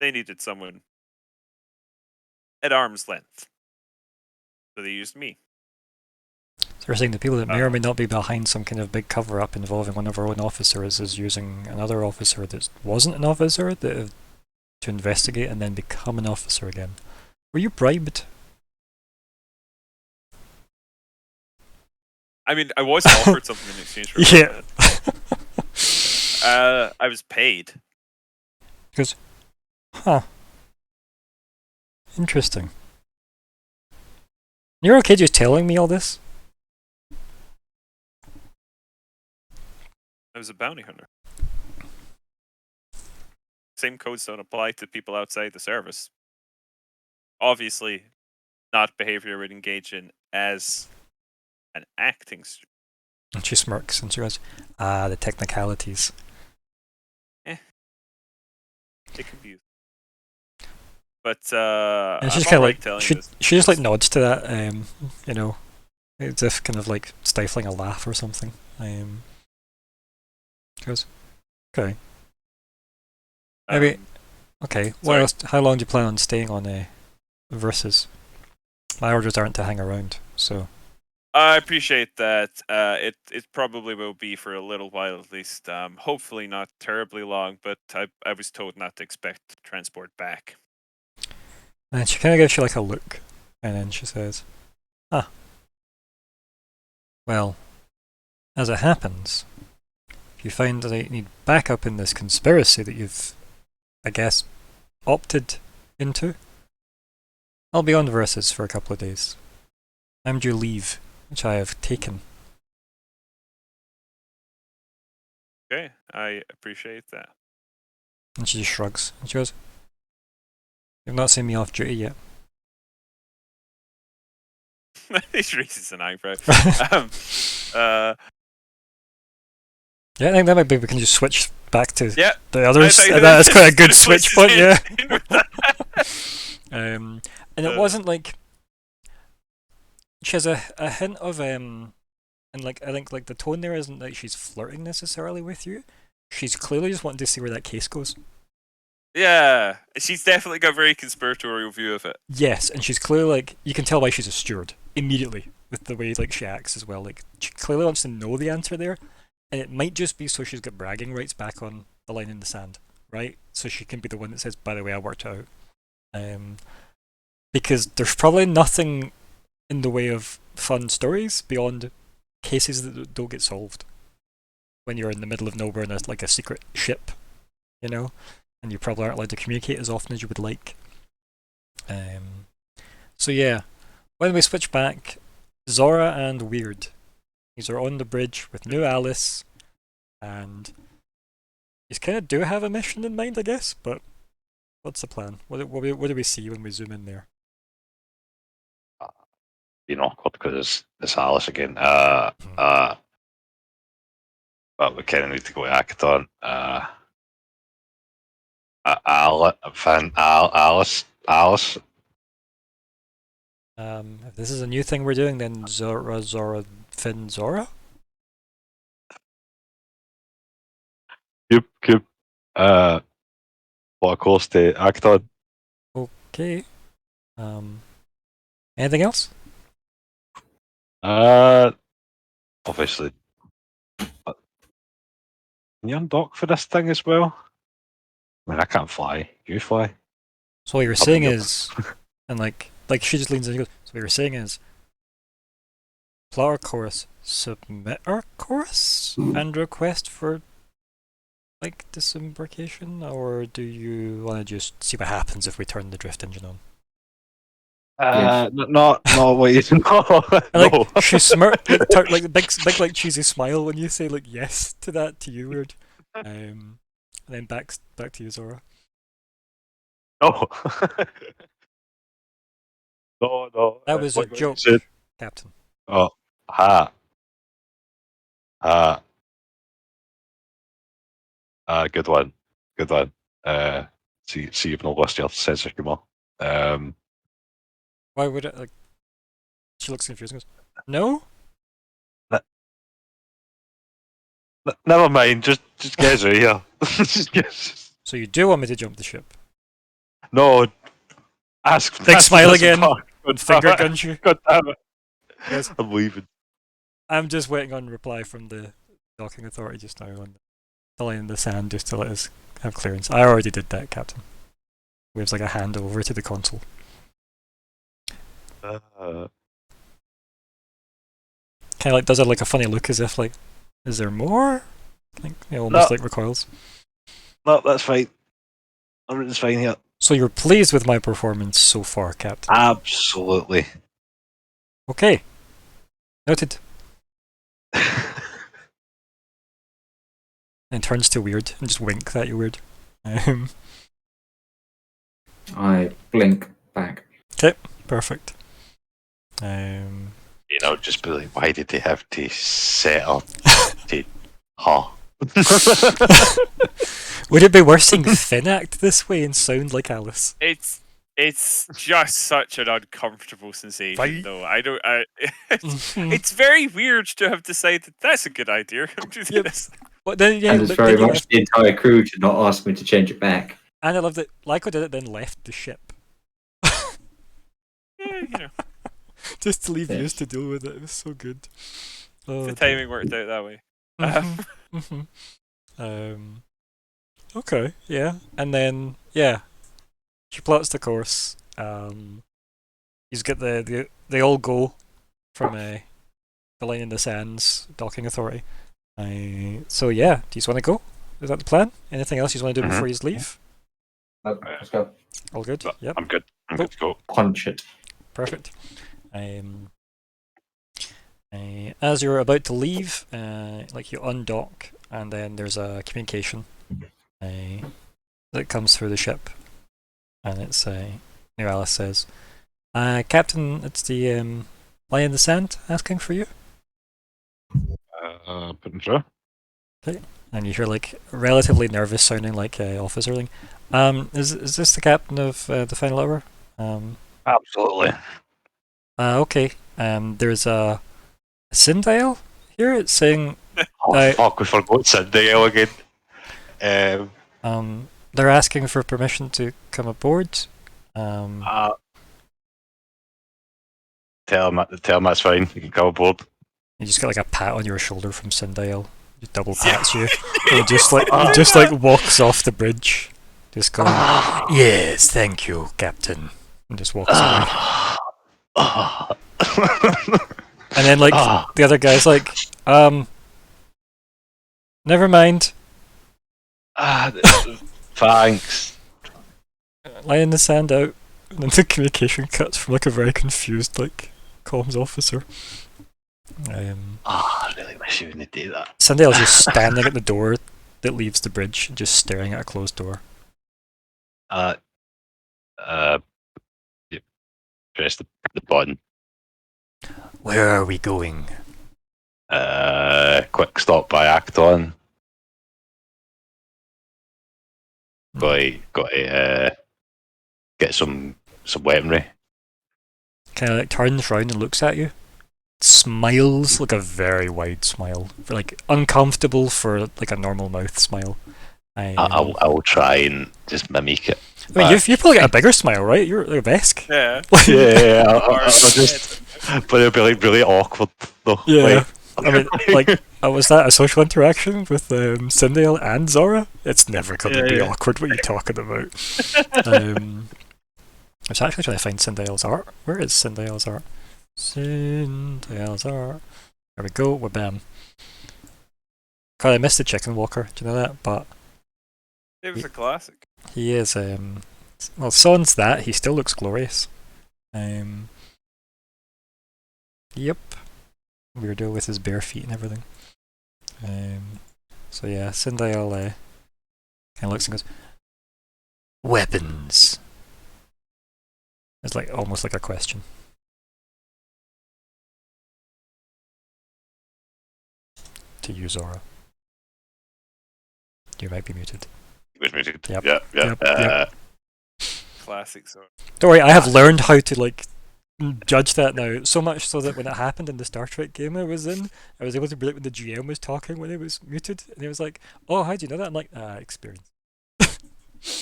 they needed someone at arm's length. So they used me. So we're saying the people that may or may not be behind some kind of big cover-up involving one of our own officers is using another officer that wasn't an officer to investigate and then become an officer again. Were you bribed? I mean, I was offered something in exchange for Yeah. I was paid. Because, huh. Interesting. You're okay just telling me all this? I was a bounty hunter. Same codes don't apply to people outside the service. Obviously, not behavior I would engage in as an acting student. And she smirks and she goes, the technicalities. It can be. But And she's I'm kind of alright like, telling she this. just like nods to that, you know, as if kind of like stifling a laugh or something. She goes, okay. Maybe, okay, what else, how long do you plan on staying on Versus? My orders aren't to hang around, so. I appreciate that. It probably will be for a little while at least. Hopefully not terribly long, but I was told not to expect transport back. And she kind of gives you like a look, and then she says, well, as it happens, if you find that you need backup in this conspiracy that you've, I guess, opted into, I'll be on Versus for a couple of days. I'm due leave, which I have taken. Okay, I appreciate that. And she just shrugs, and she goes, you've not seen me off duty yet. He raises an eyebrow. Yeah, I think that might be, we can just switch back to Yeah, the others. That's quite a good switch point, yeah. And it wasn't like, she has a hint of, and like, I think like the tone there isn't like she's flirting necessarily with you. She's clearly just wanting to see where that case goes. Yeah, she's definitely got a very conspiratorial view of it. Yes, and she's clearly like, you can tell why she's a steward immediately with the way like she acts as well. Like, she clearly wants to know the answer there, and it might just be so she's got bragging rights back on the line in the sand, right? So she can be the one that says, by the way, I worked it out. Because there's probably nothing in the way of fun stories beyond cases that don't get solved when you're in the middle of nowhere in like a secret ship, you know, and you probably aren't allowed to communicate as often as you would like. So yeah, when we switch back, Zora and Weird, these are on the bridge with new Alice, and these kind of do have a mission in mind, I guess, but what's the plan? What do we see when we zoom in there? Being awkward because it's Alice again. But we kind of need to go to Akaton. Alice. If this is a new thing we're doing, then Zora, Finn, Zora? Cube. What course to Akaton? Okay. Anything else? Obviously. Can you undock for this thing as well? I mean, I can't fly. You fly. So what you're saying is, and like she just leans in and goes, so what you're saying is, plot our course, submit our course, and request for, like, disembarkation, or do you want to just see what happens if we turn the drift engine on? Not what you know. No. She smirked, like, like the big like cheesy smile when you say like yes to that to you, Weird. And then back to you, Zora. No. No. That was a what you joke, said. Captain. Oh, ha. Good one. Good one. See, you've not lost your sense of humour. Why would it, like... She looks confused and goes, no? Never mind. Just get out of here. So you do want me to jump the ship? No. Ask. Big smile this again. part. And finger guns you. God damn it. Yes. I'm leaving. I'm just waiting on reply from the docking authority just now on the line in the sand just to let us have clearance. I already did that, Captain. Waves like a hand over to the console. Uh, Kind of like does it like a funny look as if like, is there more? Like, almost No. like recoils. no, that's fine. Everything's fine here. So you're pleased with my performance so far, Captain? Absolutely. Okay. Noted. And turns to Weird and just winks at you, Weird. I blink back. Perfect. Just be like, why did they have to set up to huh? Would it be worse seeing Finn act this way and sound like Alice? It's just such an uncomfortable sensation, Right. though. It's very weird to have decided that's a good idea. Do Yep. this. But then, yeah, And it's but very then you much left, the entire crew to not ask me to change it back. and I love that Lyko did it, then left the ship Yeah, just to leave Yes. Yous to deal with it. It was so good. Oh, the dear. timing worked out that way. Okay, yeah, and then she plots the course. He's got they all go from the line in the sands docking authority. So yeah, do you want to go? Is that the plan? Anything else you want to do before you leave? Let's go. All good. Yep. I'm good. I'm good to go. Punch it. Perfect. As you're about to leave, like you undock, and then there's a communication that comes through the ship, and it's New Alice says, "Captain, it's the lie in the sand asking for you." Put them through. And you hear like relatively nervous sounding like officer thing. Is this the captain of the final hour? Absolutely. Okay. There's a Sindale here. It's saying Oh fuck! We forgot Cindy again. they're asking for permission to come aboard. Tell him that's fine. You can come aboard. You just get like a pat on your shoulder from Sindale. Just double pats you. And just like walks off the bridge. Just going, yes, thank you, Captain. And just walks away. And then like the other guy's like, never mind. Thanks. Lie in the sand out. And then the communication cuts from like a very confused like comms officer. I really wish you wouldn't do that. Sindale's just standing at the door that leaves the bridge, just staring at a closed door. Yep. Press the button. Where are we going? Quick stop by Acton. Got to get some weaponry. Kind of like turns round and looks at you. Smiles like a very wide smile, for like uncomfortable for like a normal mouth smile. I'll try and just mimic it. I mean, you probably got a bigger smile, right? You're like a Vesk. Yeah. Yeah, I'll just. But it'll be like really awkward though. Yeah. I mean, like, was that a social interaction with Sindale and Zora? It's never going to be awkward. What are you talking about? I was actually trying to find Sindale's art. Where is Sindale's art? Sindale's art. There we go. Wabam. God, I missed the chicken walker. Do you know that? But It was a classic. he is. Well, sans that, he still looks glorious. Yep. Weirdo with his bare feet and everything. So yeah, Sindale Kind of looks and goes, weapons. It's like almost like a question. To you, Zora. You might be muted. He was muted. Yep. Yep. Classic sort. Don't worry, I have learned how to like judge that now. So much so that when it happened in the Star Trek game I was in, I was able to predict when the GM was talking when he was muted, and he was like, "Oh, how do you know that?" I'm like, experience."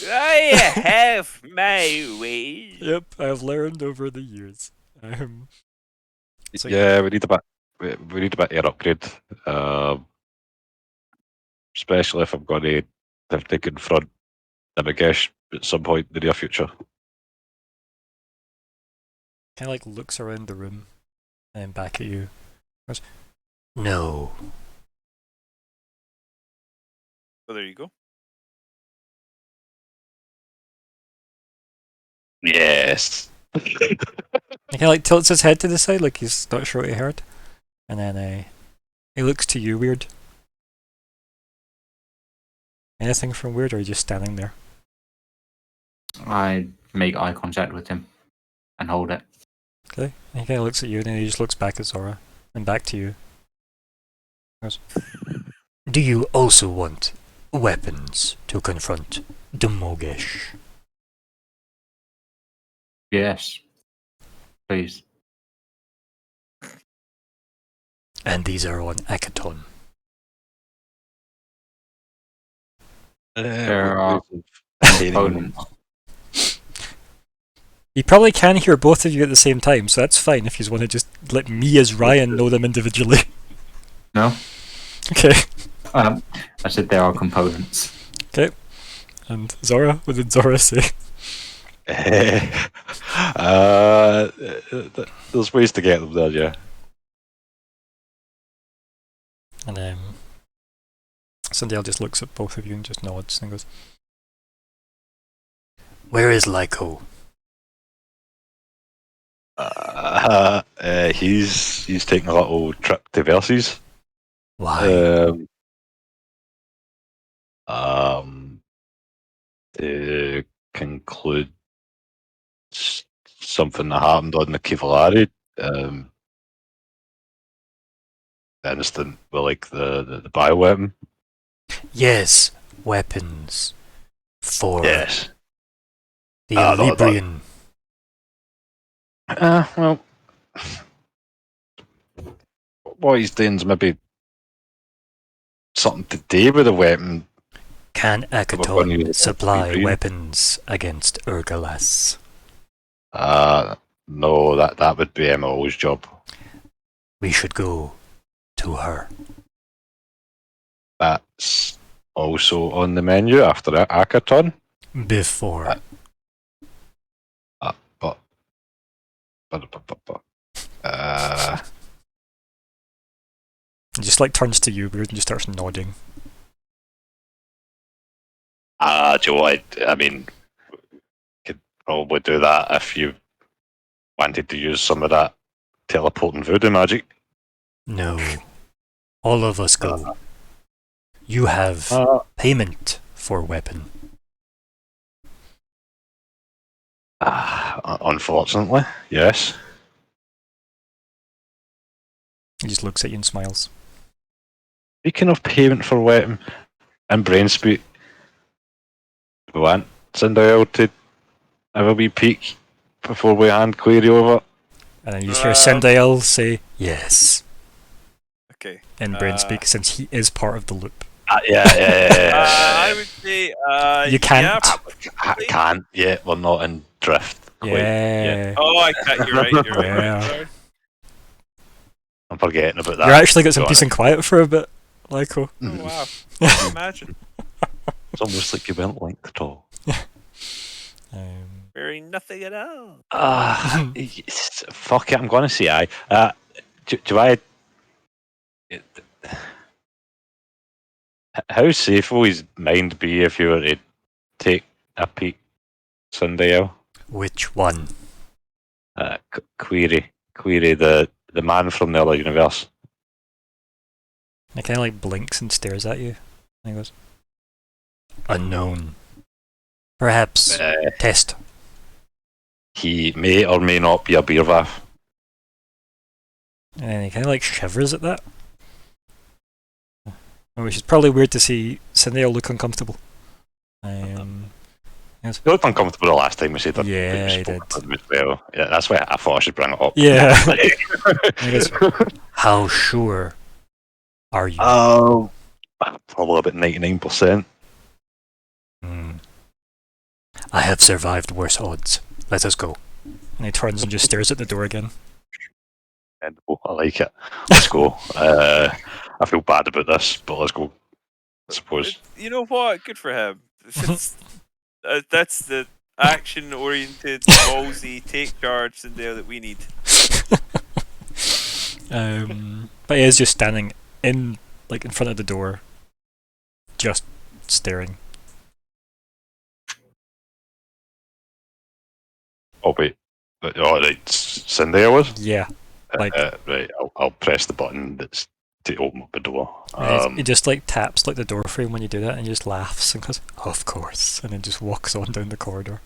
I have my way. Yep, I have learned over the years. So Yeah, we need a bit. We need a bit air upgrade. Especially if I'm going to have to confront Namagesh at some point in the near future. kind of like looks around the room and then back at you. Goes, no. So there you go. Yes. He kind of like tilts his head to the side, like he's not sure what he heard, and then he looks to you weird. Anything from weird, or are you just standing there? I make eye contact with him and hold it. Okay. And he kind of looks at you, and then he just looks back at Zora and back to you. He goes, do you also want weapons to confront Demogesh? Yes. Please. And these are on Akaton. There are Anyone- components. He probably can hear both of you at the same time, so that's fine if you want to just let me as Ryan know them individually. No? Okay. I said there are components. And Zora, what did Zora say? There's ways to get them there, yeah. And Sindel just looks at both of you and just nods and goes, where is Lyko? He's taking a little trip to Versus. Why? To conclude something that happened on the Kivallari. The incident with like the bioweapon. Yes, weapons. For Yes. the No, Librian. Well, what he's doing is maybe something to do with the weapon. Can going Akaton to supply Librian. weapons against Urgalas? No, that would be MO's job. We should go to her. That's also on the menu after Akaton. Before. He just like turns to you weird and just starts nodding. Joe, I mean, could probably do that if you wanted to use some of that teleporting voodoo magic. No. All of us go. You have payment for weapon. Unfortunately, yes. He just looks at you and smiles. Speaking of payment for weapon and brain speak, we want Cinderella to have a wee peek before we hand query over. And then you just hear Sindel say, yes, Okay. in Brainspeak, since he is part of the loop. Yeah. I would say You can't. Yeah, I can't yet. We're not in drift quite yet. Yeah. Oh, I can't. You're right. You're right. Yeah. Sorry. I'm forgetting about that. You actually got some Got peace it. and quiet for a bit, Lyko. Oh, wow. Can you imagine? It's almost like you weren't linked at all. Very nothing at all. Fuck it, I'm going to say aye. Do I... How safe will his mind be if you were to take a peek Sunday? Which one? Query, the man from the other universe. He kind of like blinks and stares at you. And he goes, Unknown. Perhaps test. He may or may not be a beer vaff. And he kind of like shivers at that. Which is probably weird to see Cindy look uncomfortable. Yes. You looked uncomfortable the last time we said that. Yeah, I did. Well, yeah, that's why I thought I should bring it up. Yeah. How sure are you? Probably about 99%. I have survived worse odds. Let us go. And he turns and just stares at the door again. I like it. Let's go. I feel bad about this, but let's go. I suppose. You know what? Good for him. That's the action-oriented, ballsy, take charge Sindel that we need. But he is just standing in front of the door, just staring. Oh wait. Oh right, Sindel was? Yeah. Right, I'll press the button that's to open up the door. He just taps the door frame when you do that, and he just laughs and goes, "Of course," and then just walks on down the corridor.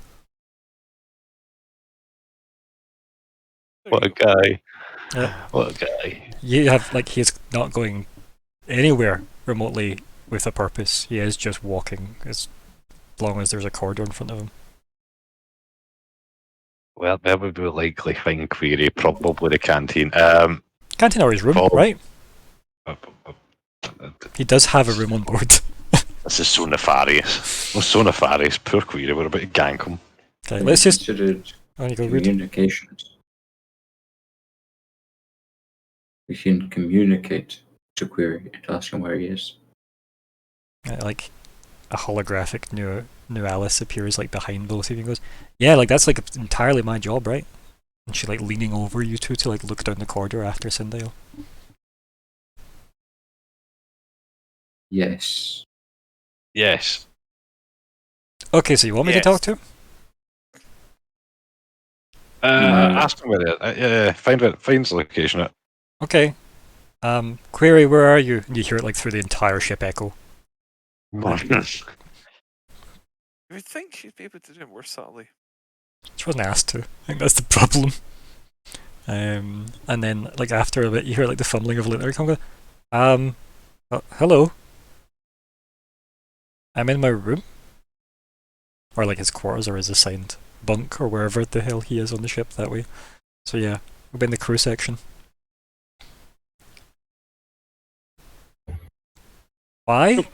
What a guy! Yeah. What a guy! You have he's not going anywhere remotely with a purpose. He is just walking as long as there's a corridor in front of him. Well, where would we likely find Query? Probably the canteen. Canteen or his room, right? He does have a room on board. This is so nefarious. Well, so nefarious. Poor Query, we're about to gank him. Okay, let's just. Considered Oh, you go read. communications. We can communicate to Query and ask him where he is. A holographic new Alice appears behind both of you and goes, "Yeah, that's entirely my job, right?" And she leaning over you two to look down the corridor after Sindale. Yes. Yes. Okay, so you want me to talk to him? Ask him where it is. Yeah, find the location. Okay. Query, where are you? And you hear it through the entire ship echo. You would think she'd be able to do it more subtly. She wasn't asked to. I think that's the problem. And then after a bit, you hear the fumbling of a letter come. Hello. I'm in my room, or his quarters, or his assigned bunk, or wherever the hell he is on the ship that way. So yeah, we've been in the crew section. Why?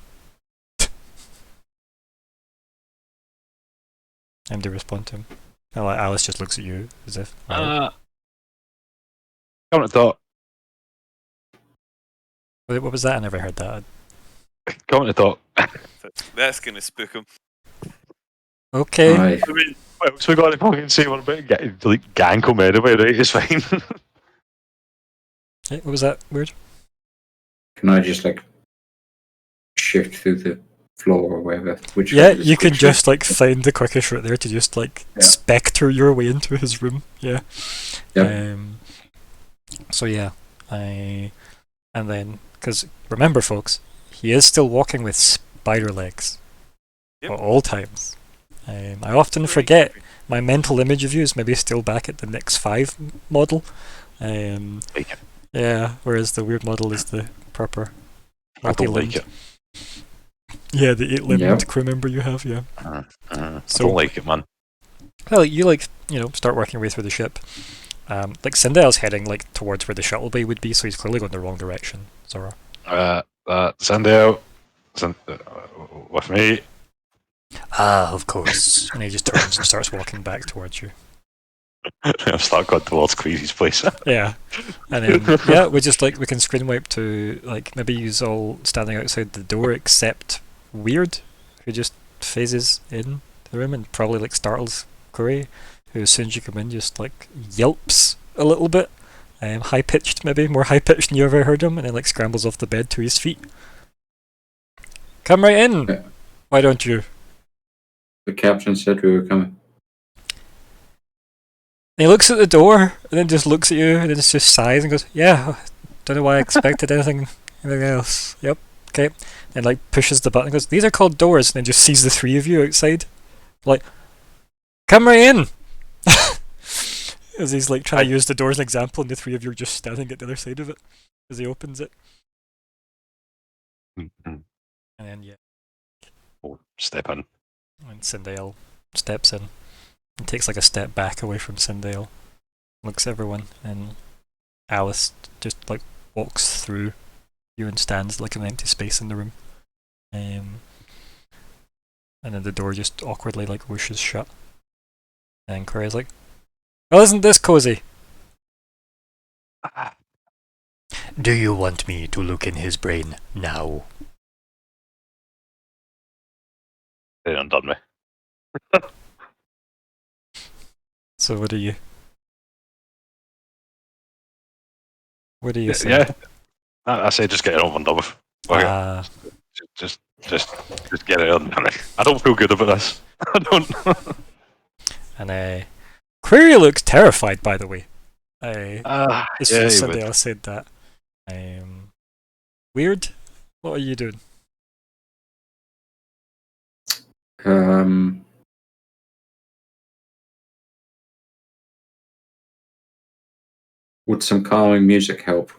I'm to respond to him. Alice just looks at you as if. Come to talk. What was that? I never heard that. Come to talk. That's gonna spook him. Okay. Right. I mean, what else we got to fucking say? We're about to gank him anyway, right? It's fine. Hey, what was that? Weird. Can I just shift through the floor or wherever? Yeah, you can just find the quickest route there to just spectre your way into his room. Yeah. Yep. So yeah, and then because remember, folks, he is still walking with spider legs at all times. I often forget my mental image of you is maybe still back at the Nix 5 model. Yeah, whereas the weird model is the proper multi-limbed. I don't like it. Yeah, the 8-limbed crew member you have, yeah. I don't like it, man. Well, you start working your way through the ship. Sindale's heading towards where the shuttle bay would be, so he's clearly going the wrong direction. Zora. Sindale, with me. Ah, of course. And he just turns and starts walking back towards you. I'm start going towards Queasy's place. Yeah. And then we just we can screen wipe to maybe use all standing outside the door except Weird, who just phases in the room and probably startles Query, who as soon as you come in just yelps a little bit. High pitched, maybe more high pitched than you ever heard him, and then scrambles off the bed to his feet. Come right in. Yeah. Why don't you? The captain said we were coming. And he looks at the door and then just looks at you and then just sighs and goes, "Yeah, don't know why I expected anything else. Yep, Okay, and like pushes the button and goes, "These are called doors," and then just sees the three of you outside. Like, come right in! As he's like trying to use the door as an example, and the three of you are just standing at the other side of it as he opens it. Mhm. And then, yeah, We'll step in. and Sindel steps in and takes like a step back away from Sindel, looks at everyone, and Alice just like walks through you and stands like an empty space in the room. And then the door just awkwardly like whooshes shut. And Corey's like, "Well, isn't this cozy? Do you want me to look in his brain now?" They undone me. So what do you say? Yeah. I say just get it over and done with. Okay. Just get it on. I don't feel good about this. I don't. And Query looks terrified, by the way. As soon Yeah, as he somebody would. else said that. Weird? What are you doing? Would some calming music help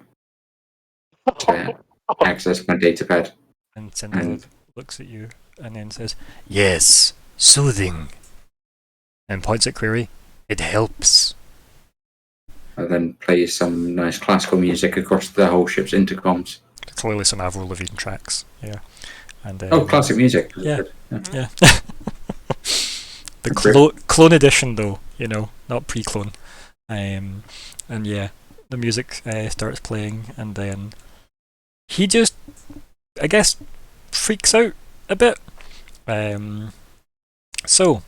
to access my datapad? And Cindy looks at you and then says, "Yes, soothing." And points at Query. "It helps." And then play some nice classical music across the whole ship's intercoms. Clearly some Avril Lavigne tracks, yeah. And classic music. Yeah. The clone edition, though, not pre-clone. And yeah, the music starts playing, and then he just, I guess, freaks out a bit. So,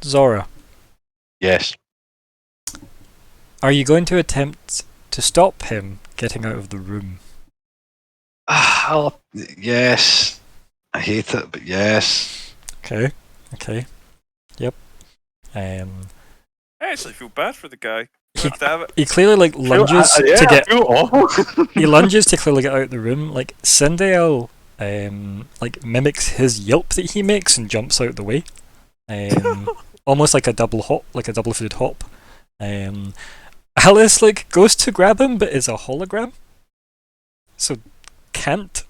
Zora. Yes. Are you going to attempt to stop him getting out of the room? Yes. I hate it, but yes. Okay. Yep. I actually feel bad for the guy. Damn it. He clearly like lunges to get. I feel awful. He lunges to clearly get out of the room. Like Sindel, like mimics his yelp that he makes and jumps out the way. Almost like a double hop, like a double-footed hop. Alice like goes to grab him, but is a hologram, so can't.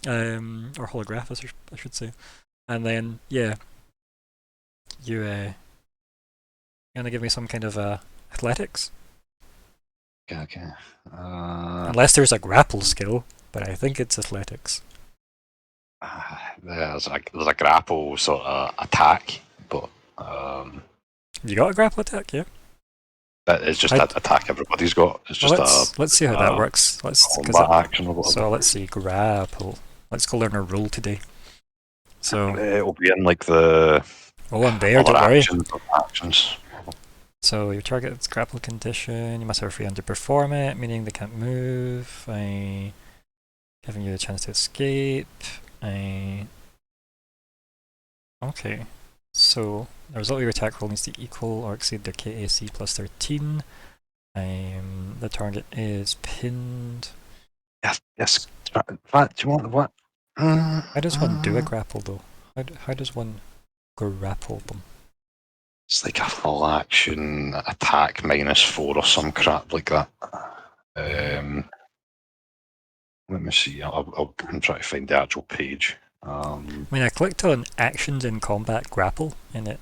Or holograph, I should say. And then yeah, you gonna give me some kind of athletics? Okay. Unless there's a grapple skill, but I think it's athletics. There's a grapple sort of attack, but You got a grapple attack, yeah? it's just that attack everybody's got. It's just let's see how that works. combat action or whatever. So let's see, grapple. Let's go learn a rule today. So it'll be in like the I'm there, don't worry. Actions. So your target's grapple condition, you must have a free hand to perform it, meaning they can't move. Giving you the chance to escape. Okay. So the result of your attack roll needs to equal or exceed their KAC plus 13. The target is pinned. Yes. Do you want what? How does one do a grapple though? How does one grapple them? It's like a full action attack -4 or some crap like that. Let me see. I'm trying to find the actual page. I mean, I clicked on actions in combat grapple in it.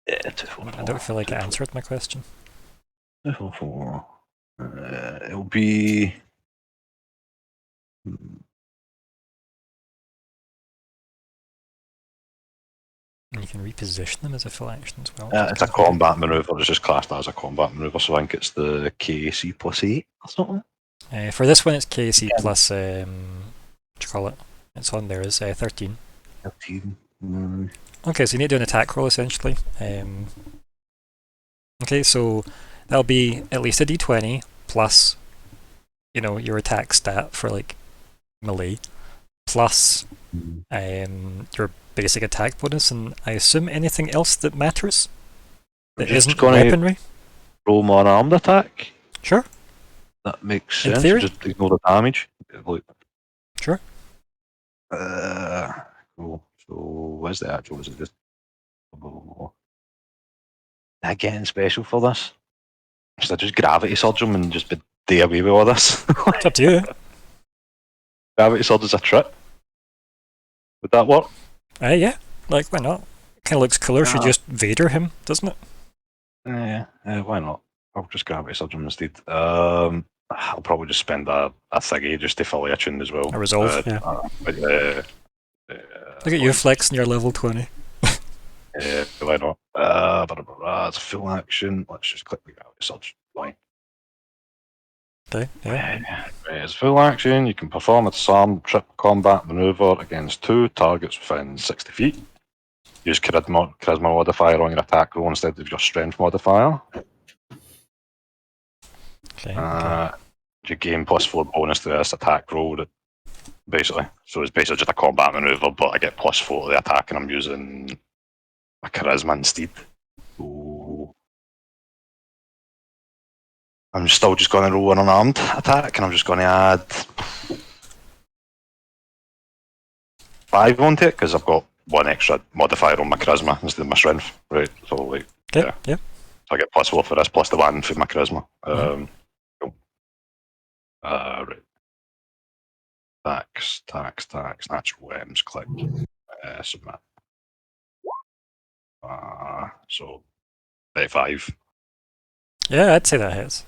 Yeah, I don't feel like it answered my question. It'll be. And you can reposition them as a full action as well. It's a combat maneuver. It's just classed as a combat maneuver, so I think it's the KAC plus 8 or something. For this one, it's KAC plus. What do you call it? It's on there is 13. 13. Okay, so you need to do an attack roll essentially. Okay, so that'll be at least a d20 plus, your attack stat for like melee, plus your basic attack bonus, and I assume anything else that matters that isn't weaponry. Roll more armed attack. Sure. That makes In sense. theory. Just ignore the damage. Like, Sure. cool. So, where's the actual? Is it just. Am I getting special for this? Should I just gravity surge him and just do away with all this? It's up to you. Gravity surge is a trip. Would that work? Yeah. Like, why not? Kind of looks cooler if you just Vader him, doesn't it? Yeah, why not? I'll just gravity surge him instead. I'll probably just spend a thingy just to fully attune as well. A resolve, yeah. Look at you flexing your level 20. Yeah, why not? It's full action. Let's just click the gravity surge. Fine. Okay, yeah. It's full action. You can perform a disarm trip combat maneuver against 2 targets within 60 feet. Use charisma modifier on your attack roll instead of your strength modifier. Okay. You gain +4 bonus to this attack roll. Basically, so it's basically just a combat maneuver, but I get +4 to the attack, and I'm using a charisma instead. So I'm still just going to roll an unarmed attack, and I'm just going to add 5 onto it because I've got 1 extra modifier on my charisma instead of my strength, right? So like, yeah. So I get +4 for this, plus the 1 for my charisma. Cool. Right. Tax, natural weapons, click, submit. So 35. Yeah, I'd say that hits.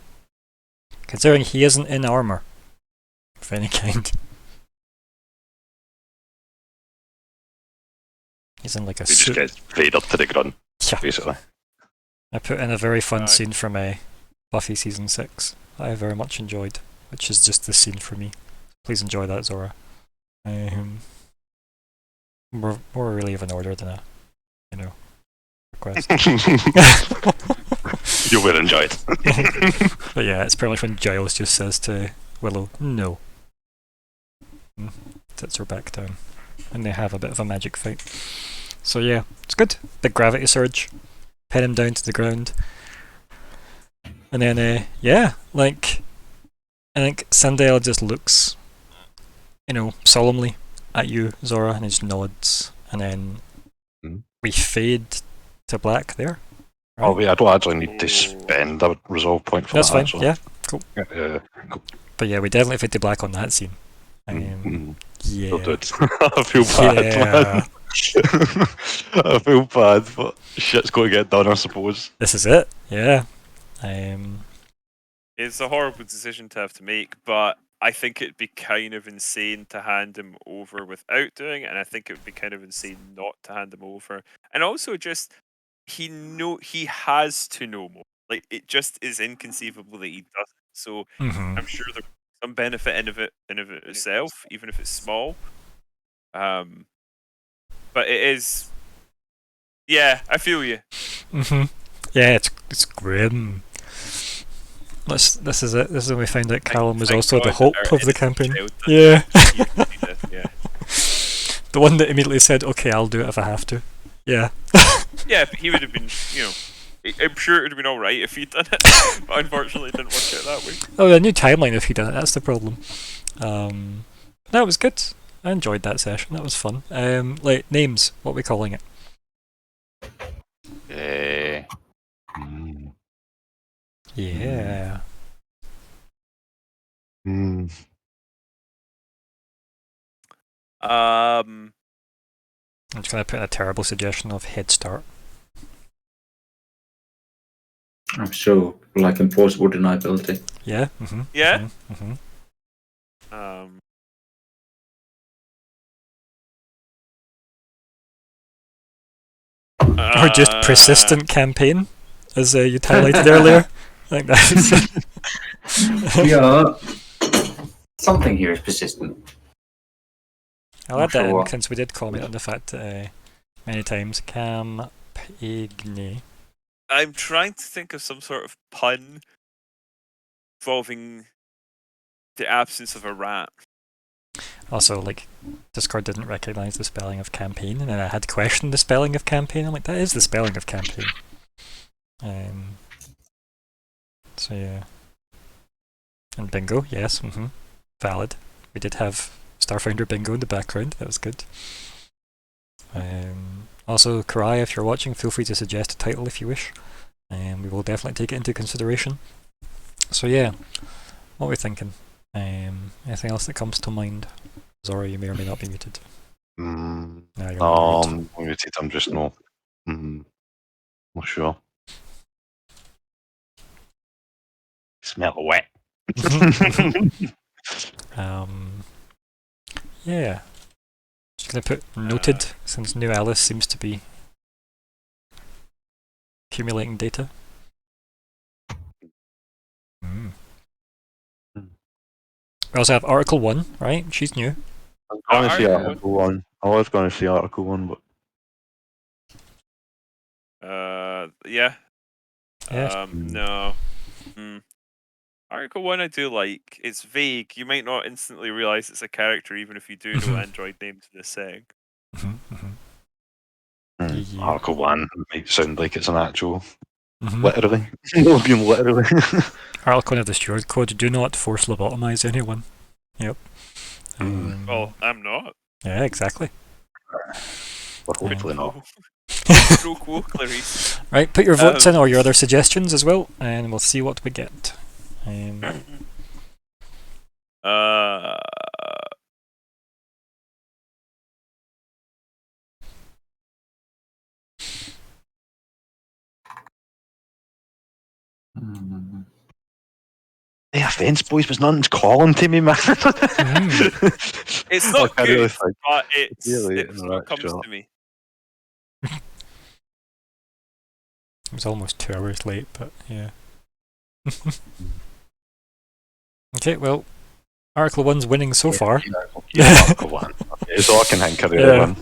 Considering he isn't in armor of any kind. He's in like a He suit. just gets Vader to the grunt, Yeah. basically. I put in a very fun scene from Buffy Season 6 that I very much enjoyed, which is just this scene for me. Please enjoy that, Zora. More really of an order than a, request. You will enjoy it. But yeah, it's pretty much when Giles just says to Willow, no. Sits her back down. And they have a bit of a magic fight. So yeah, it's good. Big gravity surge. Pin him down to the ground. And then, I think Sindel just looks, solemnly at you, Zora, and he just nods. And then we fade to black there. Right? Oh wait, I don't actually need to spend a resolve point for That's that. That's fine, yeah, cool. Cool. But yeah, we definitely fade to black on that scene. Yeah. Don't do it. I feel bad, man. I feel bad, but shit's going to get done, I suppose. This is it, yeah. It's a horrible decision to have to make, but I think it'd be kind of insane to hand him over without doing it, and I think it would be kind of insane not to hand him over. And also, just he has to know more. Like, it just is inconceivable that he doesn't. So I'm sure there's some benefit in of it itself, even if it's small. But it is. Yeah, I feel you. Yeah, it's grim. This is it. This is when we find out Callum was also the hope of the campaign. Yeah. The one that immediately said, "Okay, I'll do it if I have to." Yeah. Yeah, but he would have been, I'm sure it would have been alright if he'd done it, but unfortunately it didn't work out that way. Oh, a new timeline if he done it, that's the problem. That was good. I enjoyed that session, that was fun. Names, what are we calling it? Yeah. I'm just going to put in a terrible suggestion of Head Start. I'm sure, like enforceable deniability. Yeah. Yeah. Or just persistent campaign, as you highlighted earlier. I think that's Yeah. Something here is persistent. I'll add that in since we did comment on the fact that many times campaign. I'm trying to think of some sort of pun involving the absence of a rat. Also, Discord didn't recognise the spelling of campaign, and then I had questioned the spelling of campaign. I'm like, that is the spelling of campaign. So yeah. And bingo, yes, valid. We did have Starfinder bingo in the background, that was good. Also, Karai, if you're watching, feel free to suggest a title if you wish. We will definitely take it into consideration. So yeah, what are we thinking? Anything else that comes to mind? Zora, you may or may not be muted. No, you're not muted. I'm muted. I'm just not sure. Smell wet. Yeah. Just gonna put noted since new Alice seems to be accumulating data. We also have Article-1, right? She's new. I was going to see Article 1. I was going to see Article 1, but yeah. Yeah. No. Article 1 I do like. It's vague. You might not instantly realise it's a character even if you do know android names in the setting. Article 1 might sound like it's an actual literally. Literally. Article 1 of the steward code, do not force lobotomize anyone. Yep. Well, I'm not. Yeah, exactly. Well, hopefully not. No quo, Clarice. Right, put your votes in or your other suggestions as well, and we'll see what we get. Hey, offence, boys, but nothing's calling to me, man. It's not good, really but it's what comes to me. It was almost 2 hours late, but yeah. Okay, well, Article 1's winning so far. Article 1. Okay, so I can think of the other one.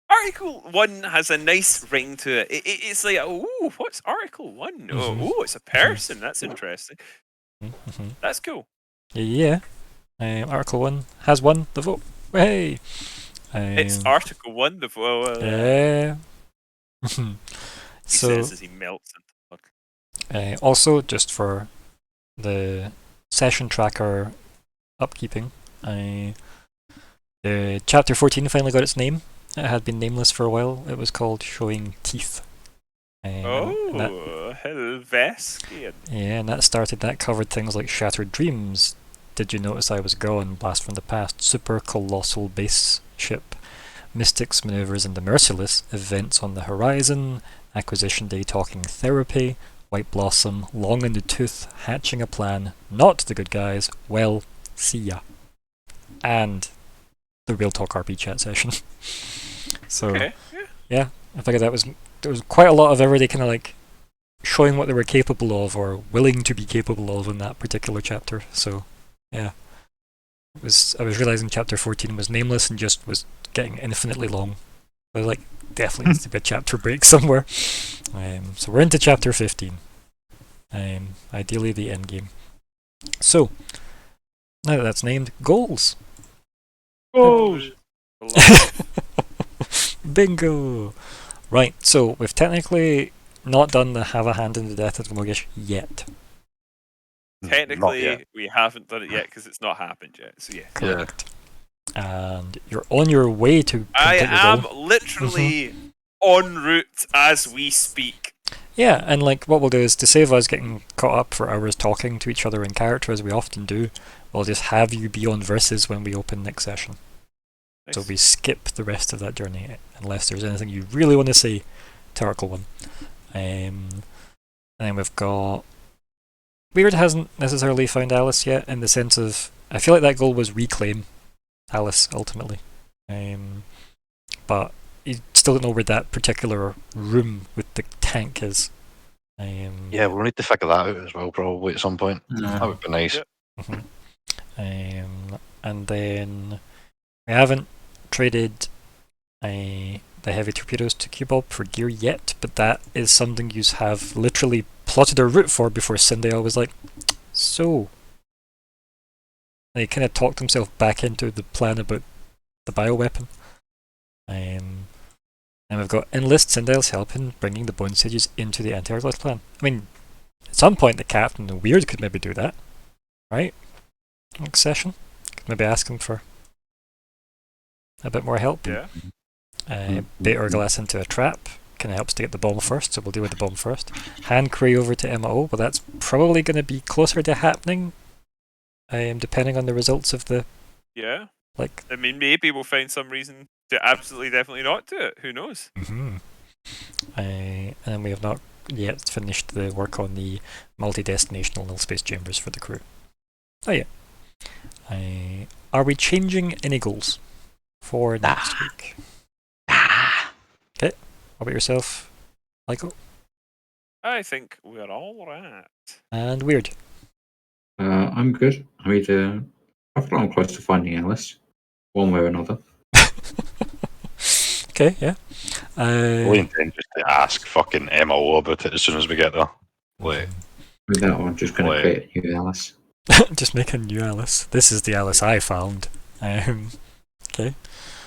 Article 1 has a nice ring to it. It's like, ooh, what's Article 1? Oh, it's a person. That's interesting. That's cool. Yeah. Article 1 has won the vote. Hey! It's Article 1, the vote. Yeah. He says as he melts into the also, just for the session tracker upkeeping, Chapter 14 finally got its name. It had been nameless for a while. It was called Showing Teeth. Helveskian. Yeah, and that covered things like Shattered Dreams, Did You Notice I Was Gone, Blast from the Past, Super Colossal Base Ship, Mystics, Maneuvers and the Merciless, Events on the Horizon, Acquisition Day Talking Therapy, White Blossom, Long in the Tooth, Hatching a Plan, Not the Good Guys, Well, See Ya. And the Real Talk RP chat session. So, yeah, I figured there was quite a lot of everybody kind of like showing what they were capable of or willing to be capable of in that particular chapter. So, yeah. I was realizing chapter 14 was nameless and just was getting infinitely long. I was like, definitely needs to be a chapter break somewhere. So we're into chapter 15. Ideally the end game. So, now that that's named, goals. Goals! Bingo! Right, so we've technically not done the have a hand in the death of the Mogish yet. Technically, we haven't done it yet because it's not happened yet. So yeah. Correct. And you're on your way to. I am literally en route as we speak. Yeah, and like what we'll do is to save us getting caught up for hours talking to each other in character as we often do, we'll just have you be on verses when we open next session. Nice. So we skip the rest of that journey unless there's anything you really want to say to Article 1. And then we've got Weird hasn't necessarily found Alice yet, in the sense of I feel like that goal was reclaim Alice ultimately, but you still don't know where that particular room with the tank is. Yeah, we'll need to figure that out as well, probably at some point. That would be nice. Yep. And then we haven't traded the heavy torpedoes to Q-Bob for gear yet, but that is something you have literally plotted a route for before Sindel was like, so. And he kind of talked himself back into the plan about the bioweapon. And we've got enlist Sindel's help in bringing the bone sages into the anti-Arglith plan. I mean, at some point the captain and Weird could maybe do that. right? Next session. Maybe ask him for a bit more help. Yeah. Bait Urglass into a trap. Kind of helps to get the bomb first, so we'll deal with the bomb first. Hand Quarry over to MO, but that's probably going to be closer to happening, depending on the results of the... Yeah. Like, I mean, maybe we'll find some reason to absolutely definitely not do it. Who knows? And then we have not yet finished the work on the multi-destinational null space chambers for the crew. Oh yeah. Are we changing any goals for next week? Okay. How about yourself, Michael? I think we're all right. And Weird. I'm good. I mean, I've gotten close to finding Alice, one way or another. Okay, yeah. We intend just to ask fucking MO about it as soon as we get there. Like, With that one, just going to Wait. create a new Alice. Just make a new Alice. This is the Alice I found. Okay.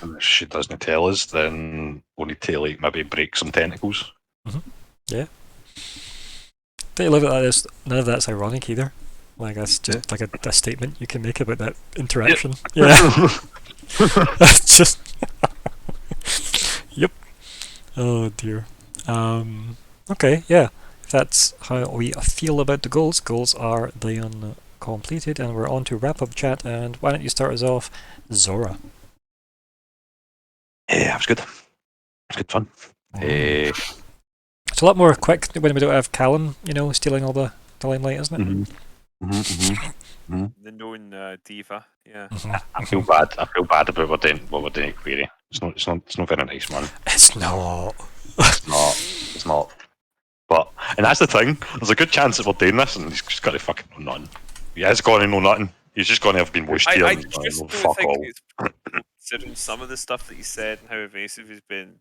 and if she doesn't tell us, then we'll need to like maybe break some tentacles. Yeah. Don't you love it like this? None of that's ironic either. Like, that's just like a statement you can make about that interaction. Yeah. That's just... Yep. Oh dear. Okay, yeah. If that's how we feel about the goals, goals are then completed, and we're on to wrap-up chat, and why don't you start us off, Zora? Yeah, it was good. It was good fun. It's a lot more quick when we don't have Callum, stealing all the limelight, isn't it? The known diva. Yeah. I feel bad. I feel bad about what we're doing at Query. It's not very nice, man. It's not. It's not. But and that's the thing. There's a good chance that we're doing this, and he's just got to fucking know nothing. He has got to know nothing. He's just going to have been wished here. I and just know don't fuck think all. it's considering some of the stuff that he said and how evasive he's been.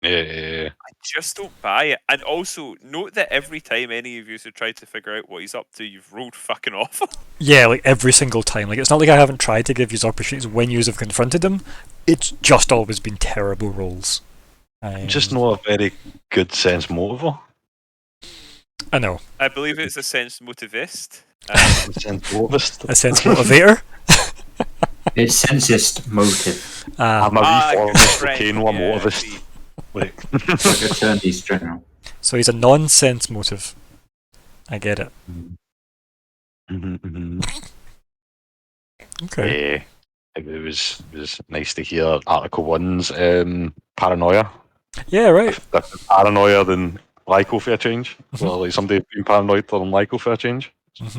Yeah. I just don't buy it. And also, note that every time any of you have tried to figure out what he's up to, you've rolled fucking awful. Yeah, like every single time. Like, it's not like I haven't tried to give you opportunities when you have confronted him. It's just always been terrible rolls. Just not a very good sense motiver. I know. I believe it's a sense motivist. Sense motivist. A sense motivator. It's sensist motive, I'm a reformist cocaine one yeah, motivist. see. Like, like attorneys general. So he's a nonsense motive. I get it. Okay. Yeah, it was nice to hear Article-1's paranoia. Yeah, right. Different paranoia than Lyco for a change. Well, like somebody being paranoid than Lyco for a change.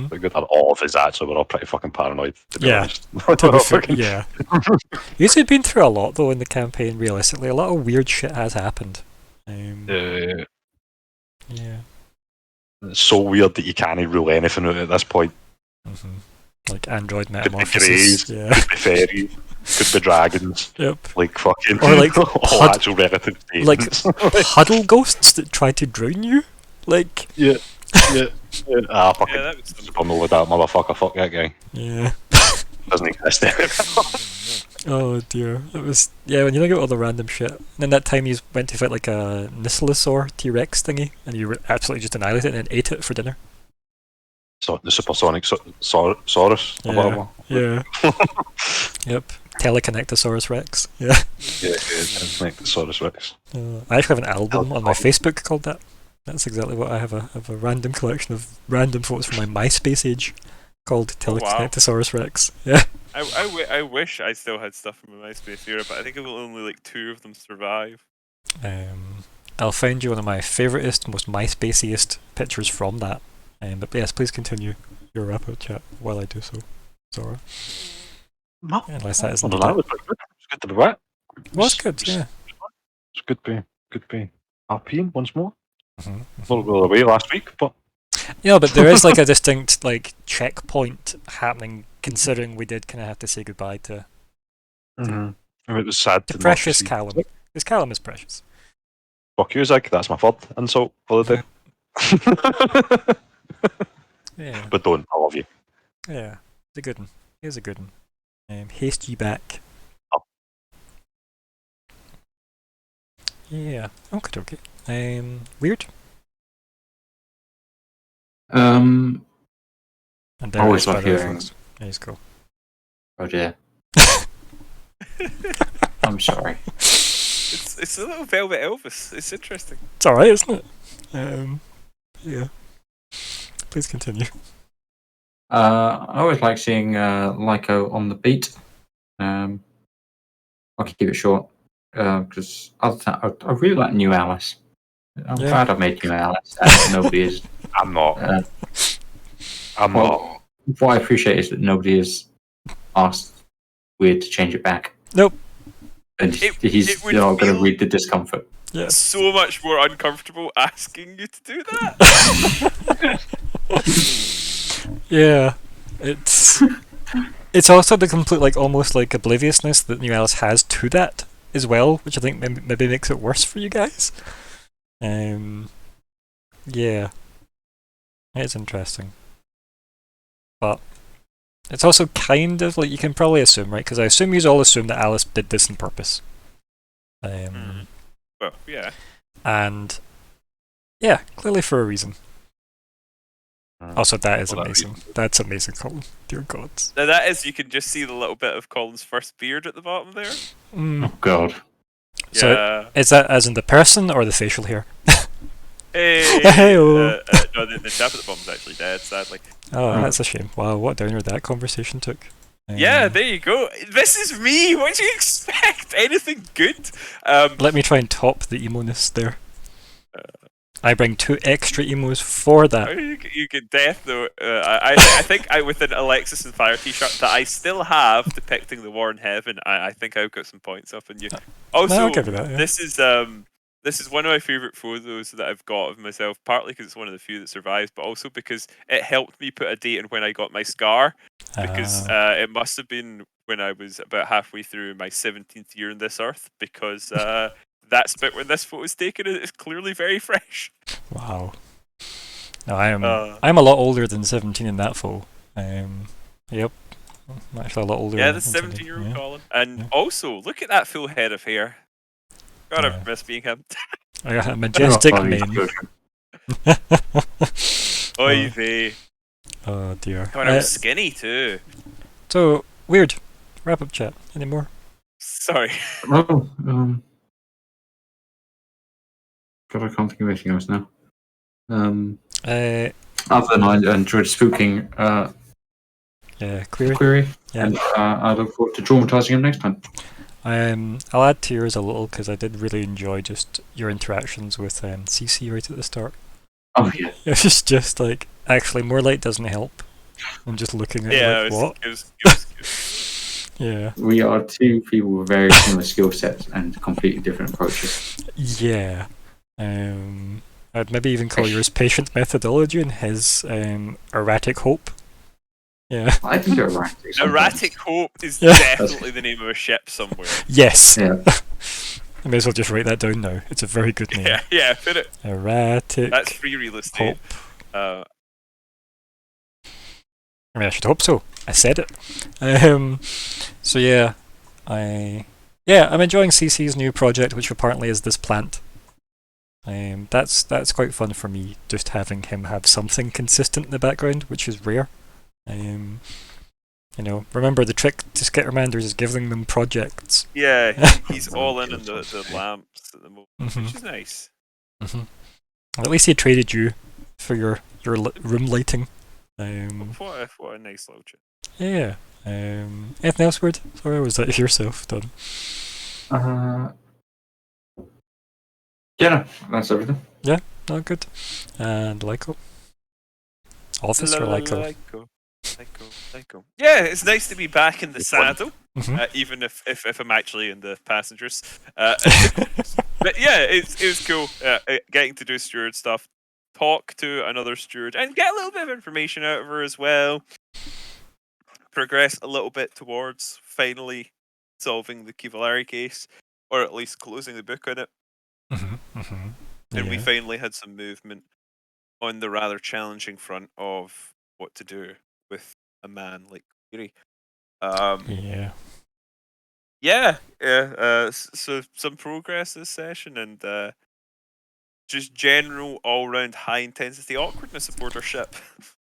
But good, all of us actually were all pretty fucking paranoid, to be honest. To be fair, yeah. He's been through a lot though in the campaign. Realistically, a lot of weird shit has happened. Yeah. It's so weird that you can't rule anything out at this point. Like android Could be metamorphosis. greys, could be fairies, could be dragons. Yep. Like fucking Or like all actual relative like statements. puddle ghosts that try to drown you. Like Yeah. Ah, fucking Yeah, that was something. bundle with that motherfucker. Fuck that guy. yeah. Doesn't exist anymore. Oh dear. It was when you think about all the random shit. And then that time you went to fight like a Nisalosaur T-Rex thingy, and you absolutely just annihilated it and ate it for dinner. So the supersonic Saurus or whatever. Yeah. Yep. Teleconnectosaurus Rex. Yeah. Yeah, it's like the Saurus Rex. I actually have an album on my Facebook called that. That's exactly what I have. I have a random collection of random photos from my MySpace age called Teleconnectosaurus Rex. Yeah. I wish I still had stuff from my MySpace era, but I think only like 2 of them survive. I'll find you one of my favouriteest, most MySpaceiest pictures from that. But yes, please continue your wrap-up chat while I do so, Zora. No. Unless that isn't. That was pretty good. It was good to be back. It was good, yeah. It's good to be RPing once more. A little bit away last week, but Yeah, but there is like a distinct like checkpoint happening, considering we did kind of have to say goodbye to. I mean, it was sad To to precious not see. Callum. Because Callum is precious. Fuck you, Zach. That's my third insult for the day. Yeah. But don't. I love you. Yeah. It's a good one. Here's a good one. Haste ye back. Oh. Yeah. Okay. Weird. And there Always is love Spider hearing- Fox. There you go. Oh dear. I'm sorry. It's a little Velvet Elvis. It's interesting. It's alright, isn't it? Yeah. Please continue. I always like seeing Lyco on the beat. I'll keep it short because other than that, I really like New Alice. I'm Yeah. glad I made New Alice, and nobody is. I'm not. I'm well, not. What I appreciate is that nobody has asked Weird to change it back. Nope. And he's it would not going to feel- read the discomfort. Yeah. So much more uncomfortable asking you to do that. Yeah. It's also the complete, like, almost like obliviousness that New Alice has to that as well, which I think maybe makes it worse for you guys. Yeah. It's interesting. But it's also kind of like, you can probably assume, right? Because I assume you all assume that Alice did this on purpose. Well, yeah. And yeah, clearly for a reason. Also, that is For that amazing. reason. That's amazing, Colin. Dear gods. Now that is, you can just see the little bit of Colin's first beard at the bottom there. Mm. Oh God. So Yeah. is that as in the person or the facial hair? Hey. Hey-o. No, the chap at the bottom's actually dead, sadly. Oh, that's a shame. Wow, what downer that conversation took. Yeah, there you go. This is me. What do you expect? Anything good? Let me try and top the emo-ness there. I bring 2 extra emos for that. You can death though. I think with an Alexis and Fire t-shirt that I still have depicting the war in heaven, I think I've got some points up on you. Also, I'll give you that, yeah. this is one of my favourite photos that I've got of myself, partly because it's one of the few that survives, but also because it helped me put a date on when I got my scar. Because it must have been when I was about halfway through my 17th year on this earth, because that's bit when this photo is taken is clearly very fresh. Wow. No, I'm a lot older than 17 in that photo. Yep. I'm actually a lot older. Yeah, than the 17-year-old yeah. Colin. And Yeah. also, look at that full head of hair. Gotta Yeah. miss being him. I got a majestic Oh, these mane. children. Oy vey. Oh dear. God, I was skinny too. So, weird. Wrap up chat. Any more? Sorry. Oh, God, I can't think of anything else now. Other than I enjoyed spooking Yeah, query. Query, Yeah. and I look forward to traumatizing him next time. I'll add to yours a little because I did really enjoy just your interactions with CC right at the start. Oh yeah. It was just like, actually, more light doesn't help. I'm just looking at Yeah, like, what? it was Yeah. We are 2 people with very similar skill sets and completely different approaches. Yeah. I'd maybe even call yours patient methodology and his erratic hope. Yeah. I can do erratic. sometimes. Erratic Hope is Yeah. definitely the name of a ship somewhere. Yes. Yeah. I may as well just write that down now. It's a very good name. Yeah, yeah, put it. Erratic That's free real estate. hope. I mean, I should hope so. I said it. So yeah, I'm enjoying CC's new project, which apparently is this plant. That's quite fun for me, just having him have something consistent in the background, which is rare. Remember the trick to Skittermanders is giving them projects. Yeah, he's all in on the lamps at the moment, which is nice. At least he traded you for your room lighting. What a nice little chip. Yeah. Anything else weird? Sorry, was that yourself done? Yeah, no, that's everything. No, good. And Lyco? Office or Lyco? Lyco. Yeah, it's nice to be back in the saddle, Mhm. even if I'm actually in the passengers. But yeah, it was cool getting to do steward stuff, talk to another steward, and get a little bit of information out of her as well. Progress a little bit towards finally solving the Kivallari case, or at least closing the book on it. And we Yeah. finally had some movement on the rather challenging front of what to do with a man like Kiri. So some progress this session, and just general all-round high-intensity awkwardness aboard our ship.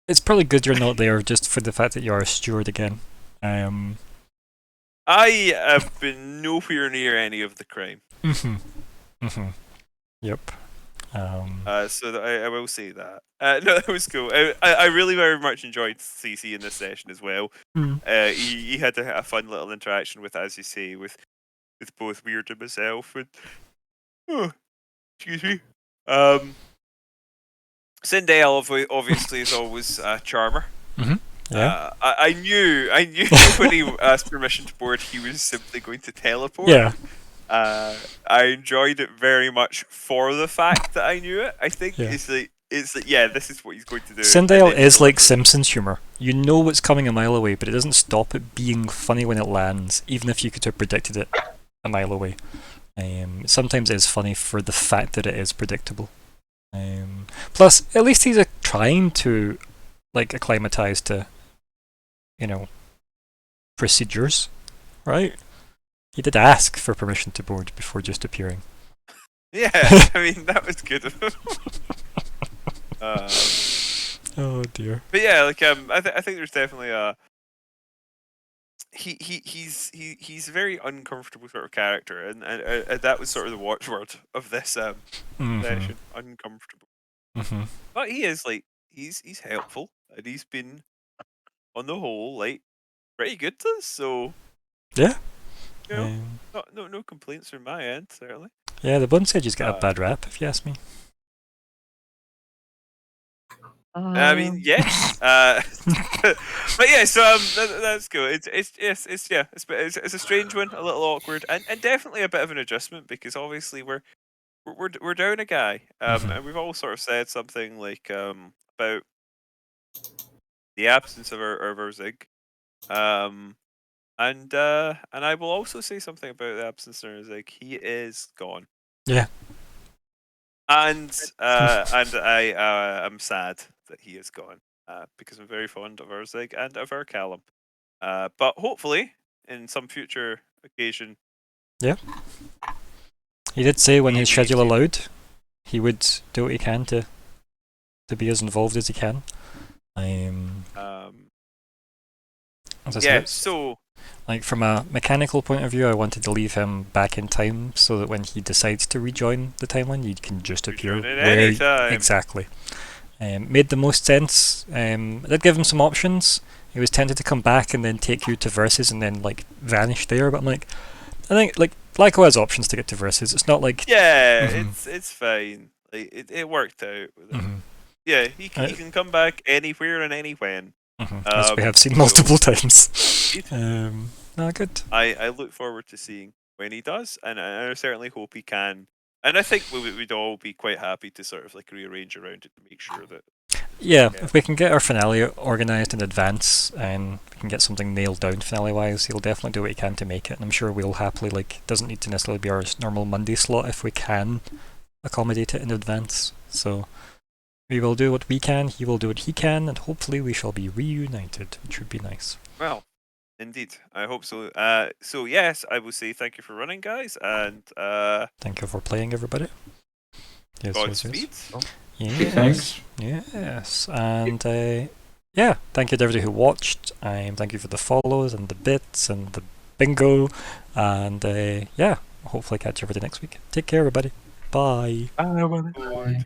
it's probably good you're not there just for the fact that you are a steward again. I have been nowhere near any of the crime. Yep. So I will say that. No, that was cool. I really very much enjoyed CC in this session as well. He had a fun little interaction with, as you say, with both Weird and myself. And excuse me. Sindel obviously is always a charmer. Yeah. I knew when he asked permission to board, he was simply going to teleport. Yeah. I enjoyed it very much for the fact that I knew it. I think Yeah. it's like yeah, this is what he's going to do. Sindel is like Simpsons humor. You know what's coming a mile away, but it doesn't stop it being funny when it lands, even if you could have predicted it a mile away. Sometimes it is funny for the fact that it is predictable. Plus, at least he's trying to like acclimatize to, procedures, right? He did ask for permission to board before just appearing. Yeah, I mean that was good of him. Oh dear. But yeah, like I think there's definitely a he's a very uncomfortable sort of character, and that was sort of the watchword of this session. Uncomfortable. But he is like he's helpful, and he's been on the whole like pretty good to us. So yeah, no complaints from my end certainly. Yeah, the Bun Sages get a bad rap, if you ask me. I mean, yes, but yeah. So that's cool. It's a strange one, a little awkward, and definitely a bit of an adjustment because obviously we're down a guy, and we've all sort of said something like about the absence of our Zig, and I will also say something about the absence of our Zig. He is gone. Yeah. And I am sad that he is gone because I'm very fond of our Zig and of our Callum. But hopefully, in some future occasion. Yeah. He did say when his schedule allowed, he would do what he can to be as involved as he can. So like from a mechanical point of view, I wanted to leave him back in time so that when he decides to rejoin the timeline, you can just appear anytime. Exactly. Made the most sense. I did give him some options. He was tempted to come back and then take you to Versus and then like vanish there, but I'm like, I think like Lyco has options to get to Versus. It's not like it's fine. Like, it worked out. Yeah, he can come back anywhere and anywhen. As we have seen multiple times. No, good. I look forward to seeing when he does, and I certainly hope he can. And I think we'd all be quite happy to sort of like rearrange around it to make sure that. Yeah, if we can get our finale organised in advance and we can get something nailed down finale-wise, he'll definitely do what he can to make it. And I'm sure we'll happily, like, doesn't need to necessarily be our normal Monday slot if we can accommodate it in advance. So we will do what we can, he will do what he can, and hopefully we shall be reunited, which would be nice. Well, indeed, I hope so. So yes, I will say thank you for running, guys, and thank you for playing, everybody. Yes, Godspeed. Yes. Thanks. Yes, and yeah, thank you to everybody who watched. Thank you for the follows and the bits and the bingo, and yeah, hopefully catch everybody next week. Take care, everybody. Bye. Bye.